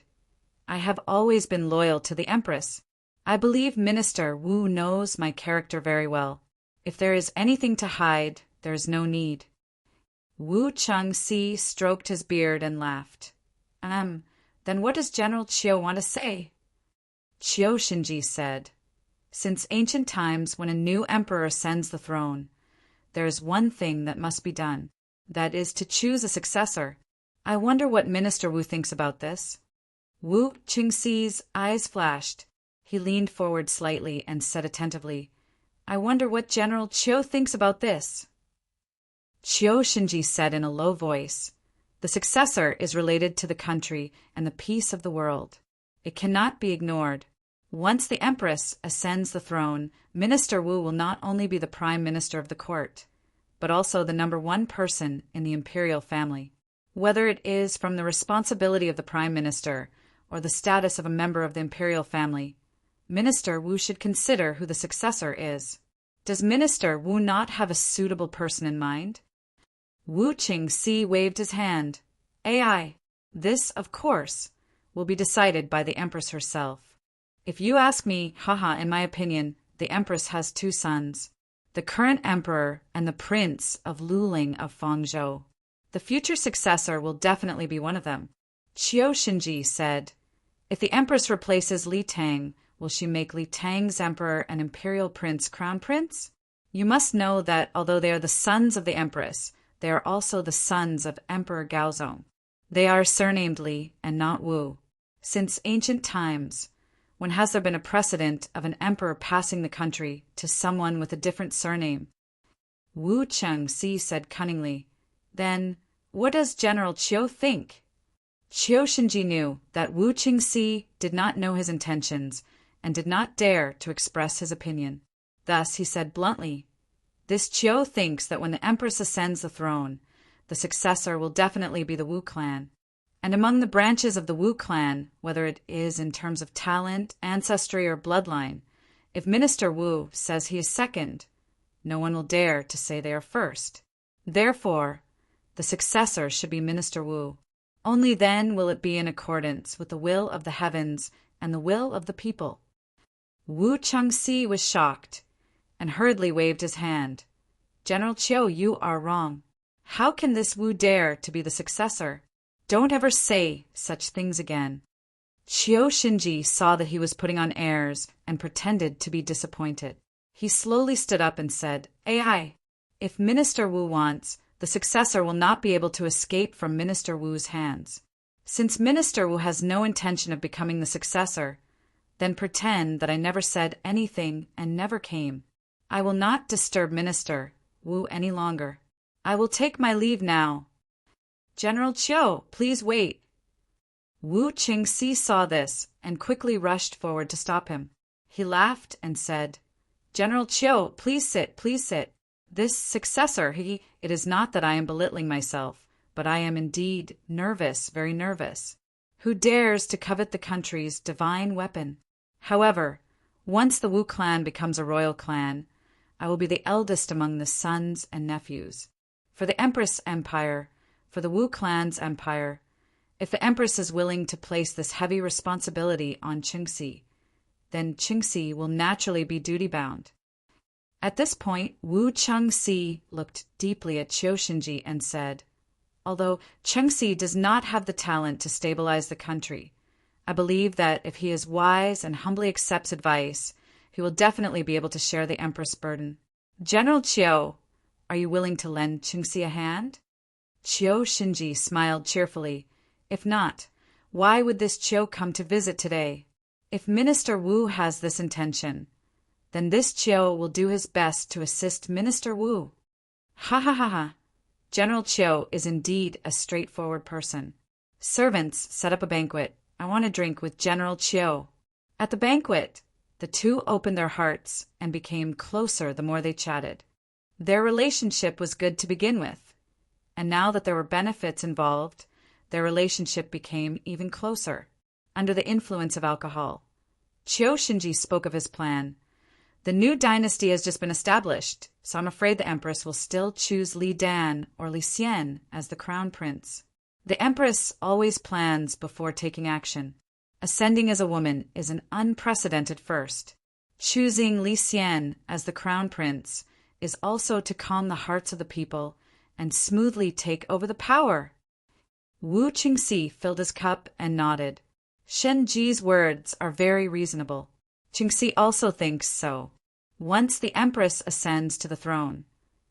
I have always been loyal to the Empress. I believe Minister Wu knows my character very well. If there is anything to hide, there is no need. Wu Qingxi stroked his beard and laughed. Then what does General Chiu want to say? Chiu Shinji said, Since ancient times when a new emperor ascends the throne, there is one thing that must be done. That is to choose a successor. I wonder what Minister Wu thinks about this. Wu Qingxi's eyes flashed. He leaned forward slightly and said attentively, I wonder what General Chiu thinks about this. Chiu Shinji said in a low voice, The successor is related to the country and the peace of the world. It cannot be ignored. Once the Empress ascends the throne, Minister Wu will not only be the Prime Minister of the court, but also the #1 person in the imperial family. Whether it is from the responsibility of the Prime Minister or the status of a member of the imperial family, Minister Wu should consider who the successor is. Does Minister Wu not have a suitable person in mind? Wu Qingxi waved his hand. Ai. This, of course, will be decided by the Empress herself. If you ask me, in my opinion, the Empress has 2 sons, the current Emperor and the Prince of Luling of Fangzhou. The future successor will definitely be one of them. Chiu Shinji said, If the Empress replaces Li Tang, will she make Li Tang's Emperor and Imperial Prince Crown Prince? You must know that although they are the sons of the Empress, they are also the sons of Emperor Gaozong. They are surnamed Li and not Wu. Since ancient times, when has there been a precedent of an emperor passing the country to someone with a different surname? Wu Qingxi said cunningly, Then, what does General Chiu think? Chiu Shinji knew that Wu Qingxi did not know his intentions and did not dare to express his opinion. Thus he said bluntly, This Chiu thinks that when the Empress ascends the throne, the successor will definitely be the Wu clan. And among the branches of the Wu clan, whether it is in terms of talent, ancestry, or bloodline, if Minister Wu says he is second, no one will dare to say they are first. Therefore, the successor should be Minister Wu. Only then will it be in accordance with the will of the heavens and the will of the people. Wu Qingxi was shocked and hurriedly waved his hand. General Chiu, you are wrong. How can this Wu dare to be the successor? Don't ever say such things again. Chiu Shinji saw that he was putting on airs and pretended to be disappointed. He slowly stood up and said, Ai, if Minister Wu wants, the successor will not be able to escape from Minister Wu's hands. Since Minister Wu has no intention of becoming the successor, then pretend that I never said anything and never came. I will not disturb Minister Wu any longer. I will take my leave now. General Chiu, please wait. Wu Qingxi saw this and quickly rushed forward to stop him. He laughed and said, General Chiu, please sit, please sit. This successor, it is not that I am belittling myself, but I am indeed nervous, very nervous. Who dares to covet the country's divine weapon? However, once the Wu clan becomes a royal clan, I will be the eldest among the sons and nephews. For the Empress Empire, for the Wu clan's empire, if the Empress is willing to place this heavy responsibility on Qingxi, then Qingxi will naturally be duty-bound. At this point, Wu Qingxi looked deeply at Qiu Xinji and said, Although Qingxi does not have the talent to stabilize the country, I believe that if he is wise and humbly accepts advice, he will definitely be able to share the Empress' burden. General Qiu, are you willing to lend Qingxi a hand? Qiu Xinji smiled cheerfully. If not, why would this Qiu come to visit today? If Minister Wu has this intention, then this Qiu will do his best to assist Minister Wu. Ha ha ha ha. General Qiu is indeed a straightforward person. Servants, set up a banquet. I want to drink with General Qiu. At the banquet, the two opened their hearts and became closer the more they chatted. Their relationship was good to begin with, and now that there were benefits involved, their relationship became even closer. Under the influence of alcohol, Qiu Xinji spoke of his plan. The new dynasty has just been established, so I'm afraid the Empress will still choose Li Dan or Li Xian as the crown prince. The Empress always plans before taking action. Ascending as a woman is an unprecedented first. Choosing Li Xian as the crown prince is also to calm the hearts of the people and smoothly take over the power. Wu Qingxi filled his cup and nodded. Shen Ji's words are very reasonable. Qingxi also thinks so. Once the Empress ascends to the throne,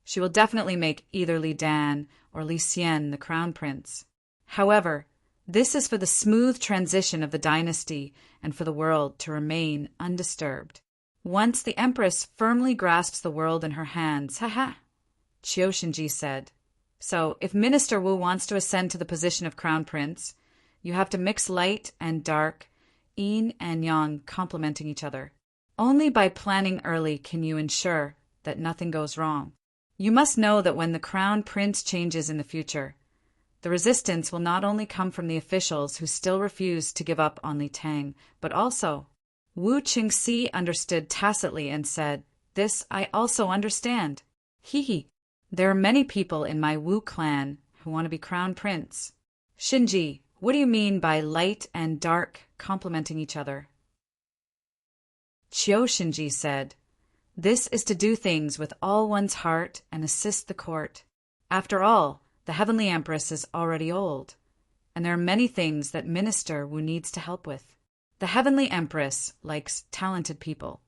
she will definitely make either Li Dan or Li Xian the crown prince. However, this is for the smooth transition of the dynasty and for the world to remain undisturbed. Once the Empress firmly grasps the world in her hands, Qiu Xinji said. So, if Minister Wu wants to ascend to the position of crown prince, you have to mix light and dark, yin and yang complementing each other. Only by planning early can you ensure that nothing goes wrong. You must know that when the crown prince changes in the future, the resistance will not only come from the officials who still refuse to give up on Li Tang, but also Wu Qingxi understood tacitly and said, This I also understand. Hee. There are many people in my Wu clan who want to be crown prince. Xinji, what do you mean by light and dark complementing each other? Qiu Xinji said, This is to do things with all one's heart and assist the court. After all, the Heavenly Empress is already old, and there are many things that Minister Wu needs to help with. The Heavenly Empress likes talented people,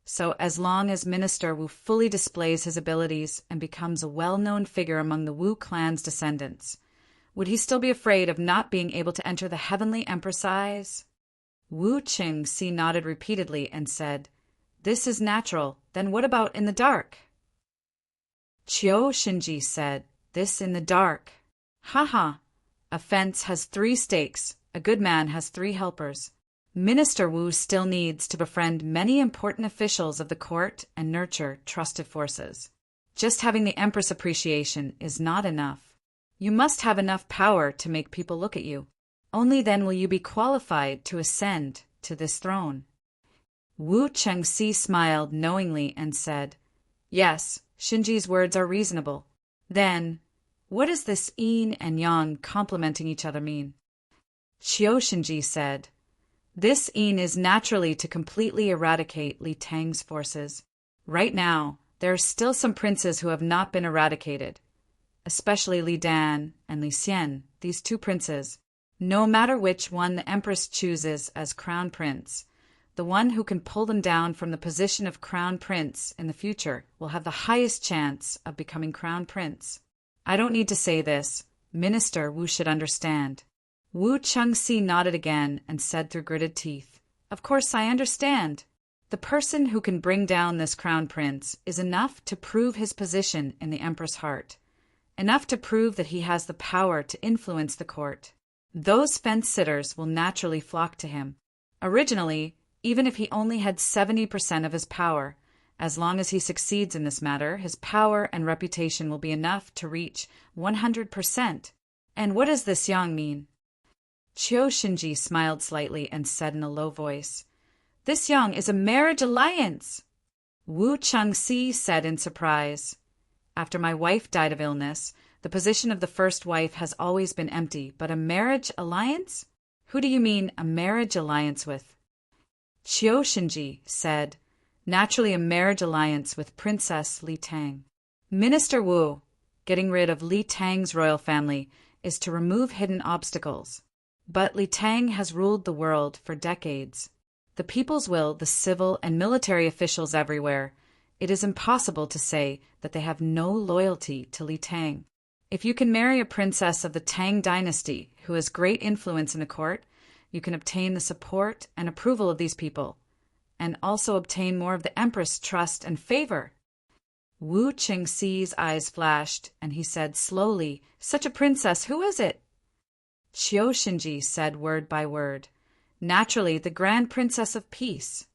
so as long as Minister Wu fully displays his abilities and becomes a well-known figure among the Wu clan's descendants, would he still be afraid of not being able to enter the Heavenly Empress' eyes? Wu Qingxi nodded repeatedly and said, This is natural. Then what about in the dark? Qiu Xinji said, This in the dark. Ha. A fence has 3 stakes. A good man has 3 helpers. Minister Wu still needs to befriend many important officials of the court and nurture trusted forces. Just having the Empress appreciation is not enough. You must have enough power to make people look at you. Only then will you be qualified to ascend to this throne. Wu Qingxi smiled knowingly and said, Yes, Xinji's words are reasonable. Then, what does this yin and yang complementing each other mean? Qiu Xinji said, This yin is naturally to completely eradicate Li Tang's forces. Right now, there are still some princes who have not been eradicated, especially Li Dan and Li Xian, these 2 princes. No matter which one the Empress chooses as crown prince, the one who can pull them down from the position of crown prince in the future will have the highest chance of becoming crown prince. I don't need to say this. Minister Wu should understand. Wu Qingxi nodded again and said through gritted teeth, Of course I understand. The person who can bring down this crown prince is enough to prove his position in the Empress' heart, enough to prove that he has the power to influence the court. Those fence-sitters will naturally flock to him. Originally, even if he only had 70% of his power, as long as he succeeds in this matter, his power and reputation will be enough to reach 100%. And what does this yang mean? Chiu Shinji smiled slightly and said in a low voice, "This yang is a marriage alliance." Wu Changxi said in surprise, "After my wife died of illness, the position of the first wife has always been empty, but a marriage alliance? Who do you mean a marriage alliance with?" Chiu Shinji said, "Naturally a marriage alliance with Princess Li Tang." Minister Wu, getting rid of Li Tang's royal family is to remove hidden obstacles. But Li Tang has ruled the world for decades. The people's will, the civil and military officials everywhere, it is impossible to say that they have no loyalty to Li Tang. If you can marry a princess of the Tang dynasty who has great influence in the court, you can obtain the support and approval of these people, and also obtain more of the empress' trust and favor. Wu Qingxi's eyes flashed, and he said slowly, "Such a princess, who is it?" Chiu Shinji said word by word, "Naturally, the Grand Princess of Peace."